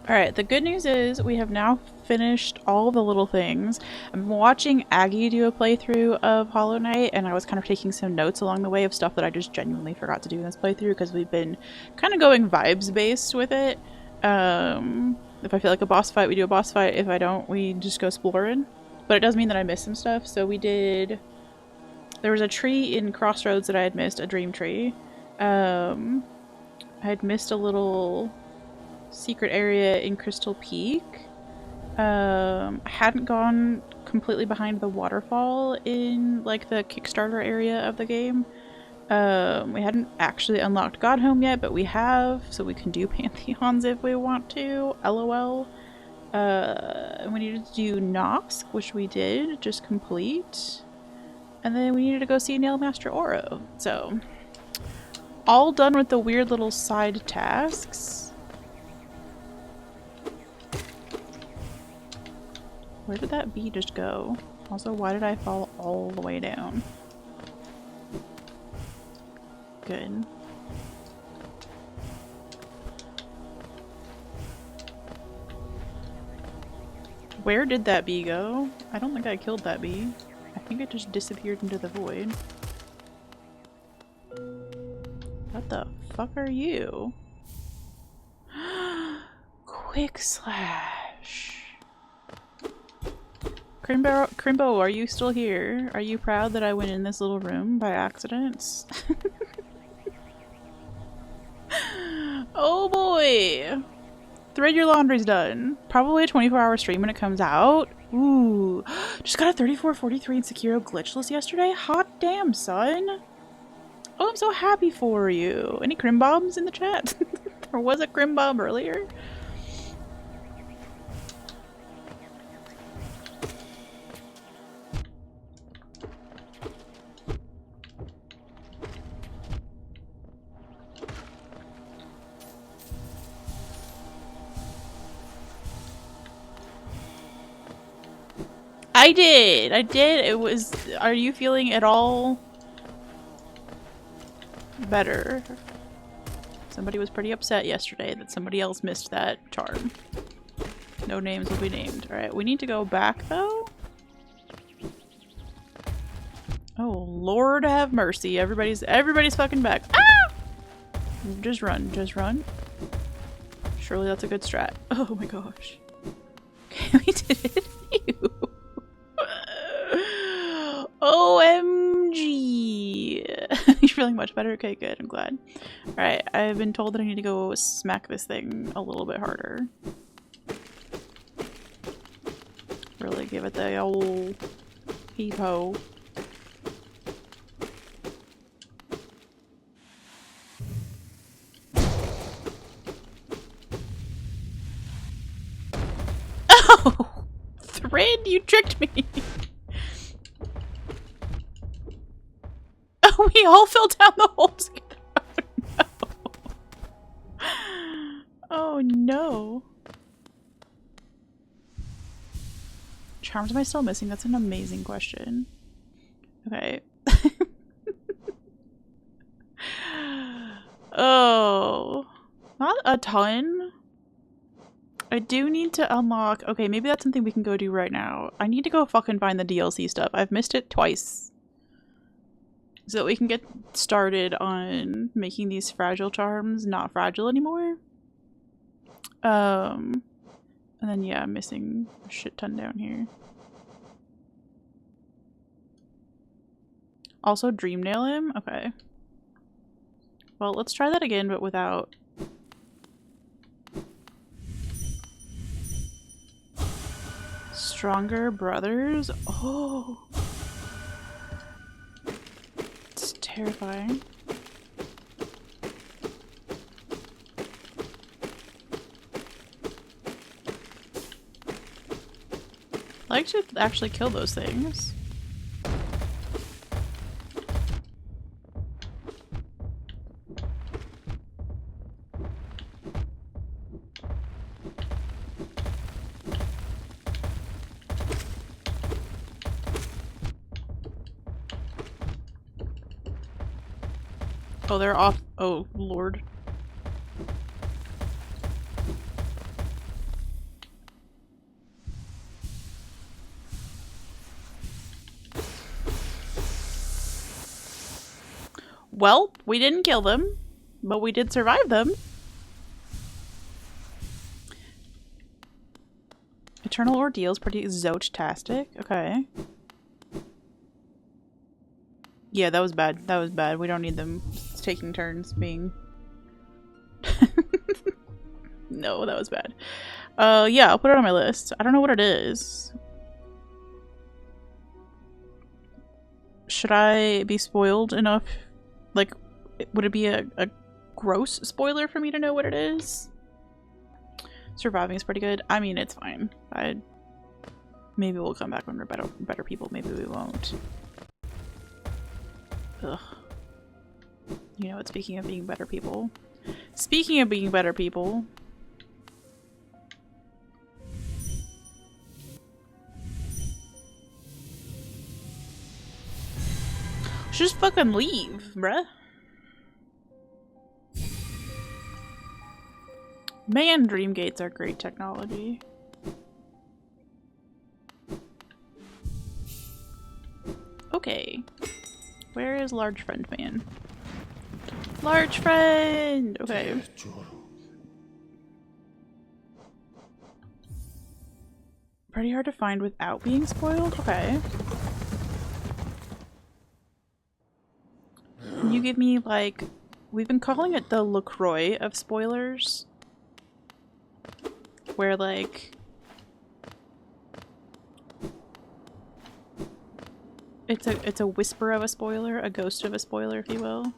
Alright, the good news is we have now finished all the little things. I'm watching Aggie do a playthrough of Hollow Knight, and I was kind of taking some notes along the way of stuff that I just genuinely forgot to do in this playthrough because we've been kind of going vibes based with it. If I feel like a boss fight, we do a boss fight. If I don't, we just go exploring. But it does mean that I missed some stuff. So we did... There was a tree in Crossroads that I had missed, a dream tree. I had missed a little secret area in Crystal Peak. I hadn't gone completely behind the waterfall in like the Kickstarter area of the game. We hadn't actually unlocked Godhome yet, but we have, so we can do Pantheons if we want to. LOL. We needed to do Nosk, which we did, just complete. And then we needed to go see Nail Master Oro. So, all done with the weird little side tasks. Where did that bee just go? Also, why did I fall all the way down? Good. Where did that bee go? I don't think I killed that bee. I think it just disappeared into the void. What the fuck are you? Quick slash. Crimbo, are you still here? Are you proud that I went in this little room by accident? Oh boy! Thread Your Laundry's done. Probably a 24-hour stream when it comes out. Ooh. Just got a 3443 in Sekiro glitchless yesterday? Hot damn, son! Oh, I'm so happy for you. Any Crimbobs in the chat? Or was it Crimbob earlier? I did! It was... Are you feeling at all better? Somebody was pretty upset yesterday that somebody else missed that charm. No names will be named. Alright, we need to go back though? Oh, Lord have mercy. Everybody's fucking back. Ah! Just run, just run. Surely that's a good strat. Oh my gosh. Okay, we did it. Ew. OMG. You're feeling much better? Okay, good. I'm glad. Alright, I've been told that I need to go smack this thing a little bit harder. Really give it the old heave-ho. Oh! Thread, you tricked me! Oh, we all fell down the hole together. Oh no. Oh no. Charms am I still missing? That's an amazing question. Okay. Oh. Not a ton. I do need to unlock... Okay, maybe that's something we can go do right now. I need to go fucking find the DLC stuff. I've missed it twice. So that we can get started on making these fragile charms not fragile anymore. And then yeah, I'm missing a shit ton down here. Also dream nail him? Okay. Well, let's try that again, but without... Stronger brothers? Oh! It's terrifying. I like to actually kill those things. Oh, they're off. Oh, Lord. Well, we didn't kill them, but we did survive them. Eternal Ordeals, pretty zote-tastic. Okay. Yeah, that was bad. That was bad. We don't need them taking turns being... No, that was bad. Yeah, I'll put it on my list. I don't know what it is. Should I be spoiled enough? Like, would it be a gross spoiler for me to know what it is? Surviving is pretty good. I mean, it's fine. Maybe we'll come back when we're better people. Maybe we won't. Ugh. You know what? Speaking of being better people. Speaking of being better people. Just fucking leave, bruh. Man, dream gates are great technology. Okay. Where is large friend man? Large friend! Okay. Pretty hard to find without being spoiled? Okay. Can you give me, like... We've been calling it the LaCroix of spoilers. Where, like... It's a whisper of a spoiler, a ghost of a spoiler, if you will.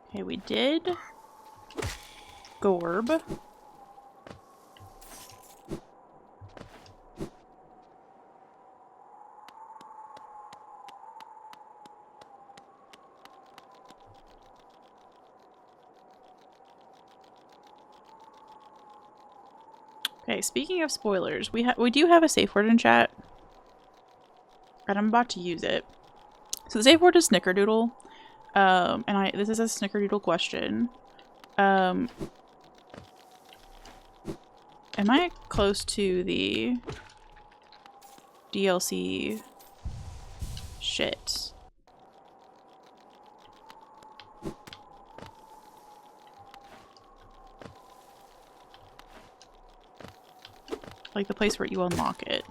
Okay, we did Gorb. Okay, speaking of spoilers, we do have a safe word in chat, and I'm about to use it. So the safe word is snickerdoodle, and this is a snickerdoodle question. Am I close to the DLC shit? Like the place where you unlock it.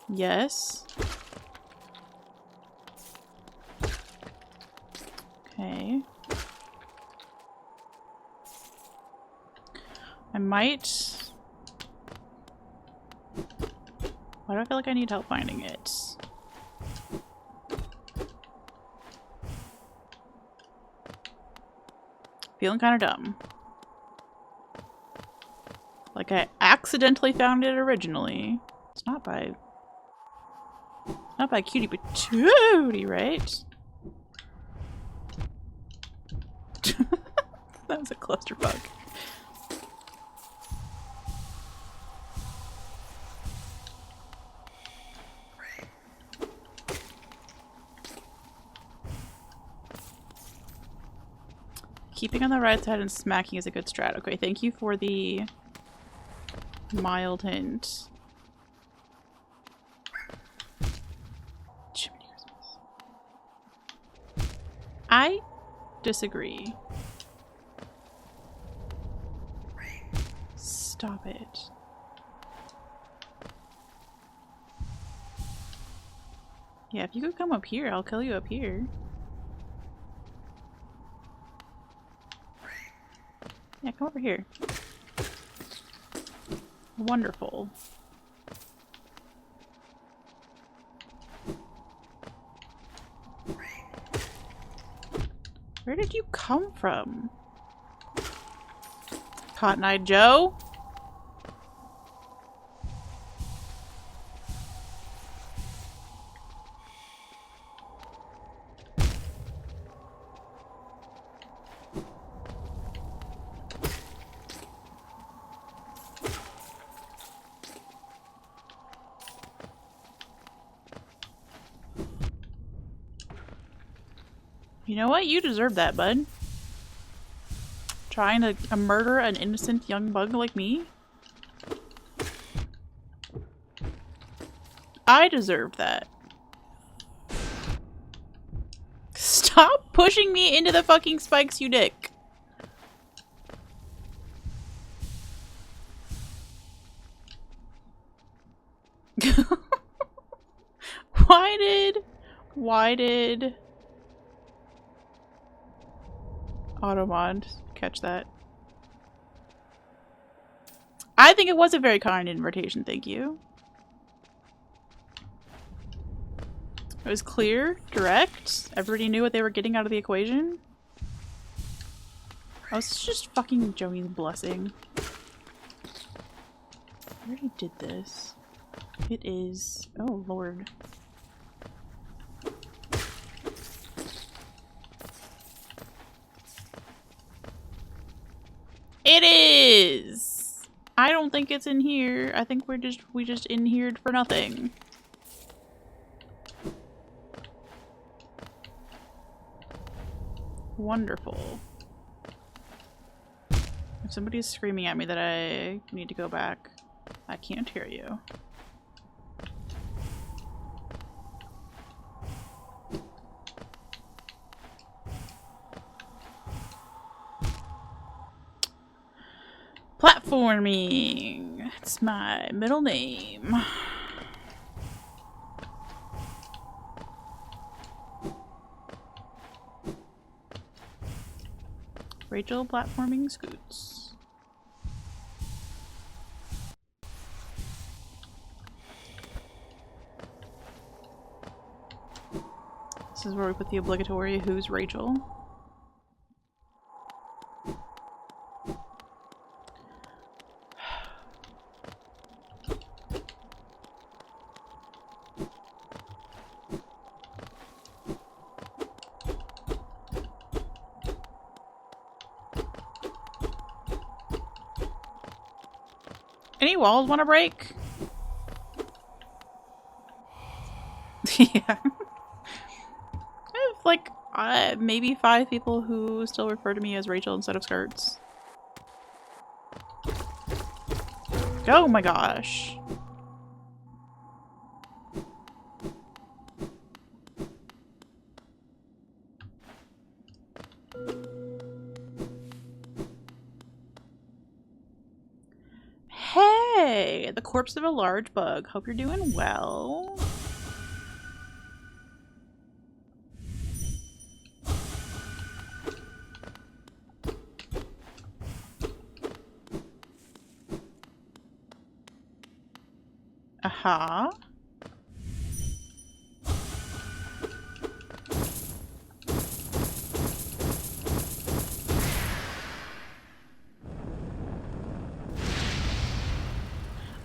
Yes. Okay. I might... Why do I feel like I need help finding it? Feeling kind of dumb. Like I accidentally found it originally. It's not by Cutie Patootie, right? That was a clusterfuck. Keeping on the right side and smacking is a good strat. Okay, thank you for the mild hint. Jiminy Christmas. I disagree. Stop it. Yeah, if you could come up here, I'll kill you up here. Yeah, come over here. Wonderful. Where did you come from? Cotton Eye Joe? You know what? You deserve that, bud. Trying to murder an innocent young bug like me? I deserve that. Stop pushing me into the fucking spikes, you dick. Why did Automod catch that? I think it was a very kind invitation, thank you. It was clear, direct, everybody knew what they were getting out of the equation. Oh, this is just fucking Joey's blessing. I already did this. It is... oh, Lord. It is! I don't think it's in here. I think we just in here for nothing. Wonderful. If somebody's screaming at me that I need to go back, I can't hear you. Platforming. It's my middle name. Rachel platforming scoots. This is where we put the obligatory who's Rachel. Any walls want to break? Yeah. I have like maybe 5 people who still refer to me as Rachel instead of Skirts. Oh my gosh. Hey, the corpse of a large bug. Hope you're doing well. Aha.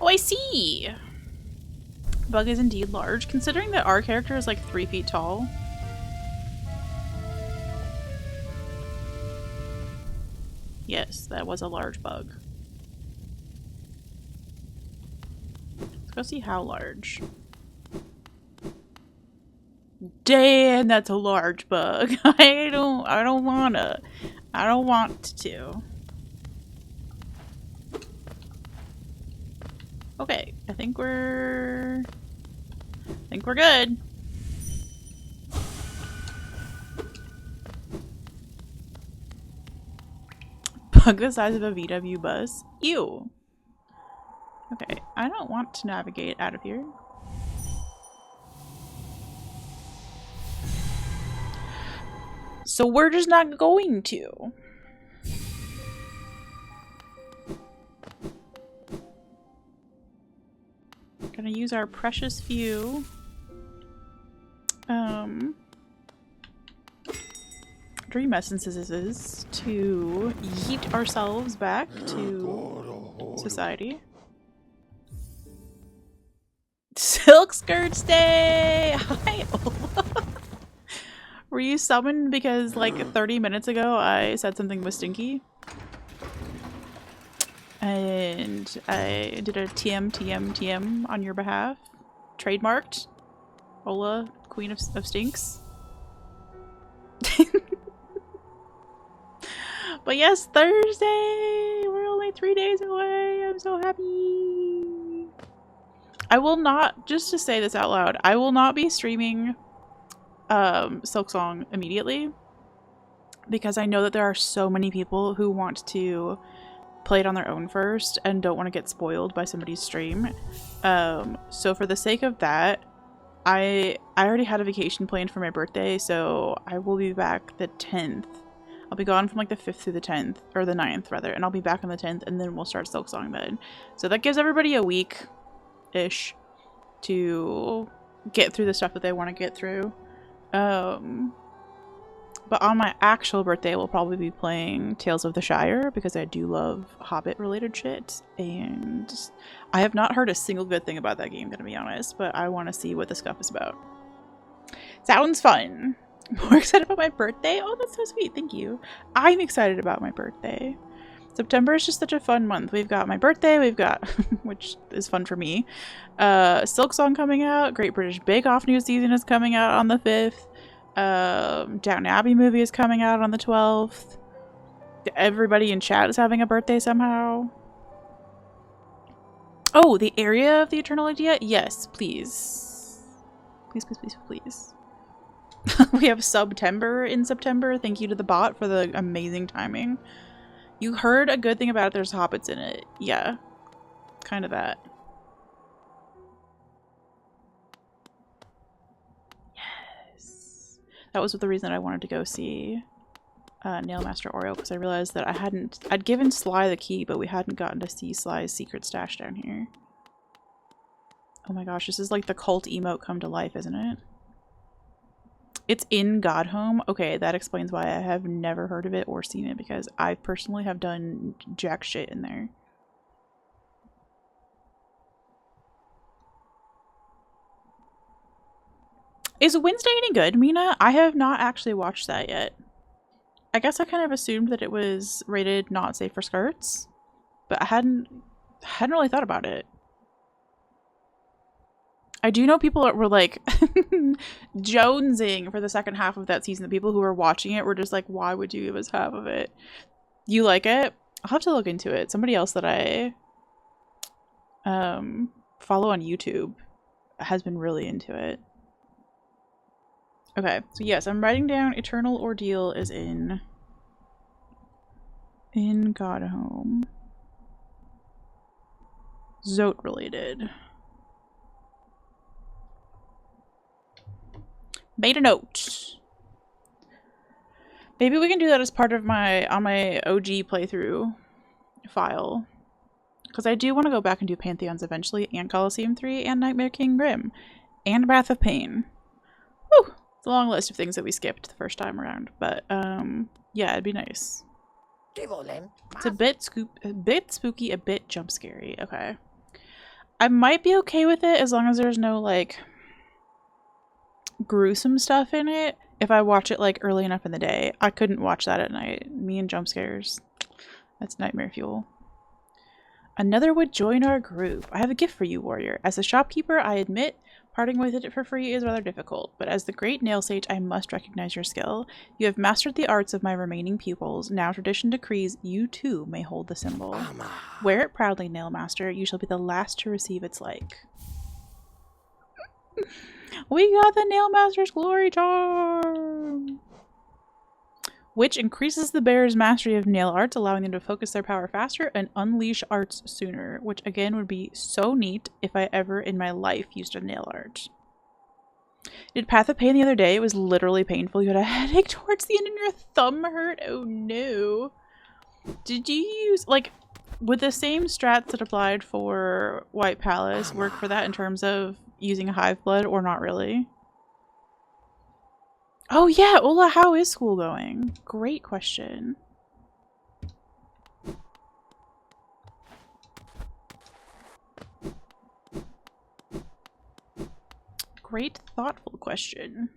Oh, I see! Bug is indeed large, considering that our character is like 3 feet tall. Yes, that was a large bug. Let's go see how large. Damn, that's a large bug. I don't want to. Okay, I think we're good. Bug the size of a VW bus. Ew. Okay, I don't want to navigate out of here. So we're just not going to. Gonna use our precious few dream essences to yeet ourselves back to society. Silk Skirts Day! Hi, Ola. Were you summoned because like 30 minutes ago I said something was stinky? And I did a TM on your behalf. Trademarked. Ola, Queen of Stinks. But yes, Thursday! We're only 3 days away. I'm so happy. I will not, just to say this out loud, I will not be streaming Silksong immediately. Because I know that there are so many people who want to play it on their own first and don't want to get spoiled by somebody's stream. So for the sake of that, I already had a vacation planned for my birthday, so I will be back the 10th. I'll be gone from like the 5th through the 10th, or the 9th rather, and I'll be back on the 10th, and then we'll start Silksong then. So that gives everybody a week-ish to get through the stuff that they want to get through. But on my actual birthday, we'll probably be playing Tales of the Shire, because I do love Hobbit-related shit, and I have not heard a single good thing about that game, gonna be honest, but I want to see what the scuff is about. Sounds fun! More excited about my birthday? Oh, that's so sweet, thank you. I'm excited about my birthday. September is just such a fun month. We've got my birthday, we've got, which is fun for me, Silksong coming out, Great British Bake Off new season is coming out on the 5th. Downton Abbey movie is coming out on the 12th. Everybody in chat is having a birthday somehow. Oh, the area of the Eternal Idea? Yes, please. Please, please, please, please. We have September in September. Thank you to the bot for the amazing timing. You heard a good thing about it. There's hobbits in it. Yeah. Kind of that. That was the reason I wanted to go see Nailmaster Oreo, because I realized that I'd given Sly the key, but we hadn't gotten to see Sly's secret stash down here. Oh my gosh, this is like the cult emote come to life, isn't it? It's in Godhome. Okay, that explains why I have never heard of it or seen it, because I personally have done jack shit in there. Is Wednesday any good, Mina? I have not actually watched that yet. I guess I kind of assumed that it was rated not safe for skirts, but I hadn't really thought about it. I do know people that were like jonesing for the second half of that season. The people who were watching it were just like, why would you give us half of it? You like it? I'll have to look into it. Somebody else that I follow on YouTube has been really into it. Okay, so yes, I'm writing down Eternal Ordeal is in Godhome. Zote related. Made a note. Maybe we can do that as part of my OG playthrough file. Because I do want to go back and do Pantheons eventually, and Coliseum 3, and Nightmare King Grim, and Wrath of Pain. Whew! It's a long list of things that we skipped the first time around, but yeah, it'd be nice. It's a bit spooky, a bit jump scary. Okay. I might be okay with it as long as there's no like gruesome stuff in it. If I watch it like early enough in the day. I couldn't watch that at night. Me and jump scares. That's nightmare fuel. Another would join our group. I have a gift for you, warrior. As a shopkeeper, I admit parting with it for free is rather difficult, but as the great nail sage, I must recognize your skill. You have mastered the arts of my remaining pupils. Now tradition decrees you too may hold the symbol. Wear it proudly, nail master. You shall be the last to receive its like. We got the nail master's glory charm, which increases the bearer's mastery of nail arts, allowing them to focus their power faster and unleash arts sooner, which again would be so neat if I ever in my life used a nail art. Did Path of Pain the other day? It was literally painful. You had a headache towards the end and your thumb hurt? Oh no. Did you use, like, would the same strats that applied for White Palace work for that in terms of using a hive blood or not really? Oh yeah, Ola, how is school going? Great question. Great thoughtful question.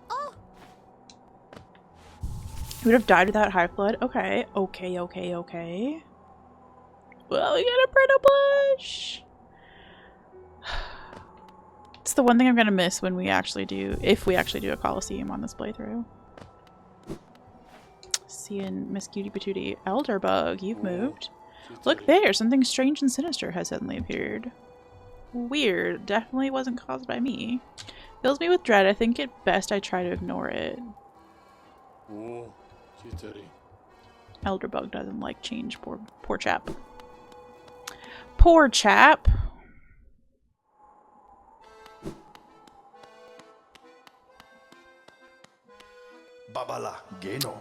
Oh. You would have died without hive blood? Okay, okay. Well, we got a Brittle Blush! the one thing I'm gonna miss when we actually do, if we actually do a Coliseum on this playthrough. Seeing Miss Cutie Patootie. Elderbug, you've moved. Look there, something strange and sinister has suddenly appeared. Weird. Definitely wasn't caused by me. Fills me with dread. I think it best I try to ignore it. Elderbug doesn't like change. Poor chap. Poor chap.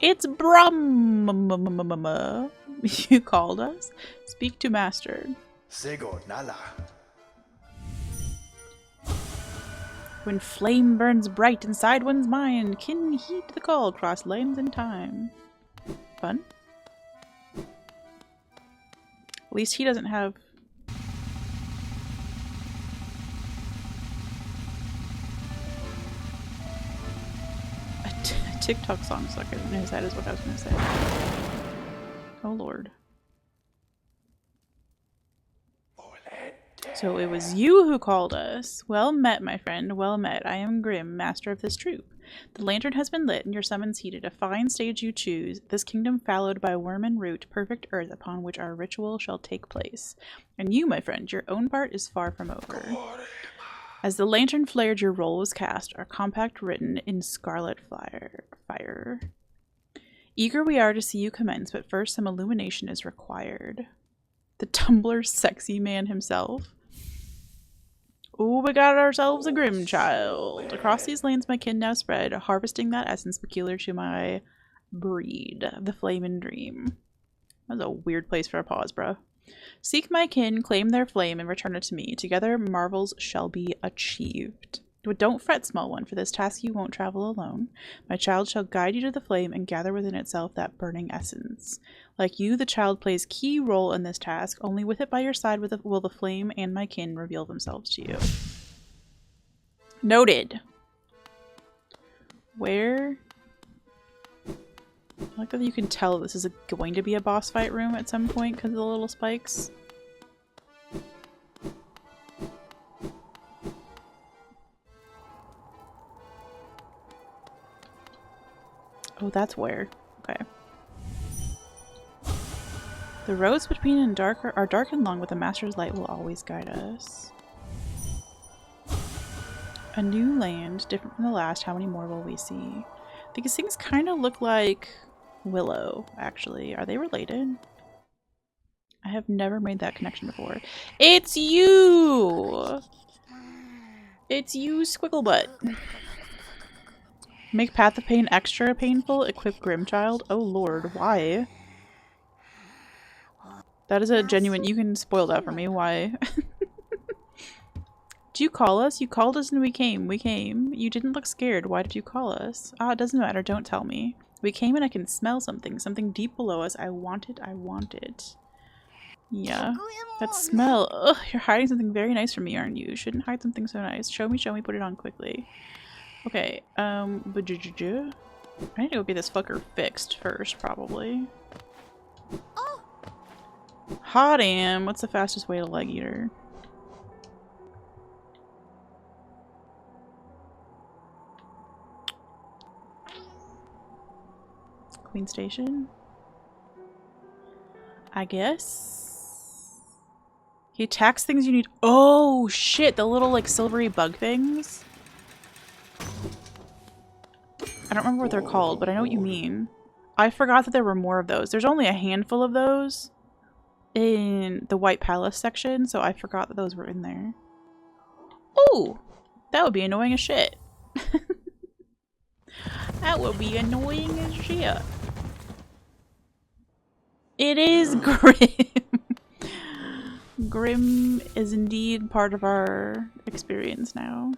It's Brum. You called us? Speak to master. When flame burns bright inside one's mind, kin heed the call across lands and time. Fun? At least he doesn't have... a TikTok song sucker in his head is what I was gonna say. Oh lord. So it was you who called us. Well met, my friend, well met. I am Grim, master of this troop. The lantern has been lit and your summons heeded. A fine stage you choose. This kingdom fallowed by worm and root, perfect earth upon which our ritual shall take place. And you, my friend, your own part is far from over. As the lantern flared, your roll was cast, our compact written in scarlet fire. Eager we are to see you commence, but first some illumination is required. The Tumblr's sexy man himself. Ooh, we got ourselves a Grim child. Across these lands my kin now spread, harvesting that essence peculiar to my breed, the flame and dream. That was a weird place for a pause, bro. Seek my kin, claim their flame, and return it to me. Together marvels shall be achieved. But don't fret, small one, for this task you won't travel alone. My child shall guide you to the flame and gather within itself that burning essence. Like you, the child plays key role in this task. Only with it by your side will the flame and my kin reveal themselves to you. Noted. Where? I like that you can tell this is going to be a boss fight room at some point because of the little spikes. Oh, that's where. Okay. The roads between and are dark and long, but the Master's light will always guide us. A new land, different from the last. How many more will we see? These things kind of look like Willow, actually. Are they related? I have never made that connection before. It's you! It's you, Squigglebutt. Make Path of Pain extra painful. Equip Grimchild. Oh lord, why? That is a genuine... You can spoil that for me. Why? Did you call us? You called us and we came. We came. You didn't look scared. Why did you call us? Ah, it doesn't matter. Don't tell me. We came and I can smell something. Something deep below us. I want it. I want it. Yeah. That smell. Ugh, you're hiding something very nice from me, aren't you? You shouldn't hide something so nice. Show me, put it on quickly. Okay, I need to go get this fucker fixed first, probably. Hot damn! What's the fastest way to leg eater? Queen Station? I guess? He attacks things you need- Oh shit! The little like silvery bug things? I don't remember what they're called, but I know what you mean. I forgot that there were more of those. There's only a handful of those in the White Palace section, so I forgot that those were in there. Ooh! That would be annoying as shit. That would be annoying as shit. It is Grim! Grim is indeed part of our experience now.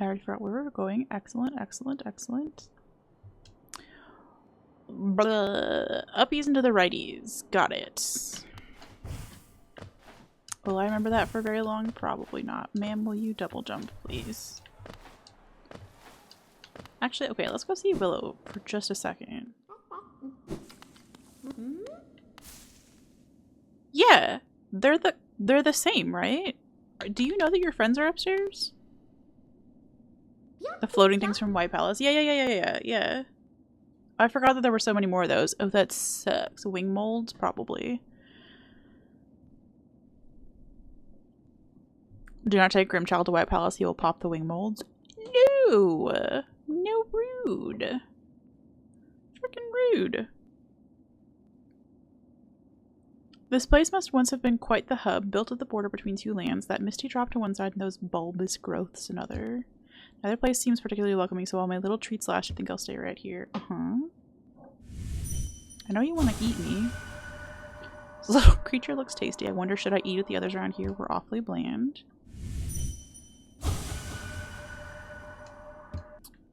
I already forgot where we were going. Excellent, excellent, excellent. Blah. Uppies and to the righties. Got it. Will I remember that for very long? Probably not. Ma'am, will you double jump, please? Actually, okay, let's go see Willow for just a second. Yeah, they're the same, right? Do you know that your friends are upstairs? The floating things from White Palace. Yeah. I forgot that there were so many more of those. Oh, that sucks. Wing molds, probably. Do not take Grimchild to White Palace. He will pop the wing molds. No! No, rude. Freaking rude. This place must once have been quite the hub, built at the border between two lands, that misty drop to one side and those bulbous growths another. Neither place seems particularly welcoming, so while my little treats last, I think I'll stay right here. I know you want to eat me. This little creature looks tasty. I wonder, should I eat it? The others around here were awfully bland.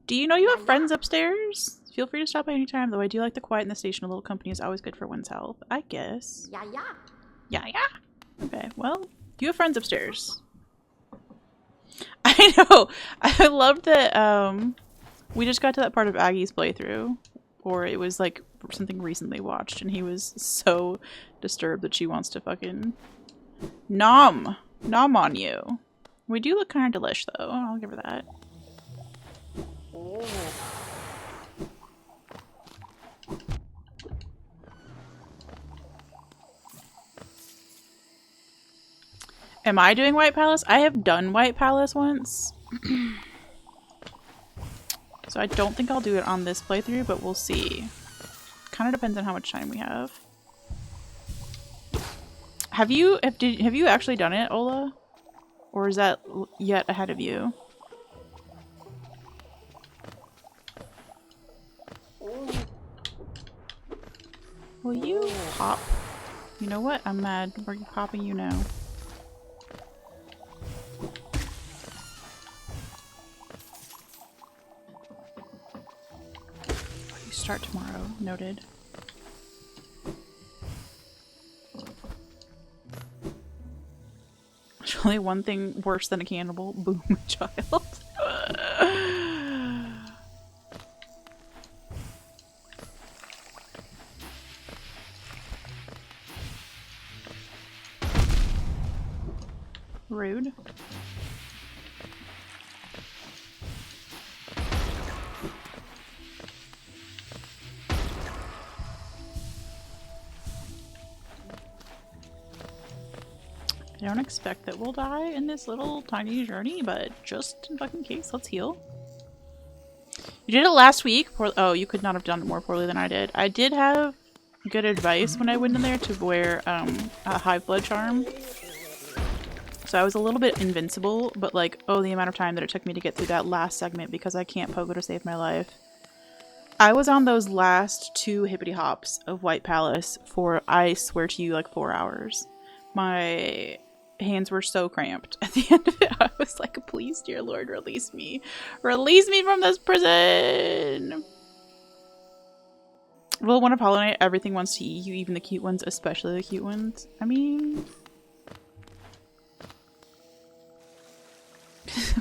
Do you know you have friends upstairs? Feel free to stop by any time, though I do like the quiet in the station. A little company is always good for one's health, I guess. Yeah. Okay, well, you have friends upstairs. I know! I loved that, we just got to that part of Aggie's playthrough, or it was, like, something recently watched, and he was so disturbed that she wants to fucking nom on you. We do look kind of delish, though. I'll give her that. Am I doing White Palace? I have done White Palace once. So I don't think I'll do it on this playthrough, but we'll see. Kind of depends on how much time we have. Have you actually done it, Ola? Or is that yet ahead of you? Will you pop? You know what? I'm mad. We're popping you now. You start tomorrow. Noted. There's only one thing worse than a cannibal. Boom, child. Rude. I don't expect that we'll die in this little tiny journey, but just in fucking case, let's heal. You did it last week. Oh, you could not have done it more poorly than I did. I did have good advice when I went in there to wear a hive blood charm. So I was a little bit invincible, but like, oh, the amount of time that it took me to get through that last segment because I can't pogo to save my life. I was on those last 2 hippity hops of White Palace for, I swear to you, like 4 hours. My hands were so cramped. At the end of it, I was like, please, dear Lord, release me. Release me from this prison! Well, one of Hollow Knight, everything wants to eat you, even the cute ones, especially the cute ones. I mean...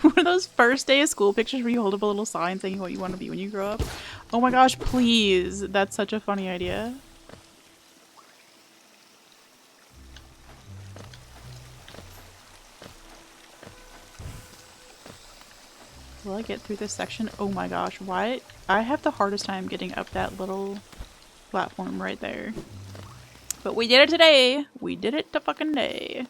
One of those first day of school pictures where you hold up a little sign saying what you want to be when you grow up. Oh my gosh, please. That's such a funny idea. Will I get through this section? Oh my gosh, why? I have the hardest time getting up that little platform right there. But we did it today. We did it the fucking day.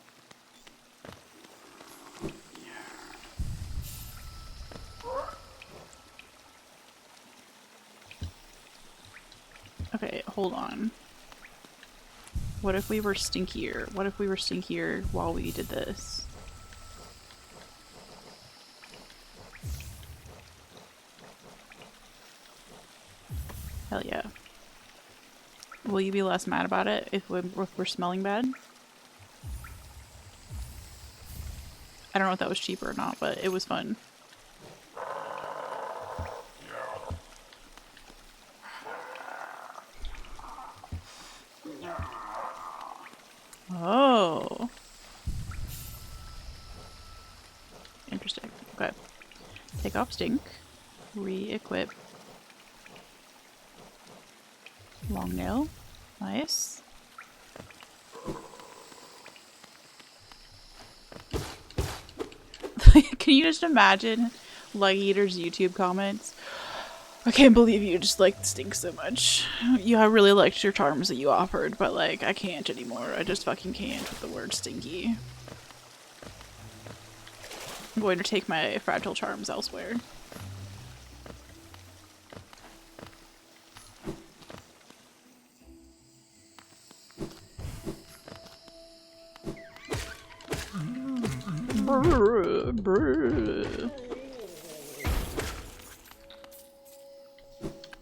Okay, hold on. What if we were stinkier? What if we were stinkier while we did this? Hell yeah. Will you be less mad about it if we're smelling bad? I don't know if that was cheaper or not, but it was fun. Oh. Interesting. Okay. Take off stink. Re-equip. Long nail. Nice. Can you just imagine Lug Eater's YouTube comments? I can't believe you just like stink so much. Yeah, I really liked your charms that you offered, but like I can't anymore. I just fucking can't with the word stinky. I'm going to take my fragile charms elsewhere. Brr, brr.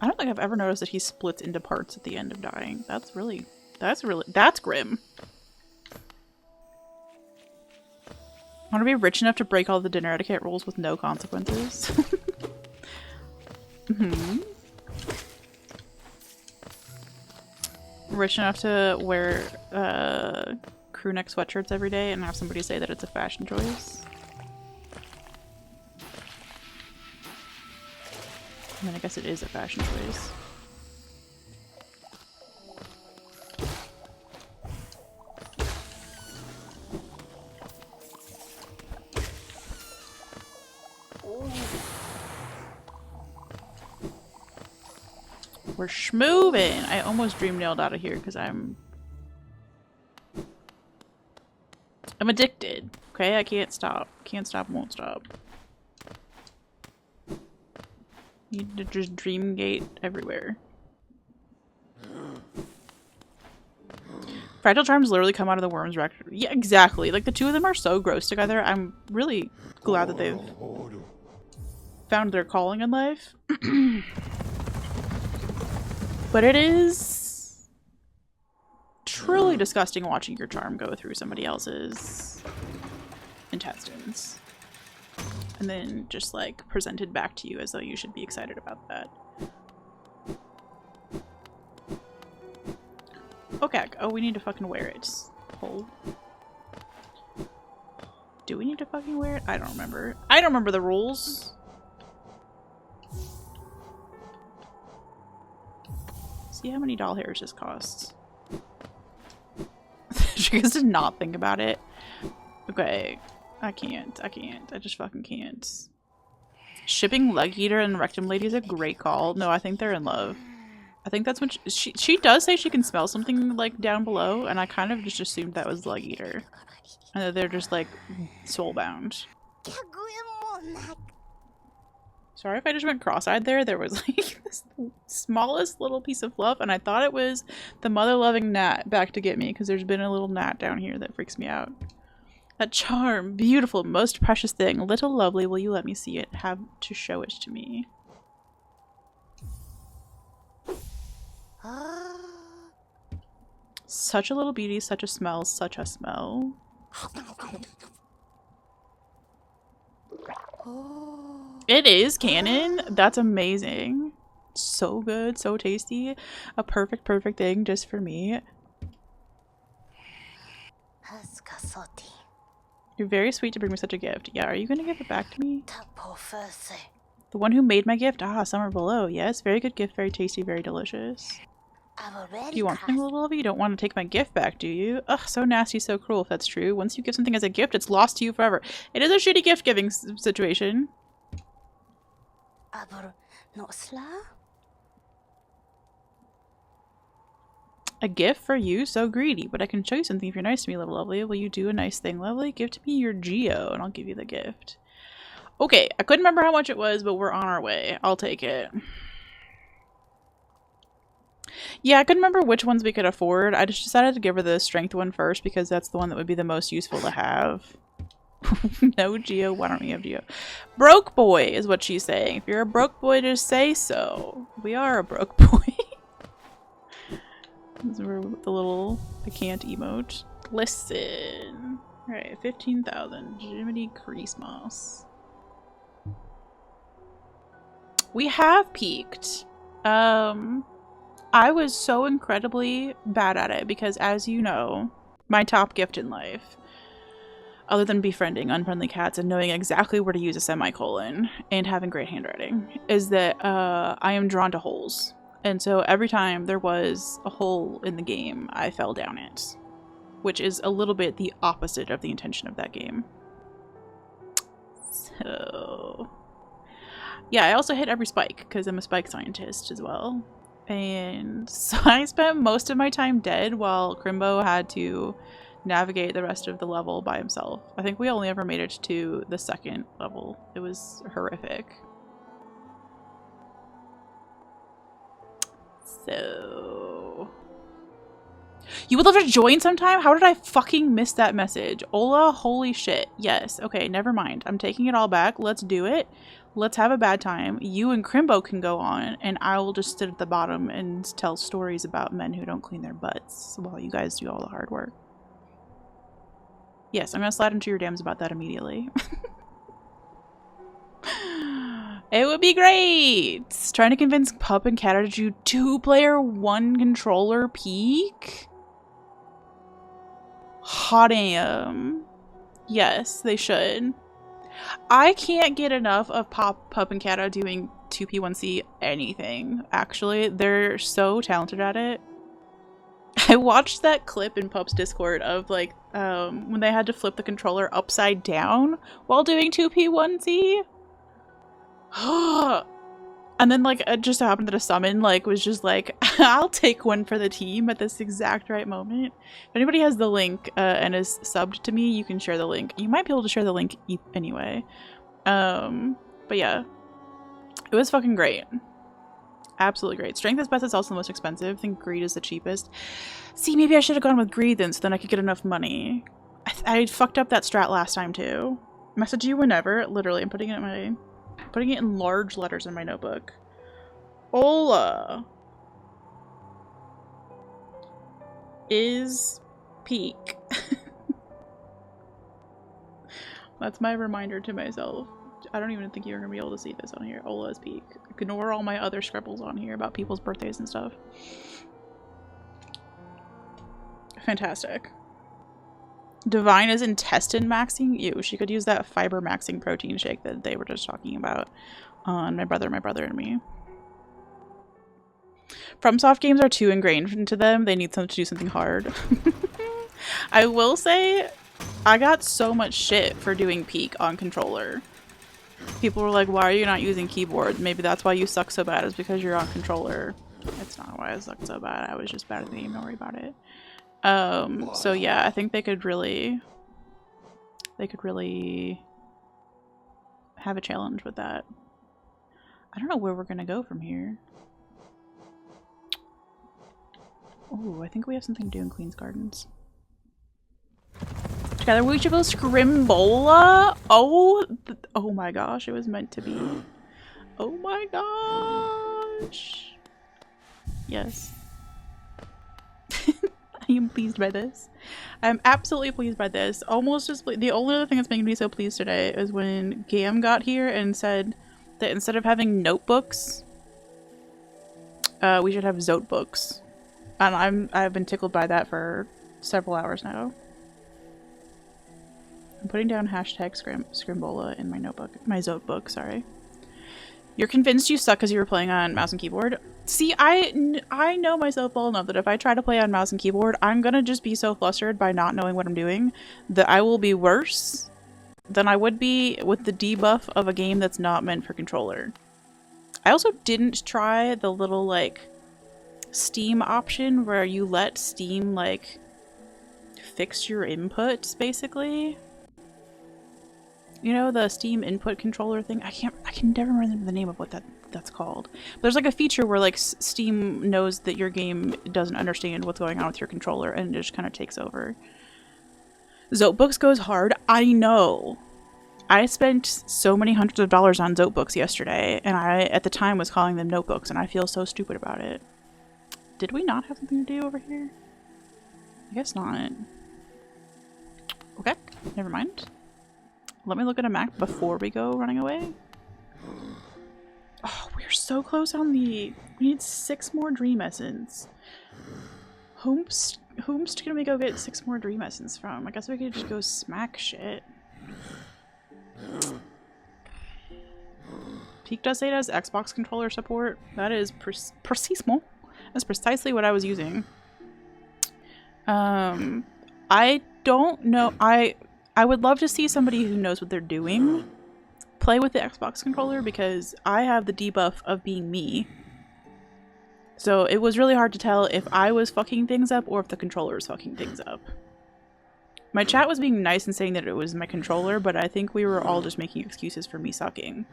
I don't think I've ever noticed that he splits into parts at the end of dying. That's grim. I want to be rich enough to break all the dinner etiquette rules with no consequences. Rich enough to wear crew neck sweatshirts every day and have somebody say that it's a fashion choice. I mean, I guess it is a fashion choice. We're schmoovin'! I almost dream nailed out of here because I'm addicted. Okay, I can't stop. Can't stop, won't stop. Need to just dreamgate everywhere. Fragile charms literally come out of the worm's rectum. Yeah, exactly. Like the two of them are so gross together. I'm really glad that they've found their calling in life. But it is truly disgusting watching your charm go through somebody else's intestines. And then just like presented back to you as though you should be excited about that. Okay. Oh, we need to fucking wear it. Hole. Do we need to fucking wear it? I don't remember. I don't remember the rules. See how many doll hairs this costs. She gets to not think about it. Okay. I can't. I just fucking can't. Shipping Leg Eater and Rectum Lady is a great call. No, I think they're in love. I think that's what she does say she can smell something like down below, and I kind of just assumed that was Leg Eater. And that they're just like soulbound. Sorry if I just went cross-eyed there. There was like this smallest little piece of fluff, and I thought it was the mother-loving gnat back to get me, because there's been a little gnat down here that freaks me out. That charm, beautiful, most precious thing. Little lovely, will you let me see it? Have to show it to me. Such a little beauty, such a smell, such a smell. It is canon. That's amazing. So good, so tasty. A perfect thing just for me. You're very sweet to bring me such a gift. Yeah, are you gonna give it back to me? The one who made my gift? Ah, Summer Below. Yes, very good gift, very tasty, very delicious. Do you want something, little lovey? You don't want to take my gift back, do you? Ugh, so nasty, so cruel if that's true. Once you give something as a gift, it's lost to you forever. It is a shitty gift-giving situation. A gift for you? So greedy. But I can show you something if you're nice to me, little lovely. Will you do a nice thing, lovely? Give to me your Geo, and I'll give you the gift. Okay, I couldn't remember how much it was, but we're on our way. I'll take it. Yeah, I couldn't remember which ones we could afford. I just decided to give her the strength one first because that's the one that would be the most useful to have. No Geo, why don't we have Geo? Broke boy is what she's saying. If you're a broke boy, just say so. We are a broke boy. This is where the little I can't emote. Listen. Alright, 15,000. Jiminy Christmas. We have peaked. I was so incredibly bad at it because, as you know, my top gift in life, other than befriending unfriendly cats and knowing exactly where to use a semicolon and having great handwriting, is that I am drawn to holes. And so every time there was a hole in the game, I fell down it, which is a little bit the opposite of the intention of that game. So yeah, I also hit every spike because I'm a spike scientist as well. And so I spent most of my time dead while Crimbo had to navigate the rest of the level by himself. I think we only ever made it to the second level. It was horrific. So you would love to join sometime? How did I fucking miss that message? Ola, holy shit. Yes. Okay, never mind. I'm taking it all back. Let's do it. Let's have a bad time. You and Crimbo can go on, and I will just sit at the bottom and tell stories about men who don't clean their butts while you guys do all the hard work. Yes, I'm gonna slide into your DMs about that immediately. It would be great! Trying to convince Pup and Kata to do 2-player 1-controller peak? Hot damn. Yes, they should. I can't get enough of Pup and Kata doing 2P1C anything, actually. They're so talented at it. I watched that clip in Pup's Discord of like when they had to flip the controller upside down while doing 2P1C. And then like it just happened that a summon like was just like, I'll take one for the team at this exact right moment. If anybody has the link and is subbed to me, you can share the link. You might be able to share the link anyway. But yeah, it was fucking great. Absolutely great. Strength is best. It's also the most expensive. I think greed is the cheapest. See, maybe I should have gone with greed then, so then I could get enough money. I fucked up that strat last time too. Message you whenever. Literally, I'm putting it in large letters in my notebook. Ola is peak. That's my reminder to myself. I don't even think you're gonna be able to see this on here. Ola is peak. Ignore all my other scribbles on here about people's birthdays and stuff. Fantastic. Divine is intestine maxing? Ew, she could use that fiber maxing protein shake that they were just talking about on my brother and me. FromSoft games are too ingrained into them. They need to do something hard. I will say, I got so much shit for doing peak on controller. People were like, why are you not using keyboard? Maybe that's why you suck so bad, is because you're on controller. It's not why I sucked so bad. I was just bad at the game. Don't worry about it. So yeah, I think they could really have a challenge with that. I don't know where we're gonna go from here. Oh, I think we have something to do in Queen's Gardens. Together we should go Scrimbola. Oh my gosh, it was meant to be. Oh my gosh. Yes. I am pleased by this. I'm absolutely pleased by this. Almost just the only other thing that's making me so pleased today is when Gam got here and said that instead of having notebooks, we should have Zote books. And I've been tickled by that for several hours now. I'm putting down hashtag Scrimbola in my notebook, my Zote book, sorry. You're convinced you suck because you were playing on mouse and keyboard? See, I know myself well enough that if I try to play on mouse and keyboard, I'm gonna just be so flustered by not knowing what I'm doing that I will be worse than I would be with the debuff of a game that's not meant for controller. I also didn't try the little, like, Steam option where you let Steam, like, fix your inputs, basically. You know, the Steam input controller thing? I can never remember the name of what that's called. But there's like a feature where like Steam knows that your game doesn't understand what's going on with your controller and it just kind of takes over. Zotebooks goes hard. I know. I spent so many hundreds of dollars on Zotebooks yesterday, and I at the time was calling them notebooks, and I feel so stupid about it. Did we not have something to do over here? I guess not. Okay, never mind. Let me look at a map before we go running away. Oh, we're so close on the... We need 6 more Dream Essence. Whomst can we go get 6 more Dream Essence from? I guess we could just go smack shit. Peak does say it has Xbox controller support. That is precisement. That's precisely what I was using. I don't know. I would love to see somebody who knows what they're doing play with the Xbox controller because I have the debuff of being me. So it was really hard to tell if I was fucking things up or if the controller was fucking things up. My chat was being nice and saying that it was my controller, but I think we were all just making excuses for me sucking.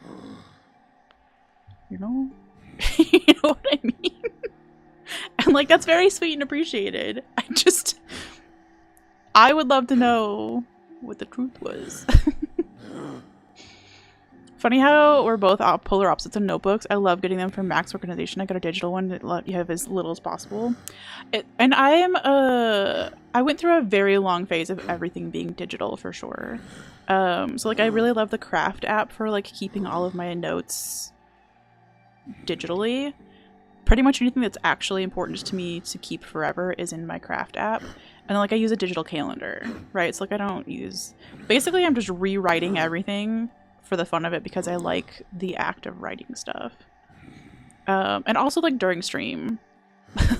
You know? You know what I mean? And like, that's very sweet and appreciated. I would love to know what the truth was. Funny how we're both polar opposites in notebooks. I love getting them from Max Organization. I got a digital one to let you have as little as possible. And I went through a very long phase of everything being digital for sure. So like I really love the Craft app for like keeping all of my notes digitally. Pretty much anything that's actually important to me to keep forever is in my Craft app. And like I use a digital calendar, right? So like I don't use... Basically I'm just rewriting everything for the fun of it because I like the act of writing stuff. And also like during stream,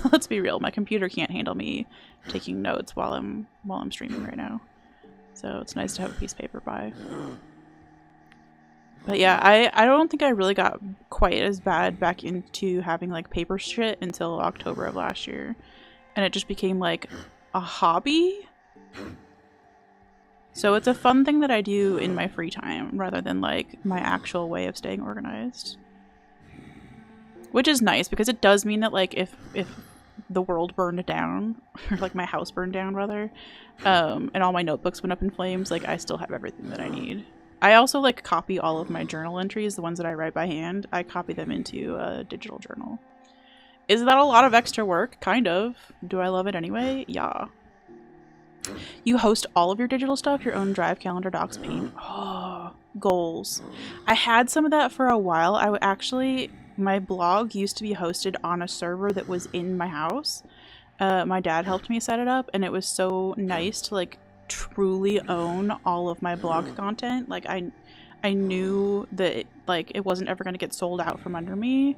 let's be real, my computer can't handle me taking notes while I'm streaming right now. So it's nice to have a piece of paper by. But yeah, I don't think I really got quite as bad back into having like paper shit until October of last year. And it just became like a hobby. So it's a fun thing that I do in my free time rather than like my actual way of staying organized. Which is nice because it does mean that like if the world burned down, or like my house burned down rather, and all my notebooks went up in flames, like I still have everything that I need. I also like copy all of my journal entries, the ones that I write by hand, I copy them into a digital journal. Is that a lot of extra work? Kind of. Do I love it anyway? Yeah. You host all of your digital stuff, your own Drive, Calendar, Docs, Paint. Oh, goals. I had some of that for a while. My blog used to be hosted on a server that was in my house. My dad helped me set it up, and it was so nice to like truly own all of my blog content. Like I knew that it wasn't ever going to get sold out from under me.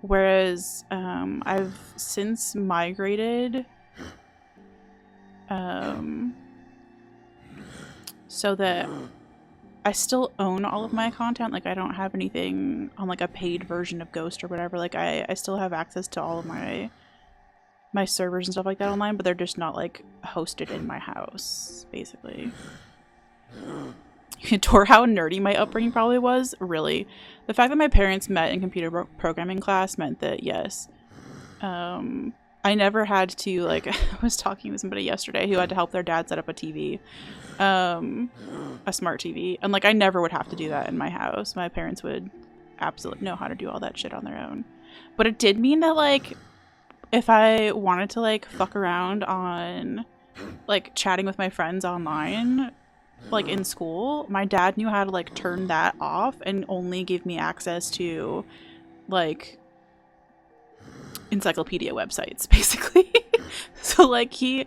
Whereas I've since migrated so that I still own all of my content. Like I don't have anything on like a paid version of Ghost or whatever. Like I still have access to all of my servers and stuff like that online, but they're just not like hosted in my house, basically. You can tour how nerdy my upbringing probably was. Really, the fact that my parents met in computer programming class meant that yes, I never had to like. I was talking to somebody yesterday who had to help their dad set up a TV, a smart TV, and like I never would have to do that in my house. My parents would absolutely know how to do all that shit on their own. But it did mean that like if I wanted to like fuck around on like chatting with my friends online, like in school, my dad knew how to like turn that off and only give me access to like encyclopedia websites, basically. So like he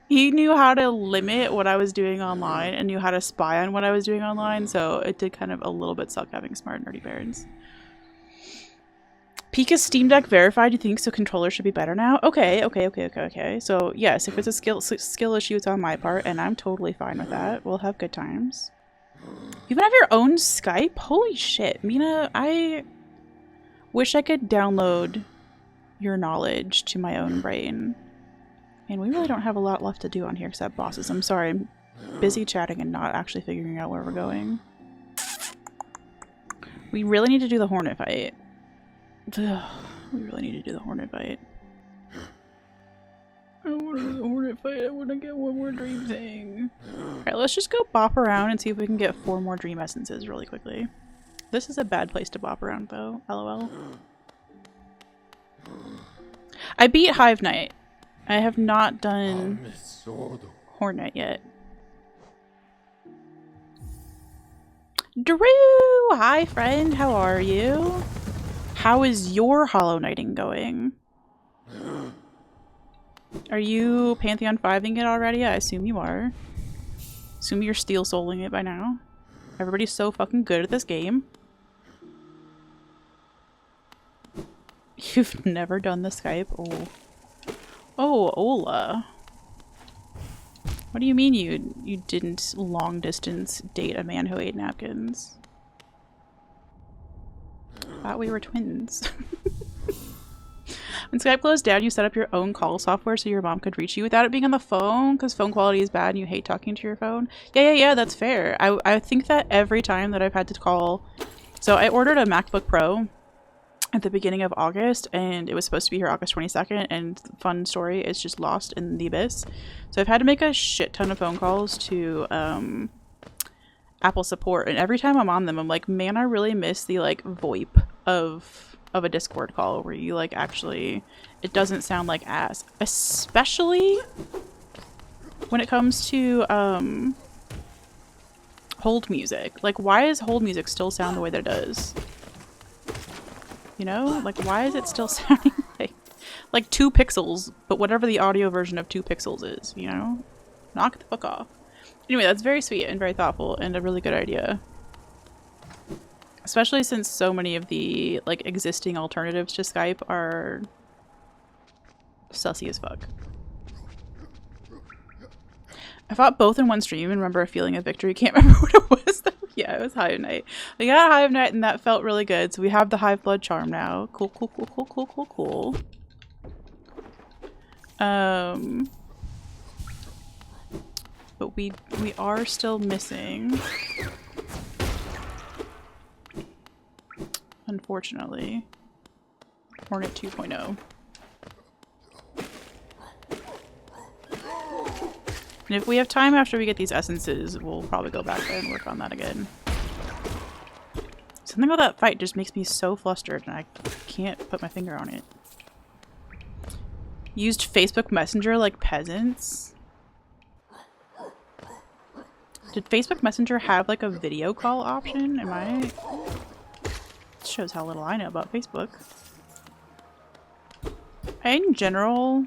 knew how to limit what I was doing online and knew how to spy on what I was doing online, so it did kind of a little bit suck having smart nerdy parents. Peak is Steam Deck verified, you think, so controllers should be better now? Okay. So yes, if it's a skill issue, it's on my part, and I'm totally fine with that. We'll have good times. You even have your own Skype? Holy shit, Mina, I wish I could download your knowledge to my own brain. And we really don't have a lot left to do on here except bosses. I'm sorry, I'm busy chatting and not actually figuring out where we're going. We really need to do the Hornet fight. Ugh, we really need to do the Hornet fight. I don't want to do the Hornet fight. I want to get one more dream thing. Alright, let's just go bop around and see if we can get 4 more dream essences really quickly. This is a bad place to bop around though. LOL. I beat Hive Knight. I have not done Hornet yet. Drew! Hi friend, how are you? How is your Hollow Knighting going? Are you Pantheon 5ing it already? I assume you are. Assume you're Steel Souling it by now. Everybody's so fucking good at this game. You've never done the Skype? Oh. Oh, Ola. What do you mean you didn't long distance date a man who ate napkins? Thought we were twins. When Skype closed down, you set up your own call software so your mom could reach you without it being on the phone because phone quality is bad and you hate talking to your phone. Yeah, that's fair. I think that every time that I've had to call... So I ordered a MacBook Pro at the beginning of August, and it was supposed to be here August 22nd, and fun story, it's just lost in the abyss. So I've had to make a shit ton of phone calls to Apple support, and every time I'm on them, I'm like, man, I really miss the, like, VoIP of a Discord call where you, like, actually, it doesn't sound like ass. Especially when it comes to, hold music. Like, why does hold music still sound the way that it does? You know? Like, why is it still sounding like 2 pixels, but whatever the audio version of 2 pixels is, you know? Knock the fuck off. Anyway, that's very sweet and very thoughtful and a really good idea. Especially since so many of the, like, existing alternatives to Skype are sussy as fuck. I fought both in one stream and remember a feeling of victory. Can't remember what it was though. Yeah, it was Hive Night. We got Hive Night and that felt really good. So we have the Hive Blood Charm now. Cool, cool, cool, cool, cool, cool, cool. But we are still missing, unfortunately, Hornet 2.0. And if we have time after we get these essences, we'll probably go back there and work on that again. Something about that fight just makes me so flustered and I can't put my finger on it. Used Facebook Messenger like peasants? Did Facebook Messenger have like a video call option? Am I... This shows how little I know about Facebook. In general,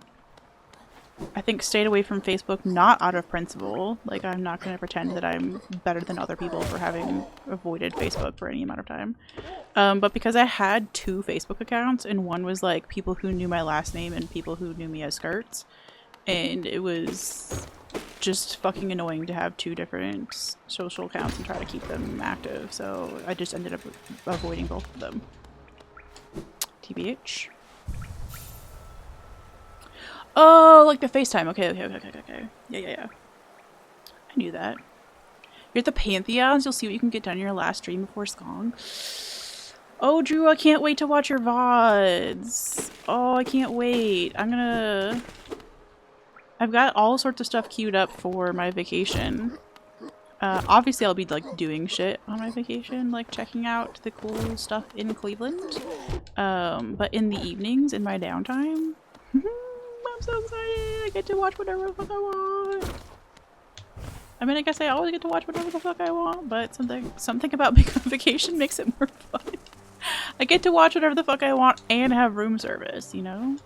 I think stayed away from Facebook not out of principle. Like, I'm not going to pretend that I'm better than other people for having avoided Facebook for any amount of time. But because I had 2 Facebook accounts, and one was like people who knew my last name and people who knew me as Skirts, and it was just fucking annoying to have 2 different social accounts and try to keep them active, so I just ended up avoiding both of them. TBH. Oh, like the FaceTime. Okay. Yeah. I knew that. You're at the Pantheons. You'll see what you can get done in your last stream before Skong. Oh, Drew, I can't wait to watch your VODs. Oh, I can't wait. I've got all sorts of stuff queued up for my vacation. Obviously, I'll be, like, doing shit on my vacation, like checking out the cool stuff in Cleveland. But in the evenings, in my downtime, I'm so excited! I get to watch whatever the fuck I want! I mean, I guess I always get to watch whatever the fuck I want, but something about being on vacation makes it more fun. I get to watch whatever the fuck I want and have room service, you know?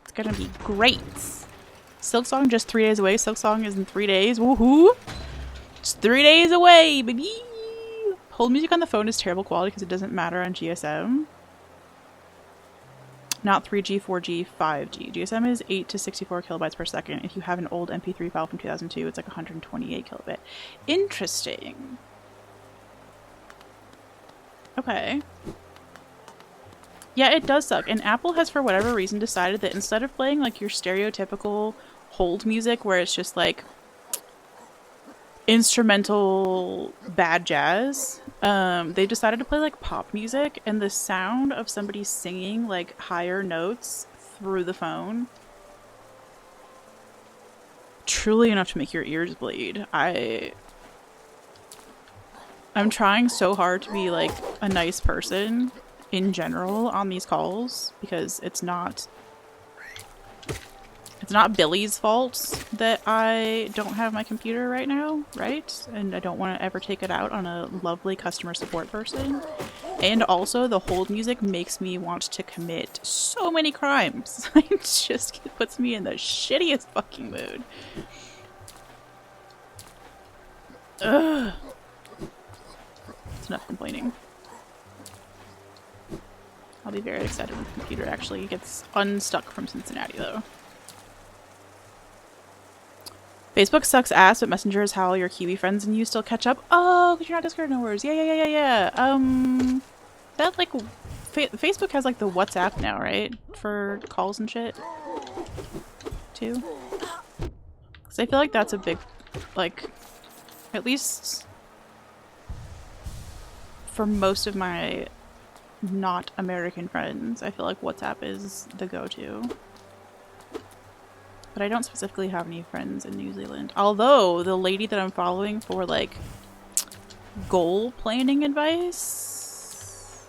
It's gonna be great! Silksong just 3 days away. Silksong is in 3 days. Woohoo! It's 3 days away, baby! Hold music on the phone is terrible quality because it doesn't matter on GSM. Not 3G, 4G, 5G. GSM is 8 to 64 kilobytes per second. If you have an old MP3 file from 2002, it's like 128 kilobit. Interesting. Okay. Yeah, it does suck. And Apple has, for whatever reason, decided that instead of playing like your stereotypical hold music where it's just like instrumental bad jazz, they decided to play like pop music, and the sound of somebody singing like higher notes through the phone, truly enough to make your ears bleed. I'm trying so hard to be like a nice person in general on these calls because it's not Billy's fault that I don't have my computer right now, right? And I don't want to ever take it out on a lovely customer support person. And also, the hold music makes me want to commit so many crimes. It just puts me in the shittiest fucking mood. Ugh. It's enough complaining. I'll be very excited when the computer actually gets unstuck from Cincinnati, though. Facebook sucks ass, but Messenger is how your Kiwi friends and you still catch up. Oh, because you're not Discord knowers. Yeah. That, like, Facebook has, like, the WhatsApp now, right? For calls and shit. Too. Because I feel like that's a big, like, at least for most of my not American friends, I feel like WhatsApp is the go-to. But I don't specifically have any friends in New Zealand. Although, the lady that I'm following for, like, goal planning advice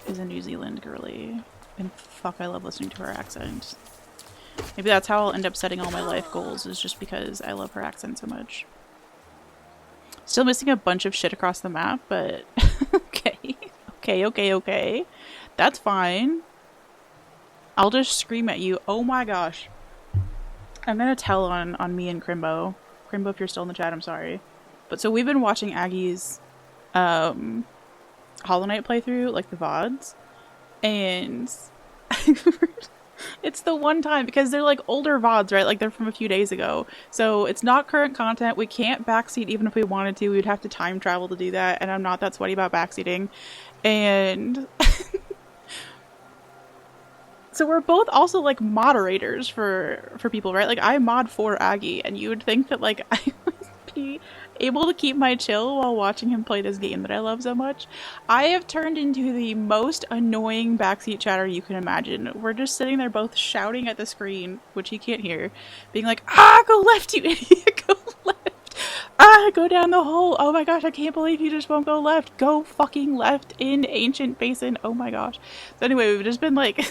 is a New Zealand girly. And fuck, I love listening to her accent. Maybe that's how I'll end up setting all my life goals, is just because I love her accent so much. Still missing a bunch of shit across the map, but okay. That's fine. I'll just scream at you. Oh my gosh. I'm gonna tell on me and Crimbo. Crimbo, if you're still in the chat, I'm sorry. But so we've been watching Aggie's Hollow Knight playthrough, like the VODs. And it's the one time, because they're like older VODs, right? Like they're from a few days ago. So it's not current content. We can't backseat even if we wanted to. We'd have to time travel to do that. And I'm not that sweaty about backseating. And so we're both also like moderators for people, right? Like I mod for Aggie, and you would think that like I would be able to keep my chill while watching him play this game that I love so much. I have turned into the most annoying backseat chatter you can imagine. We're just sitting there both shouting at the screen, which he can't hear, being like, ah, go left, you idiot, go left. Ah, go down the hole. Oh my gosh, I can't believe you just won't go left. Go fucking left in Ancient Basin. Oh my gosh. So anyway, we've just been like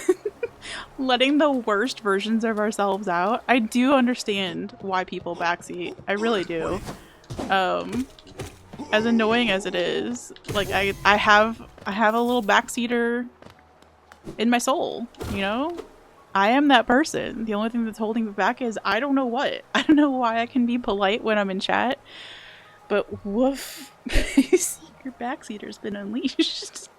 letting the worst versions of ourselves out. I do understand why people backseat. I really do. As annoying as it is, like I have a little backseater in my soul, you know? I am that person. The only thing that's holding me back is I don't know what. I don't know why I can be polite when I'm in chat, but woof. Your backseater's been unleashed.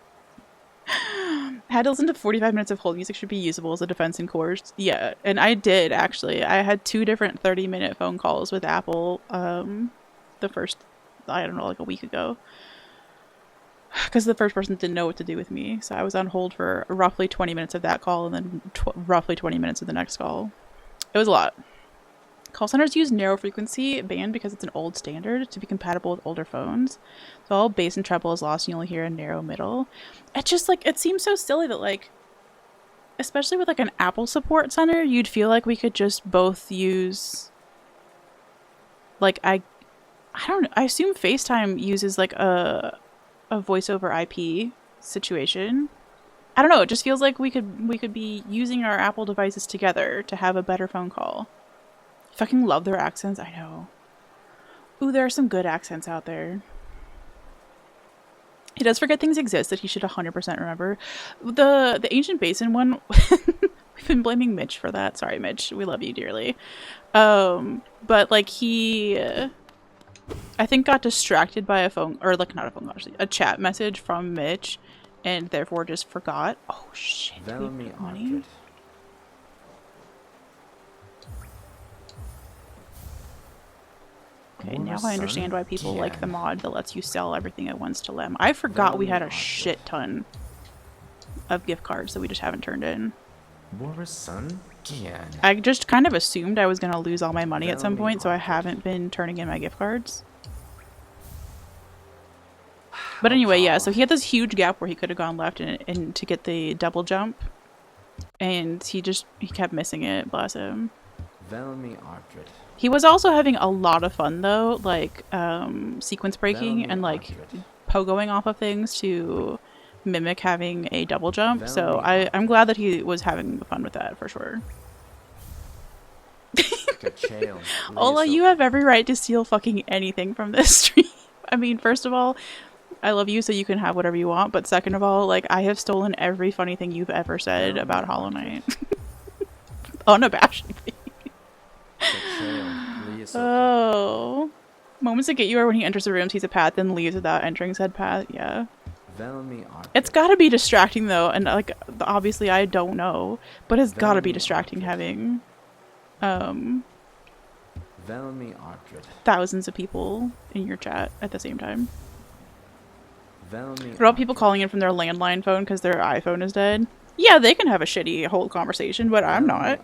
Had to listen to 45 minutes of hold music should be usable as a defense in course. Yeah, and I did actually. I had 2 different 30-minute phone calls with Apple the first, I don't know, like a week ago. Because the first person didn't know what to do with me. So I was on hold for roughly 20 minutes of that call and then roughly 20 minutes of the next call. It was a lot. Call centers use narrow frequency band because it's an old standard to be compatible with older phones. So all bass and treble is lost and you only hear a narrow middle. It just like, it seems so silly that like, especially with like an Apple support center, you'd feel like we could just both use like, I don't know, I assume FaceTime uses like a voice over IP situation. I don't know, it just feels like we could be using our Apple devices together to have a better phone call. Fucking love their accents, I know. Ooh, there are some good accents out there. He does forget things exist that he should 100% remember. The Ancient Basin one, we've been blaming Mitch for that. Sorry, Mitch, we love you dearly. But like he, I think got distracted by a phone, or like not a phone call, actually, a chat message from Mitch, and therefore just forgot. Oh shit, do we have money? Okay, now I understand why people like the mod that lets you sell everything at once to Lem. I forgot we had a shit ton of gift cards that we just haven't turned in. I just kind of assumed I was going to lose all my money at some point, so I haven't been turning in my gift cards. But anyway, yeah, so he had this huge gap where he could have gone left and to get the double jump. And he kept missing it, bless him. He was also having a lot of fun though, like sequence breaking and like pogoing off of things to mimic having a double jump. So I'm glad that he was having fun with that for sure. Ola, you have every right to steal fucking anything from this stream. I mean, first of all, I love you so you can have whatever you want, but second of all, like I have stolen every funny thing you've ever said about Hollow Knight. Unabashedly. Oh. Moments that get you are when he enters the room, sees a path, then leaves without entering said path. Yeah. It's gotta be distracting though, and like obviously I don't know, but it's gotta be distracting having thousands of people in your chat at the same time. What about people calling in from their landline phone because their iPhone is dead? Yeah, they can have a shitty whole conversation, but I'm not.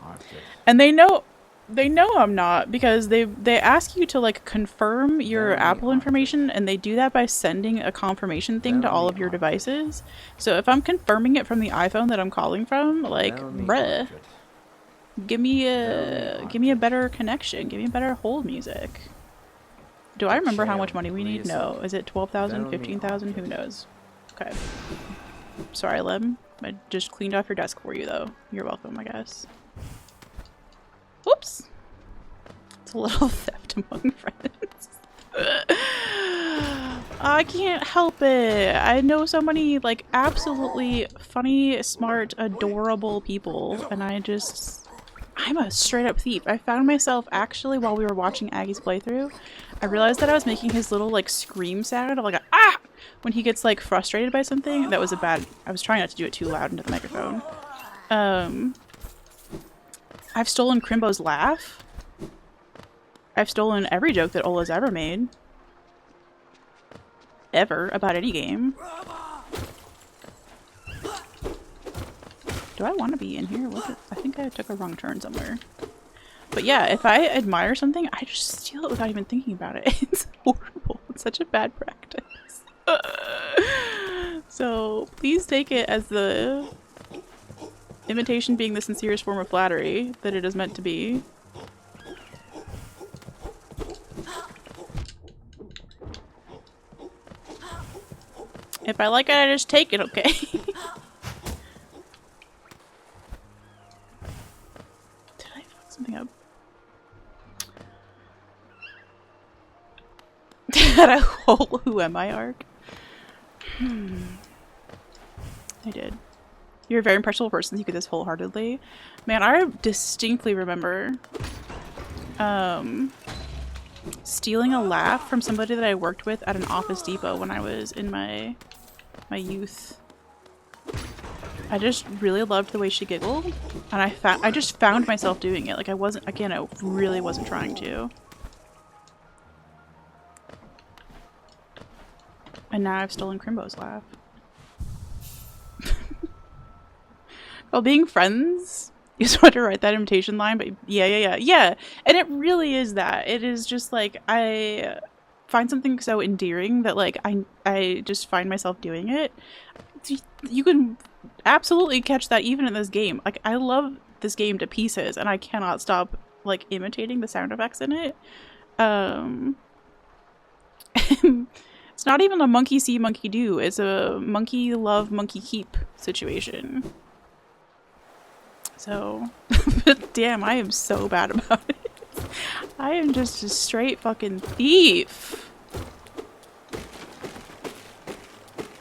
And they know I'm not, because they ask you to like confirm your Apple information, and they do that by sending a confirmation thing to all of your devices. So if I'm confirming it from the iPhone that I'm calling from, like, bruh, give me a better connection, give me a better hold music. Do I remember how much money we need? No. Is it 12,000, 15,000? Who knows? Okay. Sorry, Lem. I just cleaned off your desk for you, though. You're welcome, I guess. Whoops. It's a little theft among friends. I can't help it. I know so many, like, absolutely funny, smart, adorable people, and I'm a straight up thief. I found myself actually, while we were watching Aggie's playthrough, I realized that I was making his little like scream sound of like a ah when he gets like frustrated by something. That was I was trying not to do it too loud into the microphone. I've stolen Crimbo's laugh. I've stolen every joke that Ola's ever made. Ever about any game. Do I want to be in here? I think I took a wrong turn somewhere. But yeah, if I admire something, I just steal it without even thinking about it. It's horrible. It's such a bad practice. So please take it as the imitation being the sincerest form of flattery that it is meant to be. If I like it, I just take it, okay? Something up. Had a whole Who Am I arc? I did. You're a very impressionable person. You get this wholeheartedly. Man, I distinctly remember stealing a laugh from somebody that I worked with at an Office Depot when I was in my youth. I just really loved the way she giggled, and I just found myself doing it. Like I really wasn't trying to. And now I've stolen Crimbo's laugh. Well, being friends, you just want to write that imitation line, but yeah. And it really is that. It is just like, I find something so endearing that like, I just find myself doing it. You can absolutely catch that even in this game. Like, I love this game to pieces, and I cannot stop like imitating the sound effects in it. It's not even a monkey see, monkey do. It's a monkey love, monkey keep situation. So, damn, I am so bad about it. I am just a straight fucking thief.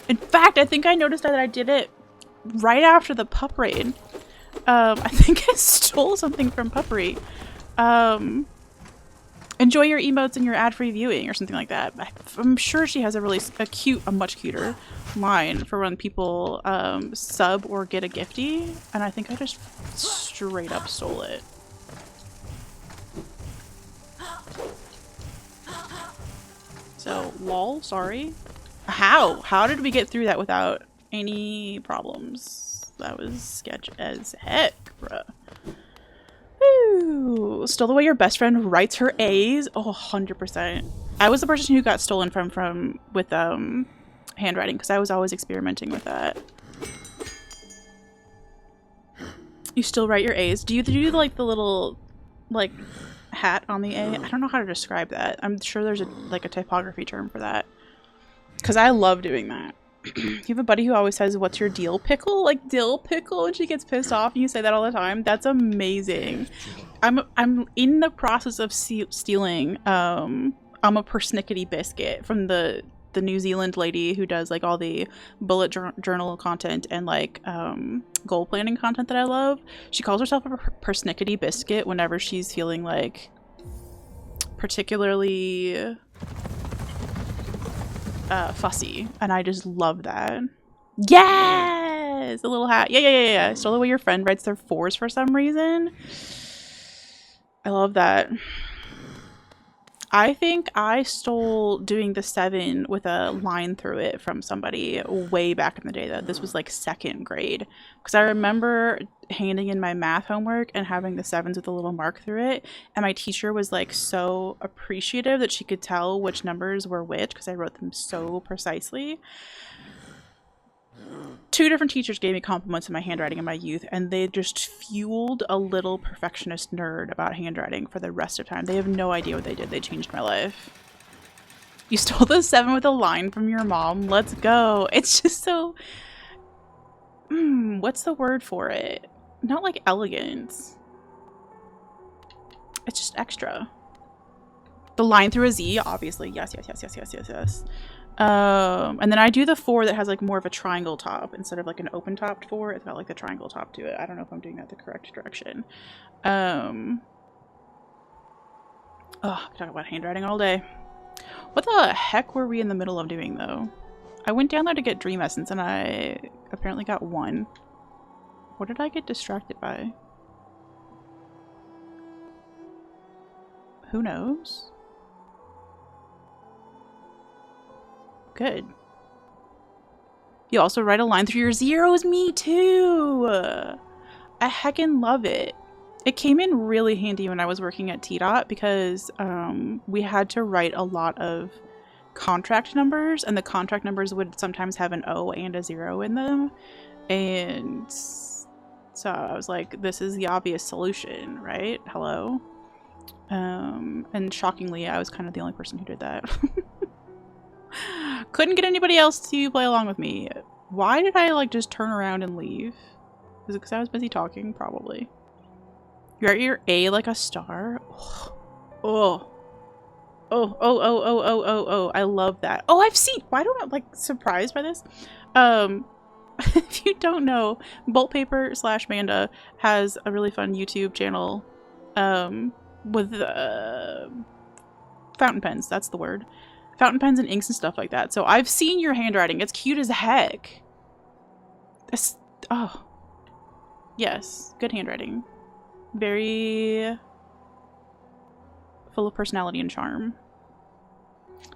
In fact, I think I noticed that I did it right after the pup raid. I think I stole something from Puppery. Enjoy your emotes and your ad-free viewing or something like that. I'm sure she has a much cuter line for when people sub or get a gifty, and I think I just straight up stole it. So, lol, sorry. How did we get through that without any problems? That was sketch as heck, bruh. Ooh, stole the way your best friend writes her A's? Oh, 100%. I was the person who got stolen from with handwriting, because I was always experimenting with that. You still write your A's? Do you do like the little like hat on the A? I don't know how to describe that. I'm sure there's a typography term for that. Because I love doing that. You have a buddy who always says, "What's your deal pickle?" Like dill pickle, and she gets pissed off and you say that all the time. That's amazing. I'm in the process of stealing I'm a persnickety biscuit from the New Zealand lady who does like all the bullet journal content and like goal planning content that I love. She calls herself a persnickety biscuit whenever she's feeling like particularly fussy, and I just love that. Yes! A little hat. Yeah. Stole the way your friend writes their fours for some reason. I love that. I think I stole doing the 7 with a line through it from somebody way back in the day, though. This was like 2nd grade. Because I remember handing in my math homework and having the 7s with a little mark through it. And my teacher was like so appreciative that she could tell which numbers were which because I wrote them so precisely. 2 different teachers gave me compliments on my handwriting in my youth, and they just fueled a little perfectionist nerd about handwriting for the rest of time. They have no idea what they did. They changed my life. You stole the 7 with a line from your mom. Let's go. It's just so... what's the word for it? Not like elegance. It's just extra. The line through a Z, obviously. Yes, yes, yes, yes, yes, yes, yes. And then I do the 4 that has like more of a triangle top instead of like an open topped 4. It's got like the triangle top to it. I don't know if I'm doing that the correct direction. Oh, I could talk about handwriting all day. What the heck were we in the middle of doing though? I went down there to get Dream Essence and I apparently got 1. What did I get distracted by? Who knows? Good. You also write a line through your zeros? Me too! I heckin' love it. It came in really handy when I was working at T-Dot because we had to write a lot of contract numbers, and the contract numbers would sometimes have an O and a 0 in them. And so I was like, this is the obvious solution, right? Hello? And shockingly, I was kind of the only person who did that. Couldn't get anybody else to play along with me. Why did I like just turn around and leave? Is it because I was busy talking? Probably. You're at your A like a star? Oh. Oh. Oh, oh, oh, oh, oh, oh, oh. I love that. Oh, I've seen... Why don't I, like, surprised by this? If you don't know, Boltpaper/Manda has a really fun YouTube channel, with, fountain pens. That's the word. Fountain pens and inks and stuff like that. So I've seen your handwriting. It's cute as heck. It's... Oh. Yes. Good handwriting. Very... full of personality and charm.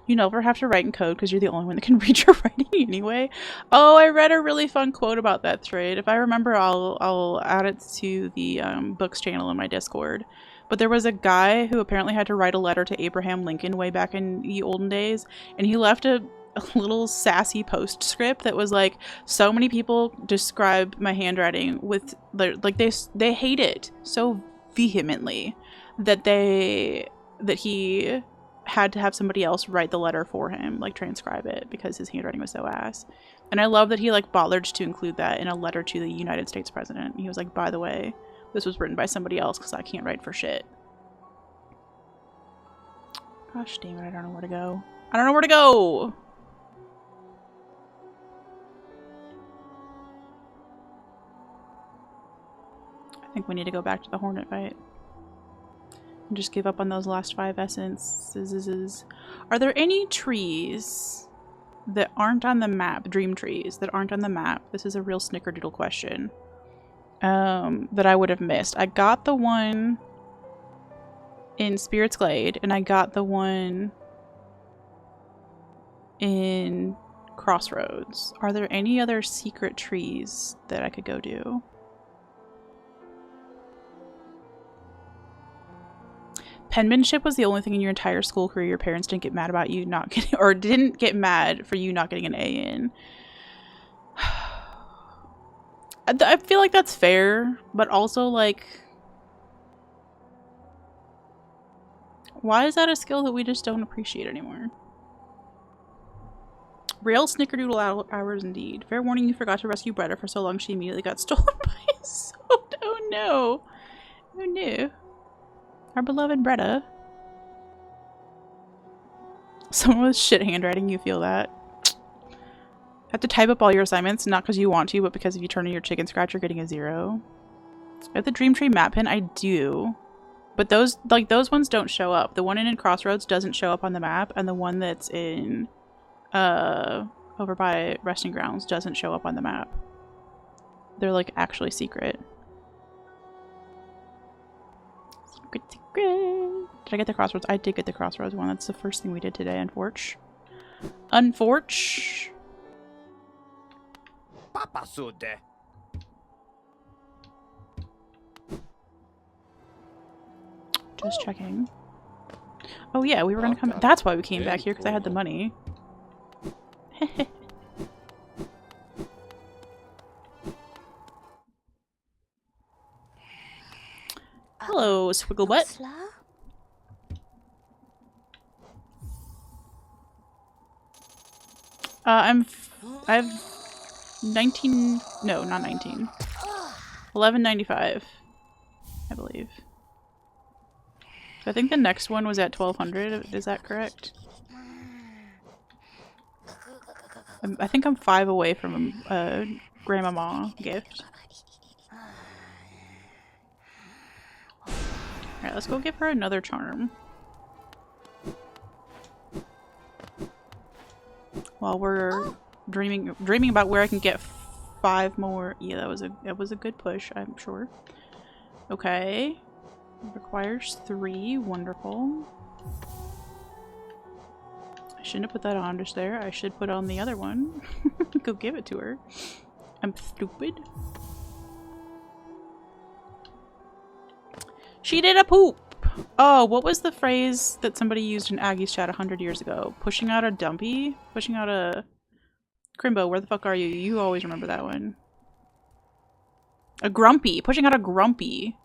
You never have to write in code because you're the only one that can read your writing anyway. Oh, I read a really fun quote about that thread. If I remember, I'll add it to the books channel in my Discord. But there was a guy who apparently had to write a letter to Abraham Lincoln way back in the olden days, and he left a little sassy postscript that was like, so many people describe my handwriting with like they hate it so vehemently that he had to have somebody else write the letter for him, like transcribe it, because his handwriting was so ass. And I love that he like bothered to include that in a letter to the United States president. He was like, by the way, this was written by somebody else because I can't write for shit. Gosh damn it, I don't know where to go. I don't know where to go! I think we need to go back to the Hornet fight. And just give up on those last 5 essences. Are there any trees that aren't on the map, dream trees, that aren't on the map? This is a real snickerdoodle question. That I would have missed. I got the one in Spirit's Glade, and I got the one in Crossroads. Are there any other secret trees that I could go do? Penmanship was the only thing in your entire school career your parents didn't get mad about you not getting, or didn't get mad for you not getting an A in. I feel like that's fair, but also like, why is that a skill that we just don't appreciate anymore? Real snickerdoodle hours indeed. Fair warning, you forgot to rescue Bretta for so long she immediately got stolen by a soda. Oh no. Oh no. Our beloved Bretta. Someone with shit handwriting, you feel that. Have to type up all your assignments, not because you want to, but because if you turn in your chicken scratch, you're getting a 0. At the Dream Tree map pin, I do. But those ones don't show up. The one in Crossroads doesn't show up on the map, and the one that's in over by Resting Grounds doesn't show up on the map. They're like actually secret. secret. Did I get the crossroads? I did get the crossroads one. That's the first thing we did today, unfortunately. Unfortunately. Papa Sude. Just checking. Oh yeah, we were gonna come. That's why we came back here, because I had the money. Hello, Swigglebutt. I have 19. No, not 19. 11.95, I believe. So I think the next one was at 1200. Is that correct? I think I'm 5 away from a Grandmamoth gift. Alright, let's go give her another charm. While we're dreaming about where I can get 5 more. Yeah, that was a good push, I'm sure. Okay. Requires 3. Wonderful. I shouldn't have put that on just there. I should put on the other one. Go give it to her. I'm stupid. She did a poop! Oh, what was the phrase that somebody used in Aggie's chat 100 years ago? Pushing out a dumpy? Pushing out a... Crimbo, where the fuck are you? You always remember that one. A grumpy. Pushing out a grumpy.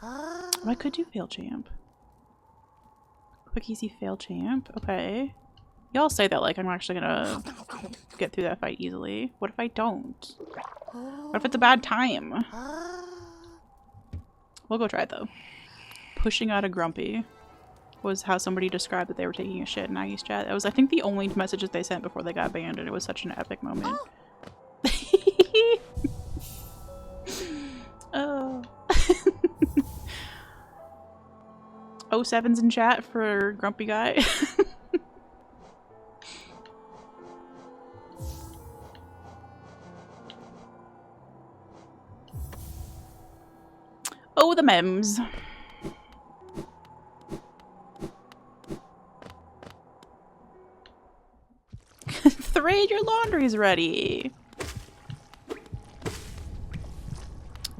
Oh, I could do fail champ. Quick easy fail champ. Okay. Y'all say that like I'm actually gonna get through that fight easily. What if I don't? What if it's a bad time? We'll go try it though. Pushing out a grumpy was how somebody described that they were taking a shit in Aggie's chat. It was, I think, the only messages they sent before they got banned, and it was such an epic moment. Oh. 07's in chat for grumpy guy. Oh, the memes. Thread, your laundry's ready.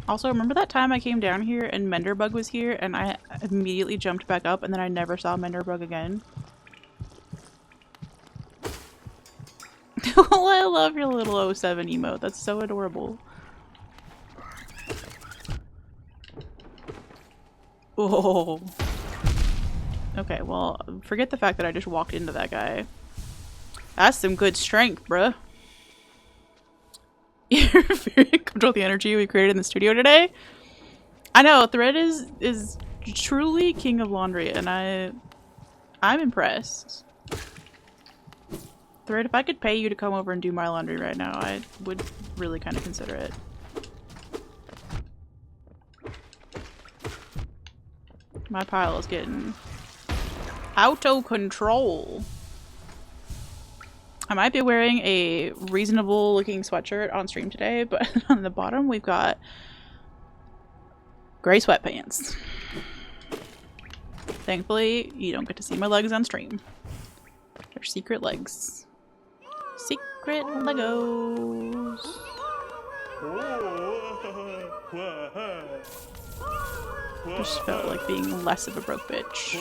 Also, remember that time I came down here and Menderbug was here and I immediately jumped back up and then I never saw Menderbug again? Oh, I love your little 07 emote. That's so adorable. Oh. Okay, well, forget the fact that I just walked into that guy. That's some good strength, bruh. You're very control the energy we created in the studio today. I know, Thread is truly king of laundry, and I'm impressed. Thread, if I could pay you to come over and do my laundry right now, I would really kind of consider it. My pile is getting out of control. I might be wearing a reasonable looking sweatshirt on stream today, but on the bottom we've got gray sweatpants. Thankfully, you don't get to see my legs on stream. They're secret legs. Secret Legos. Just felt like being less of a broke bitch.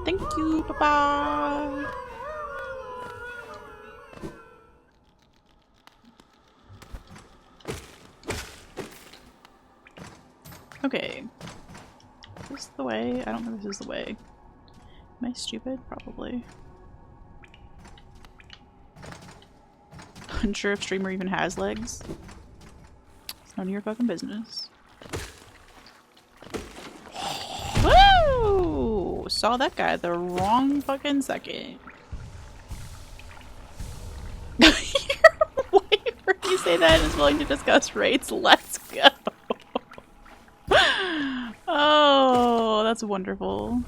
Thank you, Papa. Okay. Is this the way? I don't think this is the way. Am I stupid? Probably. Unsure if streamer even has legs. It's none of your fucking business. Woo! Saw that guy at the wrong fucking second. Wait for you say that and is willing to discuss rates. Let's go. Oh, that's wonderful.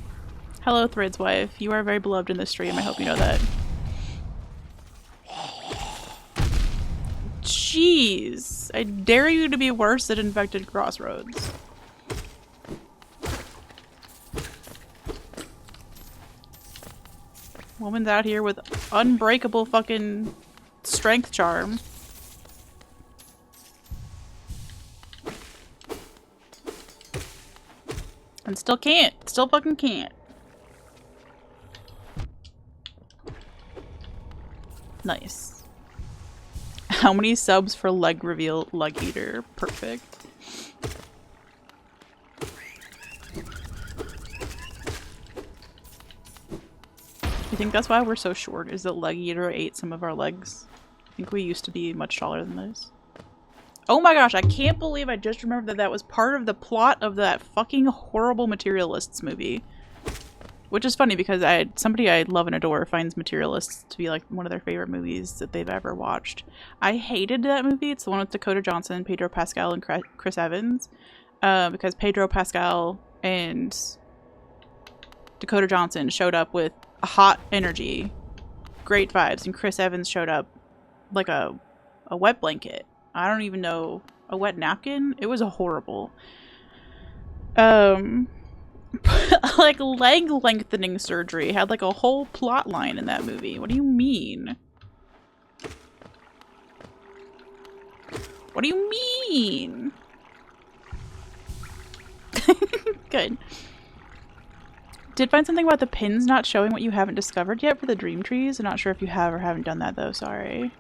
Hello, Thread's wife. You are very beloved in this stream. I hope you know that. Please. I dare you to be worse at infected crossroads. Woman's out here with unbreakable fucking strength charm. And still can't. Still fucking can't. Nice. How many subs for leg reveal leg eater? Perfect. You think that's why we're so short? Is that leg eater ate some of our legs? I think we used to be much taller than this. Oh my gosh, I can't believe I just remembered that that was part of the plot of that fucking horrible Materialists movie. Which is funny because somebody I love and adore finds Materialists to be like one of their favorite movies that they've ever watched. I hated that movie. It's the one with Dakota Johnson, Pedro Pascal, and Chris Evans. Because Pedro Pascal and Dakota Johnson showed up with hot energy, great vibes, and Chris Evans showed up like a wet blanket. I don't even know, a wet napkin? It was horrible. Like leg lengthening surgery had like a whole plot line in that movie. What do you mean? What do you mean? Good. Did find something about the pins not showing what you haven't discovered yet for the dream trees. I'm not sure if you have or haven't done that though, sorry.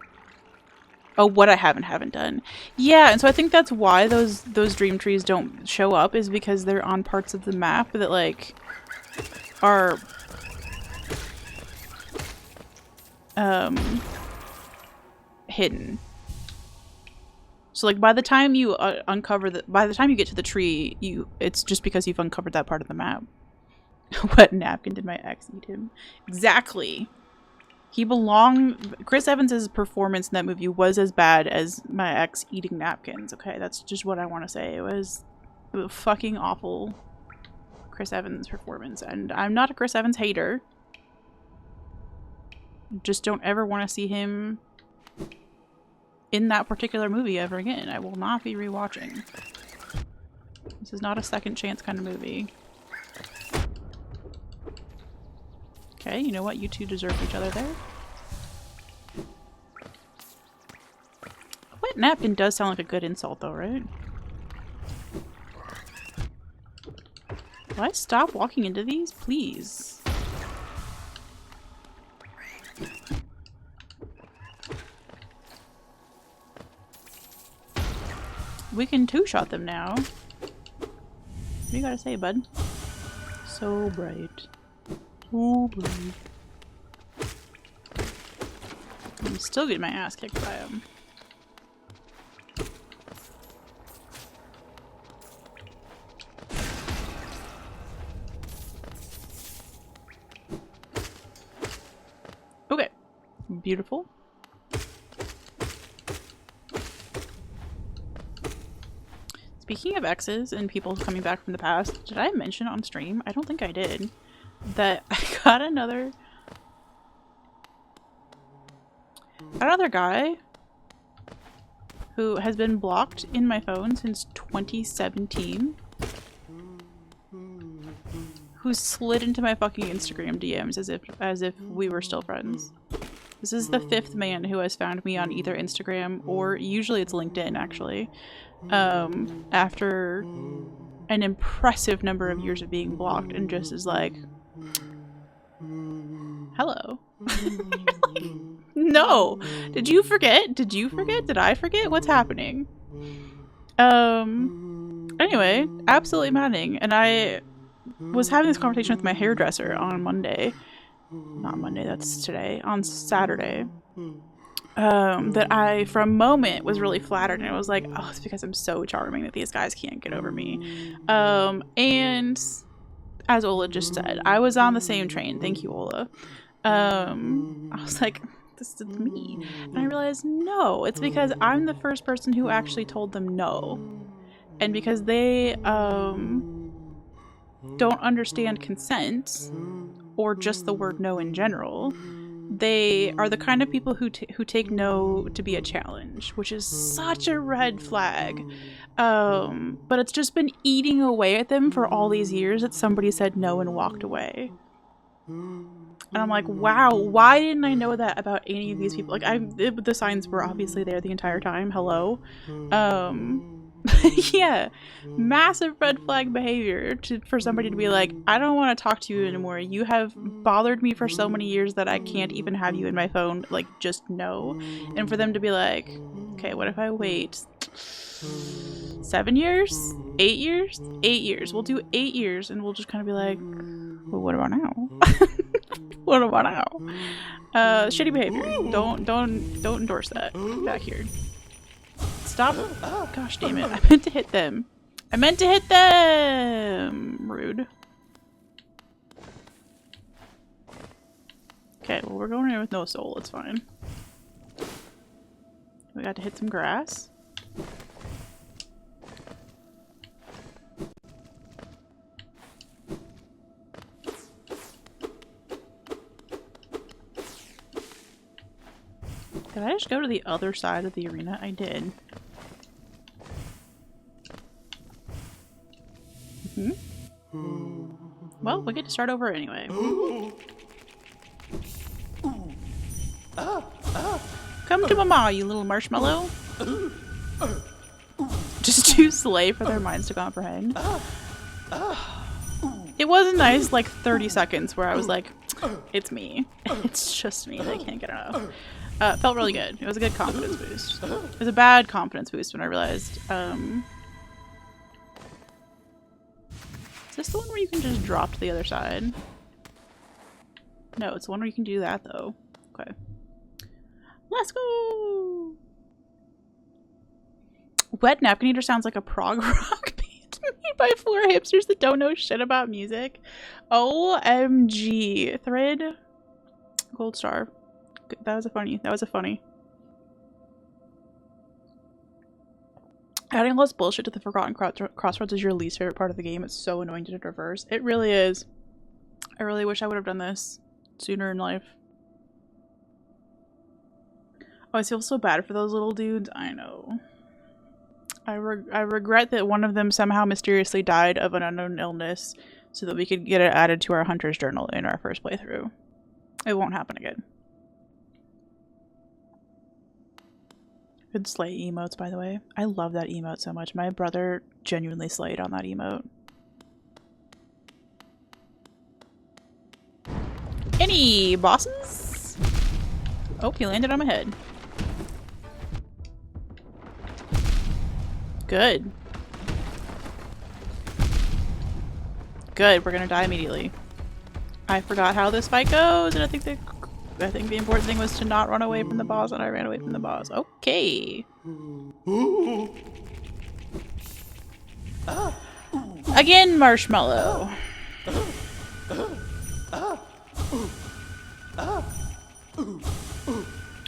Oh, what I haven't done. Yeah, and so I think that's why those dream trees don't show up, is because they're on parts of the map that like are hidden. So like by the time you by the time you get to the tree, it's just because you've uncovered that part of the map. What napkin did my ex eat him? Exactly. Chris Evans' performance in that movie was as bad as my ex eating napkins, okay? That's just what I want to say. It was a fucking awful Chris Evans performance. And I'm not a Chris Evans hater. Just don't ever want to see him in that particular movie ever again. I will not be rewatching. This is not a second chance kind of movie. Okay, you know what? You two deserve each other there. A wet napkin does sound like a good insult though, right? Will I stop walking into these? Please. We can two-shot them now. What do you gotta say, bud? So bright. Oh, boy. I'm still getting my ass kicked by him. Okay. Beautiful. Speaking of exes and people coming back from the past, did I mention on stream? I don't think I did. That I got another guy who has been blocked in my phone since 2017, who slid into my fucking Instagram DMs as if we were still friends. This is the 5th man who has found me on either Instagram or usually it's LinkedIn actually, after an impressive number of years of being blocked, and just is like, hello. No! Did you forget? Did you forget? Did I forget? What's happening? Anyway, absolutely maddening. And I was having this conversation with my hairdresser on Monday. Not Monday, that's today. On Saturday. That I, for a moment, was really flattered, and I was like, oh, it's because I'm so charming that these guys can't get over me. And as Ola just said, I was on the same train. Thank you, Ola. I was like, this is me. And I realized, no, it's because I'm the first person who actually told them no. And because they don't understand consent, or just the word no in general, they are the kind of people who take no to be a challenge, which is such a red flag. But it's just been eating away at them for all these years that somebody said no and walked away. And I'm like, wow, why didn't I know that about any of these people? Like, the signs were obviously there the entire time. Hello. Yeah, massive red flag behavior for somebody to be like, I don't want to talk to you anymore. You have bothered me for so many years that I can't even have you in my phone. Like, just no. And for them to be like, okay, what if I wait 7 years? 8 years? 8 years. We'll do 8 years, and we'll just kind of be like, well, what about now? What about now? Shitty behavior. Don't endorse that back here. Stop. Gosh damn it. I meant to hit them. I meant to hit them! Rude. Okay, well, we're going in with no soul. It's fine. We got to hit some grass. Did I just go to the other side of the arena? I did. Well, we get to start over anyway. Come to mama, you little marshmallow. Just too slay for their minds to comprehend. It was a nice, like, 30 seconds where I was like, it's me. It's just me. They can't get enough. Felt really good. It was a good confidence boost. It was a bad confidence boost when I realized, is this the one where you can just drop to the other side? No, it's the one where you can do that, though. Okay. Let's go! Wet Napkin Eater sounds like a prog rock band made by 4 hipsters that don't know shit about music. OMG. Thread. Gold star. That was a funny. Adding less bullshit to the Forgotten Crossroads is your least favorite part of the game. It's so annoying to traverse. It really is. I really wish I would have done this sooner in life. Oh, I feel so bad for those little dudes. I know. I regret that one of them somehow mysteriously died of an unknown illness so that we could get it added to our Hunter's Journal in our first playthrough. It won't happen again. Good slay emotes, by the way. I love that emote so much. My brother genuinely slayed on that emote. Any bosses? Oh, he landed on my head. Good. Good, we're gonna die immediately. I forgot how this fight goes, and I think the important thing was to not run away from the boss, and I ran away from the boss. Okay. Again, marshmallow.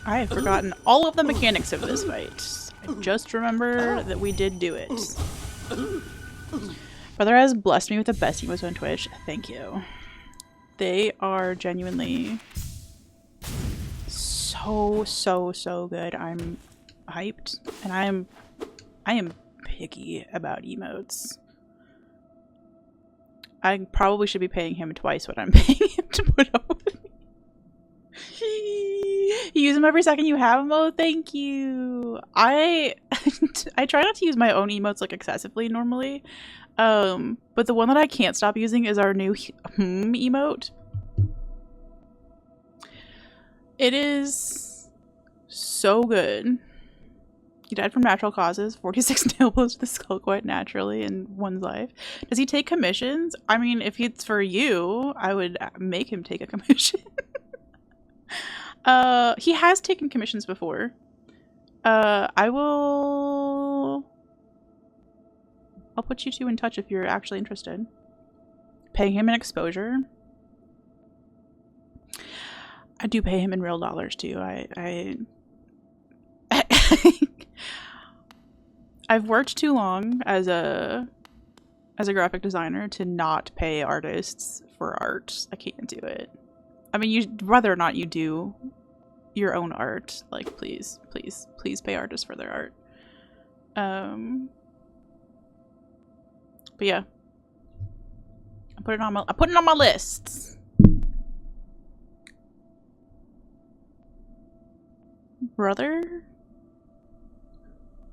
I have forgotten all of the mechanics of this fight. I just remember that we did do it. Brother has blessed me with the best emotes on Twitch. Thank you. They are genuinely so good. I'm hyped, and I am picky about emotes. I probably should be paying him twice what I'm paying him to put up with me. You use them every second you have them. Oh, thank you. I try not to use my own emotes like excessively normally, but the one that I can't stop using is our new emote. It is so good. He died from natural causes. 46 nail blows to the skull quite naturally in one's life. Does he take commissions? I mean, if it's for you, I would make him take a commission. He has taken commissions before. I'll put you two in touch if you're actually interested. Paying him an exposure. I do pay him in real dollars too. I've worked too long as a graphic designer to not pay artists for art. I can't do it. I mean, whether or not you do your own art, like, please pay artists for their art. But yeah, I put it on my list. Brother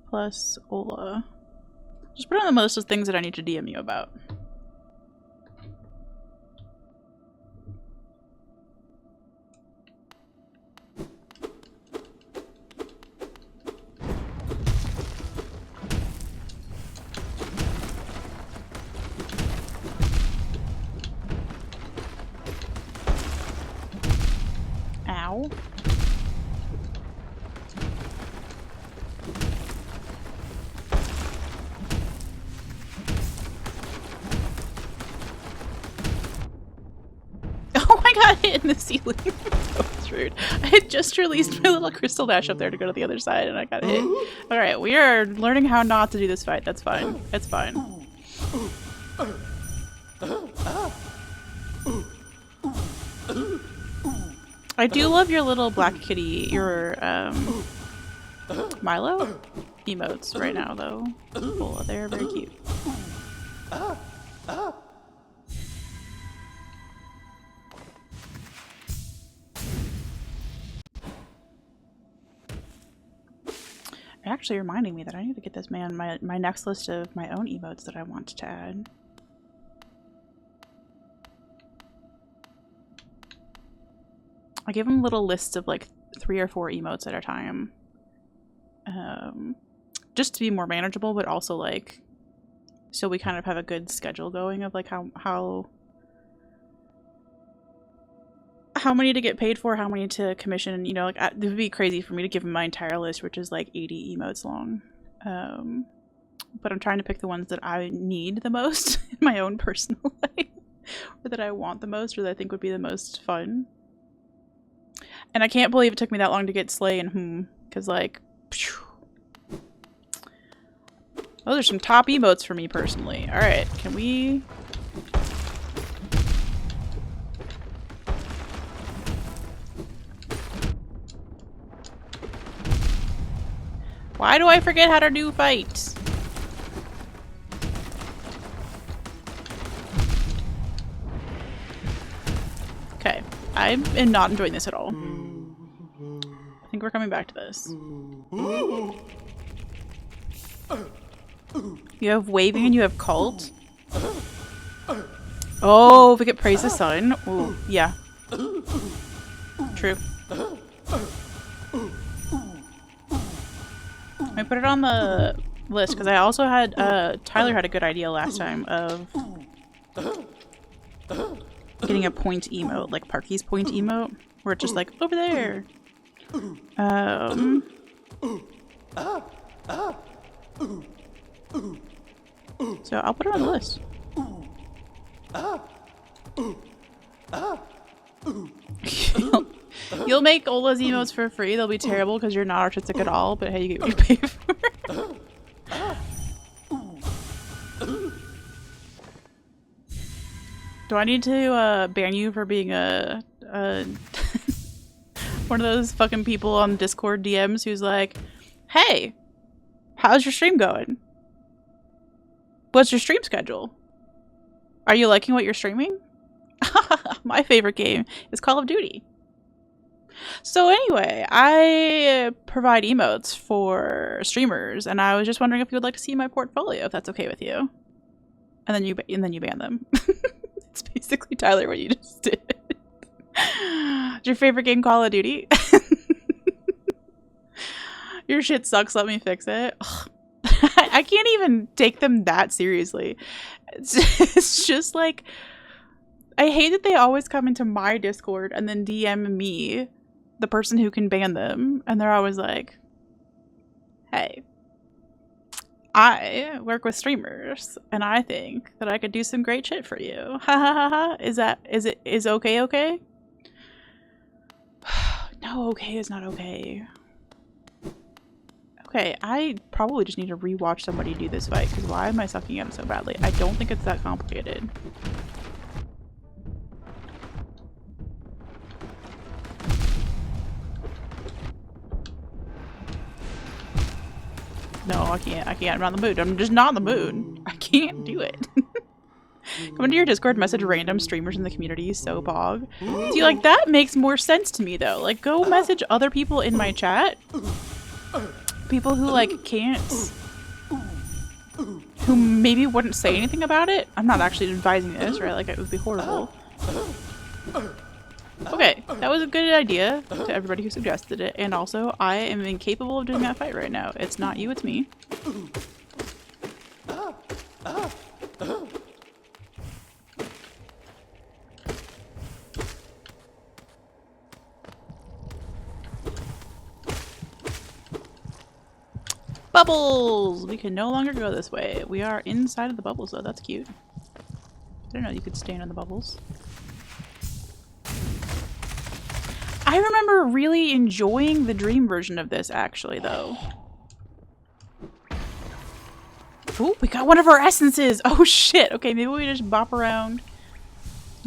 plus Ola. Just put it on the list of things that I need to DM you about. Ow. Oh, I got hit in the ceiling. That was rude. I had just released my little crystal dash up there to go to the other side and I got hit. Alright, we are learning how not to do this fight. That's fine. It's fine. I do love your little black kitty, your Milo emotes right now though. Cool, they're very cute. Actually reminding me that I need to get this man my next list of my own emotes that I want to add. I give him little lists of like 3 or 4 emotes at a time. Just to be more manageable, but also like so we kind of have a good schedule going of like how many to get paid for, how many to commission, you know, like it would be crazy for me to give him my entire list, which is like 80 emotes long. But I'm trying to pick the ones that I need the most in my own personal life, or that I want the most, or that I think would be the most fun. And I can't believe it took me that long to get Slay and because like, phew. Those are some top emotes for me personally. All right, can we? Why do I forget how to do fights? Okay, I am not enjoying this at all. I think we're coming back to this. You have waving and you have cult. Oh, if we get praise the sun. Ooh, yeah. True. I put it on the list because I also had Tyler had a good idea last time of getting a point emote, like Parky's point emote, where it's just like over there. So I'll put it on the list. You'll make Ola's emotes for free. They'll be terrible because you're not artistic at all, but hey, you get what you pay for. Do I need to ban you for being a one of those fucking people on Discord DMs who's like, hey, how's your stream going? What's your stream schedule? Are you liking what you're streaming? My favorite game is Call of Duty. So anyway, I provide emotes for streamers, and I was just wondering if you would like to see my portfolio, if that's okay with you. And then you ban them. It's basically, Tyler, what you just did. Is your favorite game Call of Duty? Your shit sucks, let me fix it. I can't even take them that seriously. It's just like, I hate that they always come into my Discord and then DM me, the person who can ban them, and they're always like, hey, I work with streamers and I think that I could do some great shit for you. Ha ha ha ha. Is okay? No, okay is not okay. Okay, I probably just need to rewatch somebody do this fight, because why am I sucking at it so badly? I don't think it's that complicated. No, I can't. I can't. I'm not in the mood. I'm just not in the mood. I can't do it. Come into your Discord, message random streamers in the community, so bog. See, like, that makes more sense to me, though. Like, go message other people in my chat. People who, like, can't... who maybe wouldn't say anything about it. I'm not actually advising this, right? Like, it would be horrible. Okay, that was a good idea to everybody who suggested it. And also, I am incapable of doing that fight right now. It's not you, it's me. Bubbles! We can no longer go this way. We are inside of the bubbles, though. That's cute. I didn't know you could stand in the bubbles. I remember really enjoying the dream version of this, actually, though. Ooh, we got one of our essences! Oh, shit! Okay, maybe we just bop around.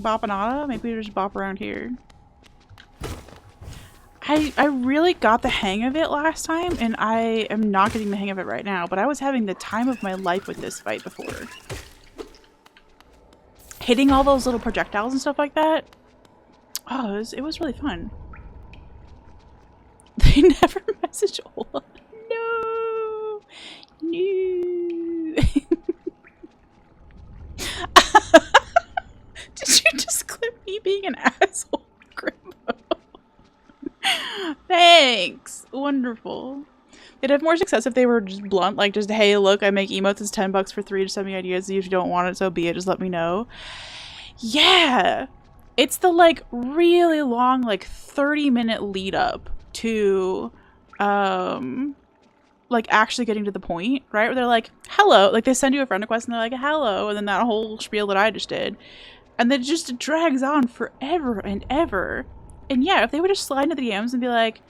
Boppanada? Maybe we just bop around here. I really got the hang of it last time, and I am not getting the hang of it right now, but I was having the time of my life with this fight before. Hitting all those little projectiles and stuff like that. Oh, it was really fun. They never message Ola. No! No! Did you just clip me being an asshole, Grandma? Thanks! Wonderful. They'd have more success if they were just blunt, like just, hey, look, I make emotes, it's $10 for 3 to send me ideas. If you don't want it, so be it, just let me know. Yeah! It's the, like, really long, like, 30-minute lead up to, like, actually getting to the point, right? Where they're like, hello, like, they send you a friend request and they're like, hello, and then that whole spiel that I just did. And then it just drags on forever and ever. And yeah, if they would just slide into the DMs and be like,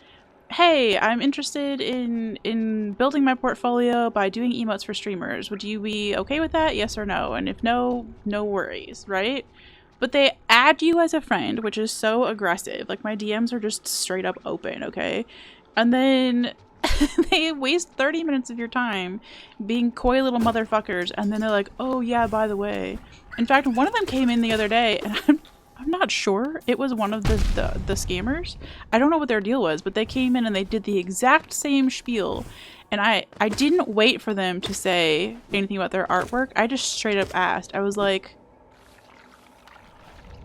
hey, I'm interested in building my portfolio by doing emotes for streamers. Would you be okay with that? Yes or no? And if no, no worries, right? But they add you as a friend, which is so aggressive. Like, my DMs are just straight up open, okay? And then they waste 30 minutes of your time being coy little motherfuckers, and then they're like, oh yeah, by the way. In fact, one of them came in the other day, and I'm not sure. It was one of the scammers. I don't know what their deal was, but they came in and they did the exact same spiel. And I didn't wait for them to say anything about their artwork. I just straight up asked. I was like,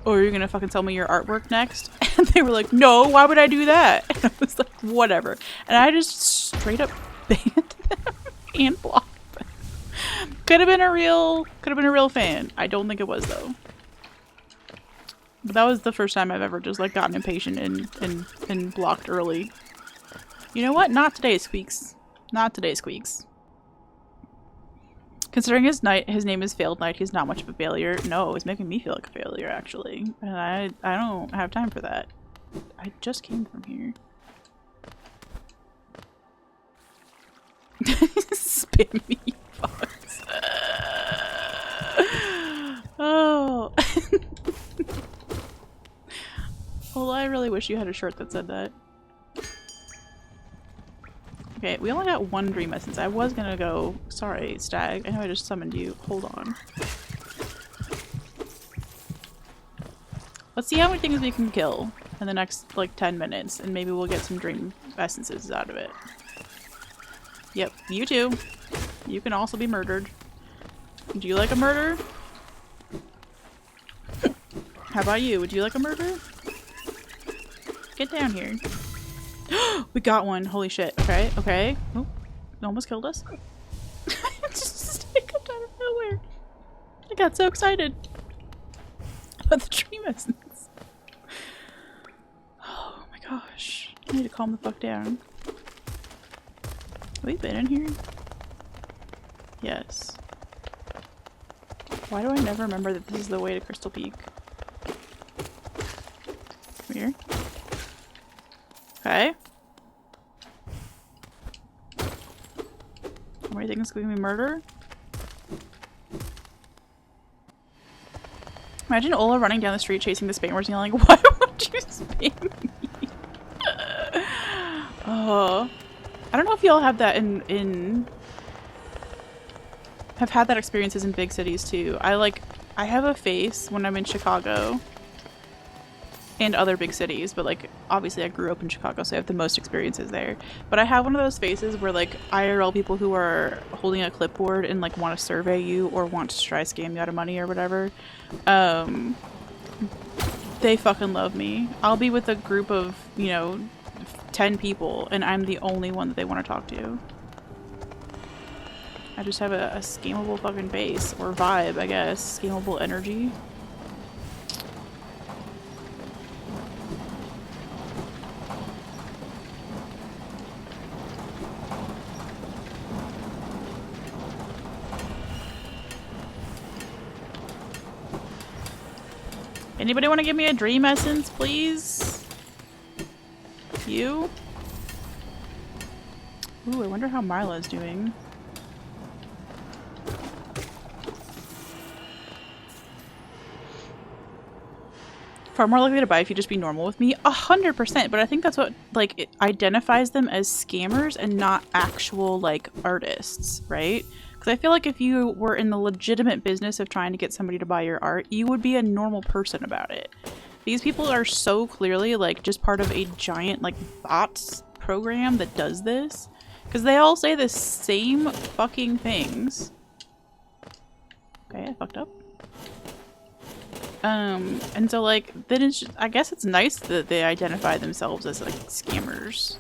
oh, are you gonna fucking sell me your artwork next? And they were like, no, why would I do that? And I was like, whatever. And I just straight up banned them and blocked them. Could have been a real fan. I don't think it was, though. But that was the first time I've ever just, like, gotten impatient and blocked early. You know what? Not today, Squeaks. Not today, Squeaks. Considering his name is Failed Knight, he's not much of a failure. No, it's making me feel like a failure, actually. And I don't have time for that. I just came from here. Spin me, fucks. Oh. Well, I really wish you had a shirt that said that. Okay, we only got one dream essence. I was gonna go... Sorry, Stag. I know I just summoned you. Hold on. Let's see how many things we can kill in the next, like, 10 minutes. And maybe we'll get some dream essences out of it. Yep, you too. You can also be murdered. Do you like a murder? How about you? Would you like a murder? Get down here. We got one. Holy shit. Okay, okay. Oh, it almost killed us. Just out of nowhere. I got so excited about the dream essence. Oh my gosh. I need to calm the fuck down. Have we been in here? Yes. Why do I never remember that this is the way to Crystal Peak? Come here. Okay. How many things can we murder? Imagine Ola running down the street chasing the spammers and yelling, why won't you spam me? Oh. I don't know if y'all have that in have had that experiences in big cities too. I have a face when I'm in Chicago and other big cities, but like obviously I grew up in Chicago, so I have the most experiences there. But I have one of those faces where like IRL people who are holding a clipboard and like want to survey you or want to try scam you out of money or whatever, they fucking love me. I'll be with a group of, you know, 10 people and I'm the only one that they want to talk to. I just have a scammable fucking face or vibe, I guess. Scammable energy. Anybody want to give me a dream essence, please? You? Ooh, I wonder how Marla's doing. Far more likely to buy if you just be normal with me. 100%, but I think that's what, like, it identifies them as scammers and not actual, like, artists, right? Because I feel like if you were in the legitimate business of trying to get somebody to buy your art, you would be a normal person about it. These people are so clearly, like, just part of a giant, like, bots program that does this. Because they all say the same fucking things. Okay, I fucked up. And so, like, then it's just, I guess it's nice that they identify themselves as, like, scammers.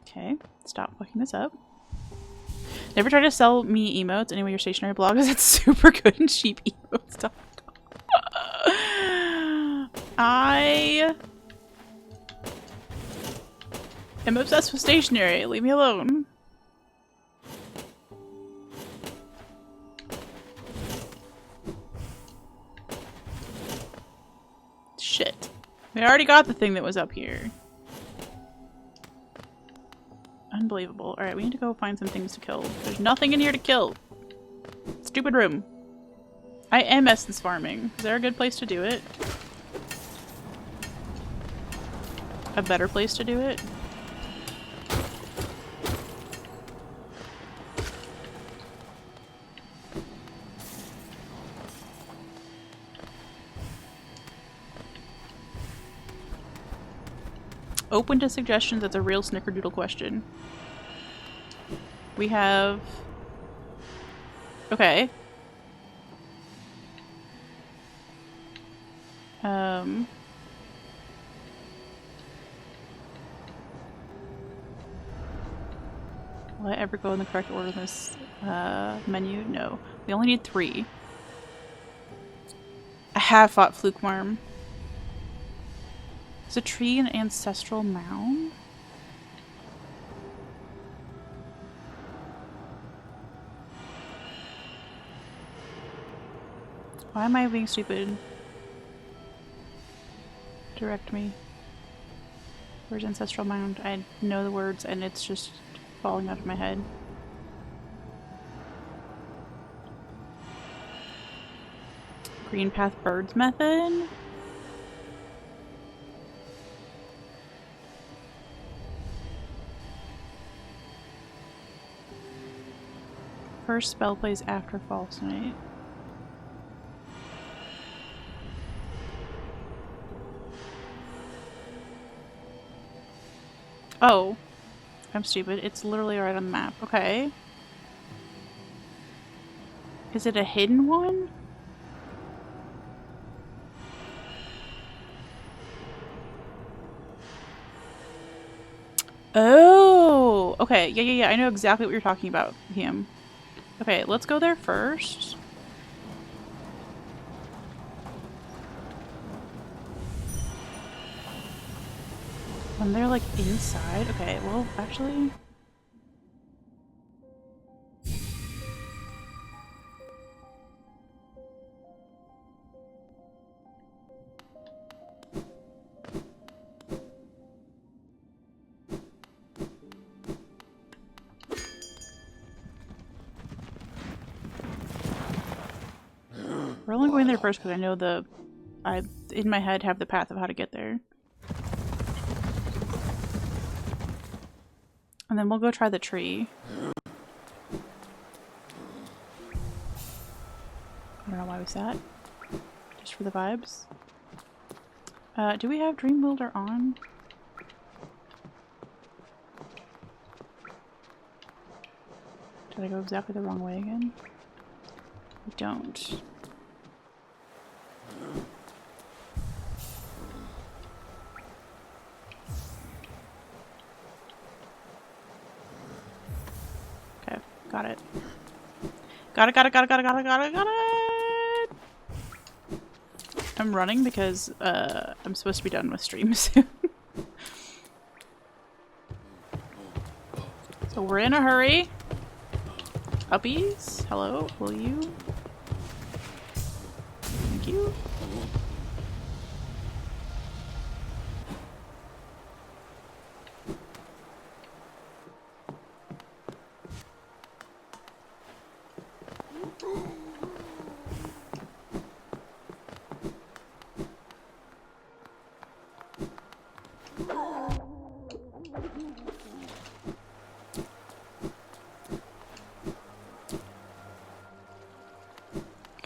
Okay, stop fucking this up. Never try to sell me emotes anyway your stationery blog is it's super good and cheap emotes. I am obsessed with stationery. Leave me alone. Shit. We already got the thing that was up here. Unbelievable. Alright, we need to go find some things to kill. There's nothing in here to kill. Stupid room. I am essence farming. Is there a good place to do it? A better place to do it? Open to suggestions. That's a real snickerdoodle question. We have... Okay. Will I ever go in the correct order in this menu? No. We only need 3. I have fought Fluke Marm. Is a tree an ancestral mound? Why am I being stupid? Direct me. Where's ancestral mound? I know the words and it's just falling out of my head. Green Path Birds method? First spell plays after False Night. Oh. I'm stupid. It's literally right on the map. Okay. Is it a hidden one? Oh! Okay, yeah. I know exactly what you're talking about, him. Okay, let's go there first. When they're like inside? Okay, well, actually... We're only going there first because I know I, in my head, have the path of how to get there. And then we'll go try the tree. I don't know why we sat. Just for the vibes. Do we have Dream Builder on? Did I go exactly the wrong way again? We don't. Okay, got it. Got it! I'm running because I'm supposed to be done with stream soon. So we're in a hurry. Puppies, hello, will you? Thank you.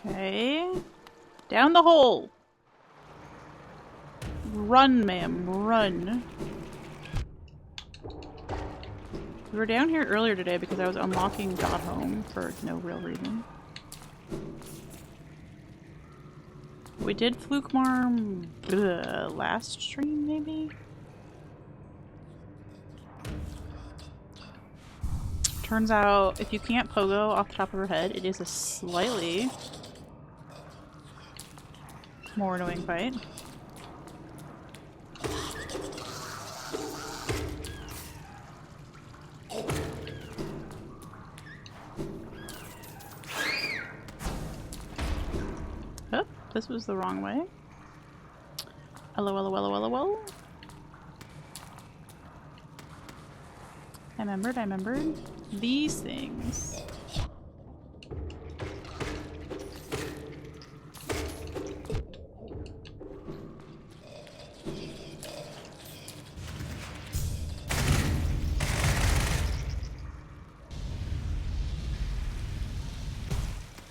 Okay. Down the hole! Run, ma'am, run. We were down here earlier today because I was unlocking Dot Home for no real reason. We did Fluke Marm last stream, maybe? Turns out, if you can't pogo off the top of her head, it is a slightly more annoying fight. Oh, this was the wrong way. LOL. I remembered. These things.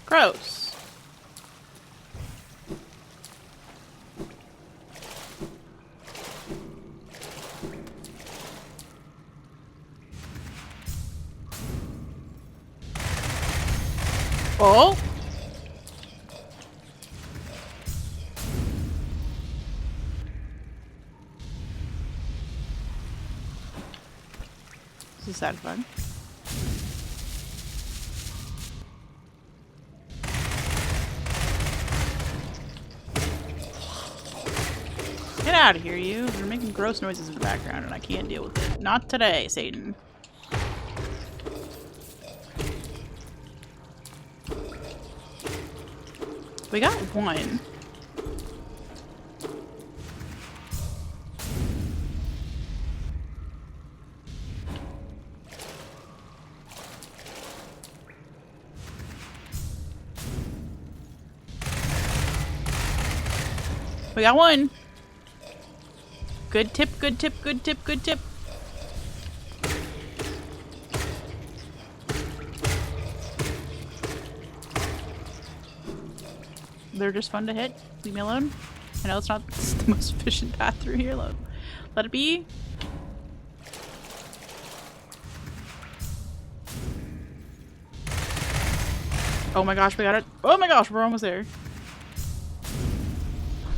Gross. Oh! This is satisfying. Get out of here, you. You're making gross noises in the background and I can't deal with it. Not today, Satan. We got one. We got one. Good tip, good tip, good tip, good tip. They're just fun to hit. Leave me alone. I know it's not the most efficient path through here. Let it be. Oh my gosh, we got it. Oh my gosh, we're almost there.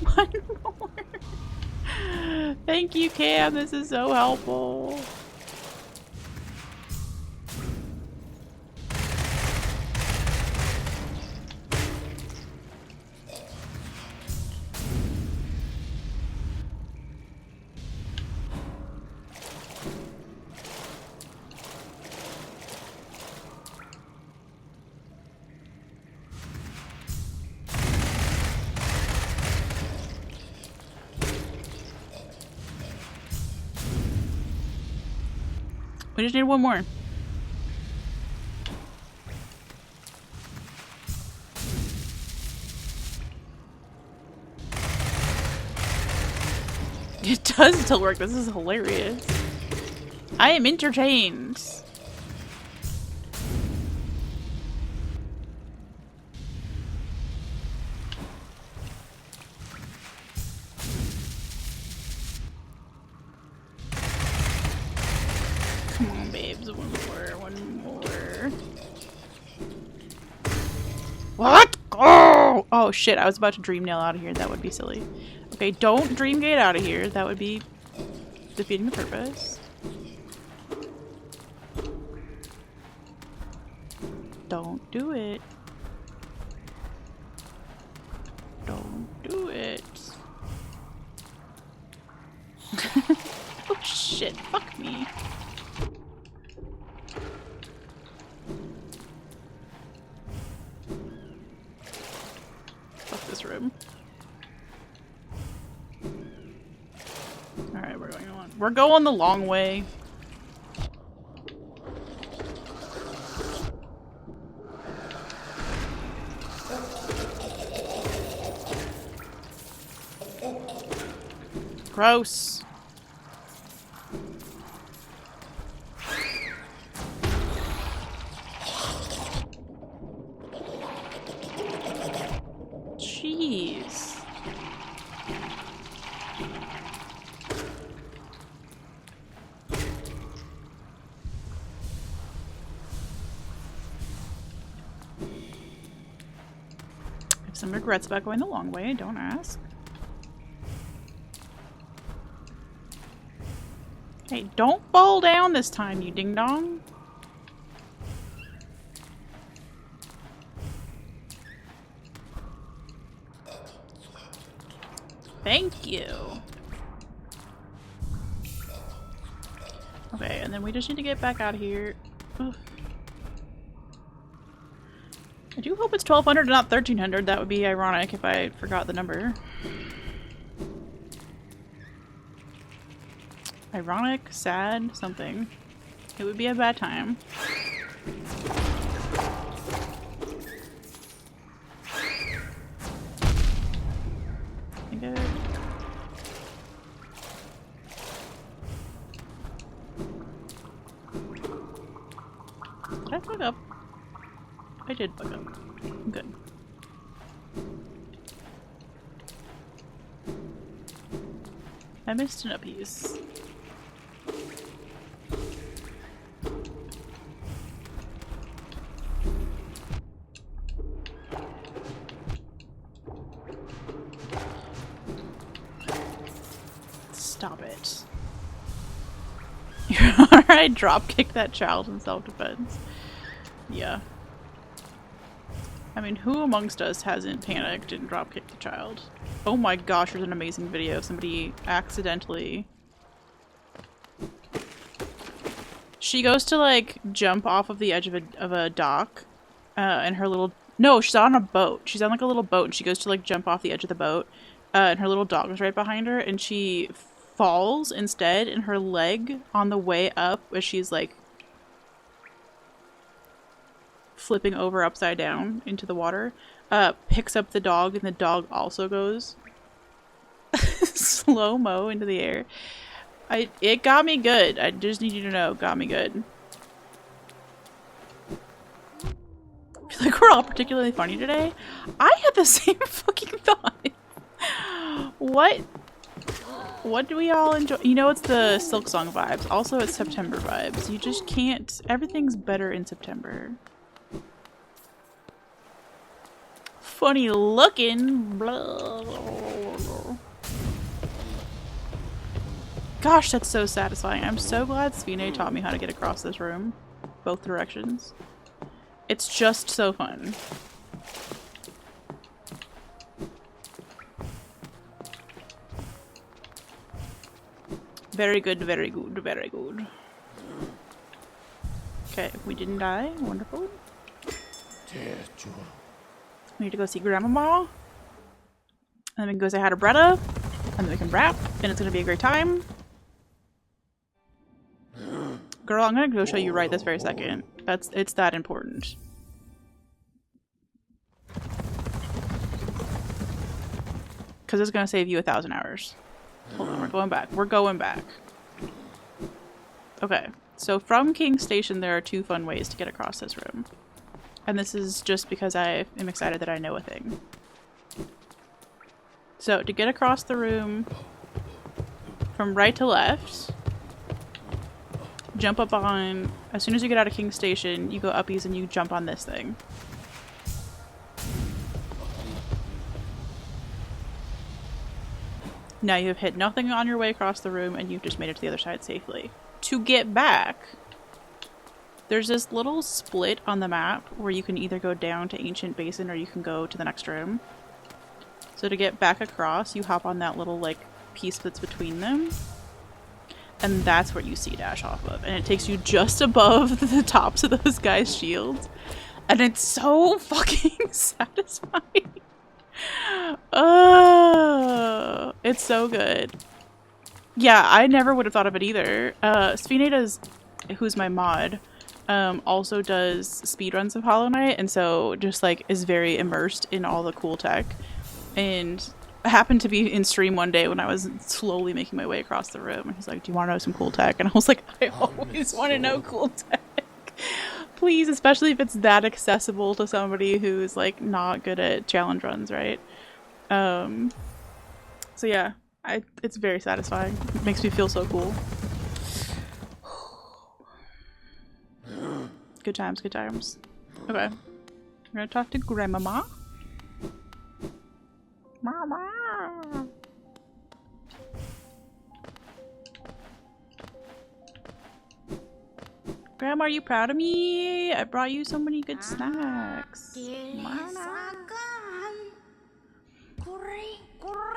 One more. Thank you, Cam. This is so helpful. We just need one more. It does still work. This is hilarious. I am entertained. Come on, babes. One more. What? Oh! Oh shit, I was about to dream nail out of here. That would be silly. Okay, don't dream gate out of here. That would be defeating the purpose. Don't do it. Don't do it. Oh shit, fuck me. Fuck this room. Alright, we're going on. We're going the long way. Gross. Jeez. I have some regrets about going the long way, don't ask. Hey, don't fall down this time, you ding-dong. Thank you. Okay, and then we just need to get back out of here. Ugh. I do hope it's 1200 and not 1300. That would be ironic if I forgot the number. Ironic, sad, something. It would be a bad time. Good. Did I fuck up? I did fuck up. Good. I missed an appease. Stop it. I drop kick that child in self-defense. Yeah. I mean, who amongst us hasn't panicked and drop kicked the child? Oh my gosh, there's an amazing video of somebody accidentally... She goes to like jump off of the edge of a dock, and her little... No, she's on a boat. She's on like a little boat and she goes to like jump off the edge of the boat, and her little dog is right behind her and she falls instead, and her leg on the way up as she's like flipping over upside down into the water, picks up the dog, and the dog also goes slow-mo into the air. It got me good. I just need you to know, got me good. I feel like we're all particularly funny today. I had the same fucking thought. What do we all enjoy? You know, it's the Silk Song vibes. Also, it's September vibes. You just can't... Everything's better in September. Funny looking. Blah, blah, blah, blah. Gosh, that's so satisfying. I'm so glad Svine taught me how to get across this room. Both directions. It's just so fun. Very good, very good, very good. Okay, we didn't die. Wonderful. We need to go see Grandmamoth. And then we can go say hi to Bretta. And then we can rap. And it's gonna be a great time. Girl, I'm gonna go show you right this very second. It's that important. Because it's gonna save you 1,000 hours. Hold on, we're going back. We're going back. Okay, so from King Station there are 2 fun ways to get across this room. And this is just because I am excited that I know a thing. So, to get across the room from right to left, jump up on, as soon as you get out of King Station, you go uppies and you jump on this thing. Now you have hit nothing on your way across the room and you've just made it to the other side safely. To get back, there's this little split on the map where you can either go down to Ancient Basin or you can go to the next room. So to get back across, you hop on that little like piece that's between them. And that's where you sea dash off of. And it takes you just above the tops of those guys' shields. And it's so fucking satisfying. Oh, it's so good. Yeah, I never would have thought of it either. Sphinada's, who's my mod, also does speedruns of Hollow Knight, and so just like is very immersed in all the cool tech. And I happened to be in stream one day when I was slowly making my way across the room, and he's like, "Do you want to know some cool tech?" And I was like, "I always want to know cool tech." Please, especially if it's that accessible to somebody who's like not good at challenge runs, right? So yeah, it's very satisfying. It makes me feel so cool. Good times, good times. Okay, we're gonna talk to Grandmama. Mama. Grandma, are you proud of me? I brought you so many good snacks.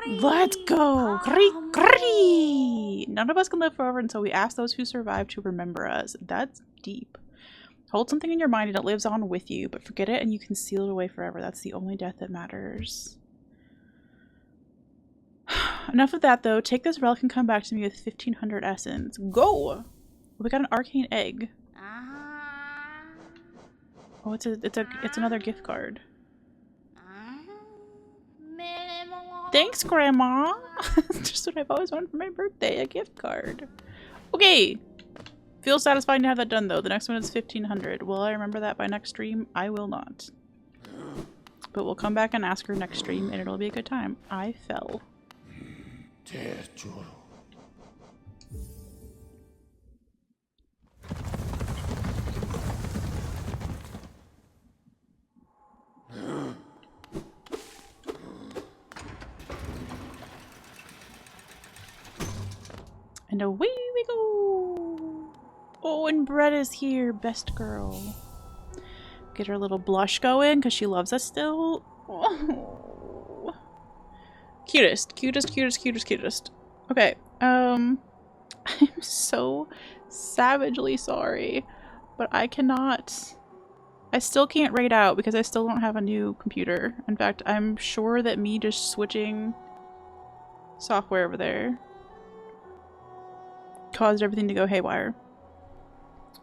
Let's go! None of us can live forever, and so we ask those who survive to remember us. That's deep. Hold something in your mind and it lives on with you, but forget it and you can seal it away forever. That's the only death that matters. Enough of that, though. Take this relic and come back to me with 1500 essence. Go! We got an arcane egg. Oh, it's another gift card. Thanks, Grandma! Just what I've always wanted for my birthday, a gift card. Okay! Feels satisfying to have that done, though. The next one is 1500. Will I remember that by next stream? I will not. But we'll come back and ask her next stream, and it'll be a good time. I fell. And away we go! Oh, and Brett is here, best girl. Get her little blush going, because she loves us still. Oh. Cutest, cutest, cutest, cutest, cutest. Okay, I'm so savagely sorry, but I still can't raid out because I still don't have a new computer. In fact, I'm sure that me just switching software over there caused everything to go haywire.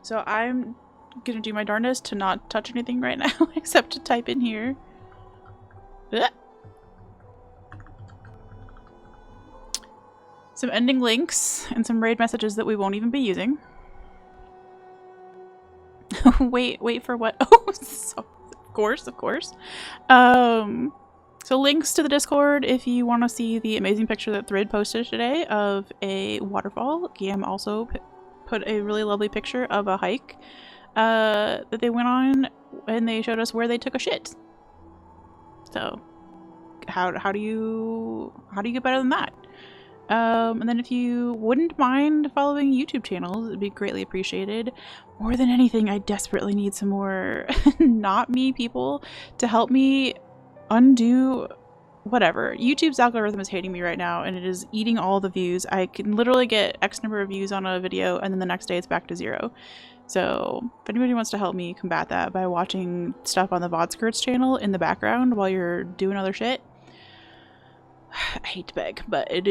So I'm gonna do my darndest to not touch anything right now except to type in here. Blech. Some ending links and some raid messages that we won't even be using. wait for what? Oh, so, of course. So links to the Discord if you want to see the amazing picture that Thrid posted today of a waterfall. Gam also put a really lovely picture of a hike that they went on, and they showed us where they took a shit. So how do you get better than that? And then if you wouldn't mind following YouTube channels, it'd be greatly appreciated. More than anything, I desperately need some more not me people to help me undo whatever. YouTube's algorithm is hating me right now, and it is eating all the views. I can literally get X number of views on a video, and then the next day it's back to 0. So if anybody wants to help me combat that by watching stuff on the VODs channel in the background while you're doing other shit, I hate to beg, but it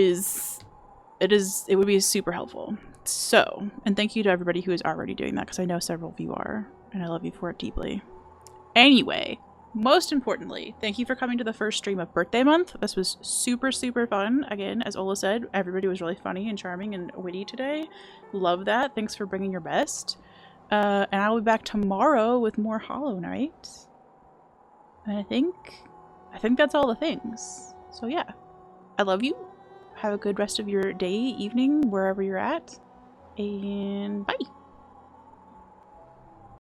would be super helpful. So, and thank you to everybody who is already doing that, because I know several of you are, and I love you for it deeply. Anyway, most importantly, thank you for coming to the first stream of birthday month. This was super, super fun. Again, as Ola said, everybody was really funny and charming and witty today. Love that. Thanks for bringing your best. And I'll be back tomorrow with more Hollow Knight. And I think that's all the things. So yeah, I love you. Have a good rest of your day, evening, wherever you're at. And bye.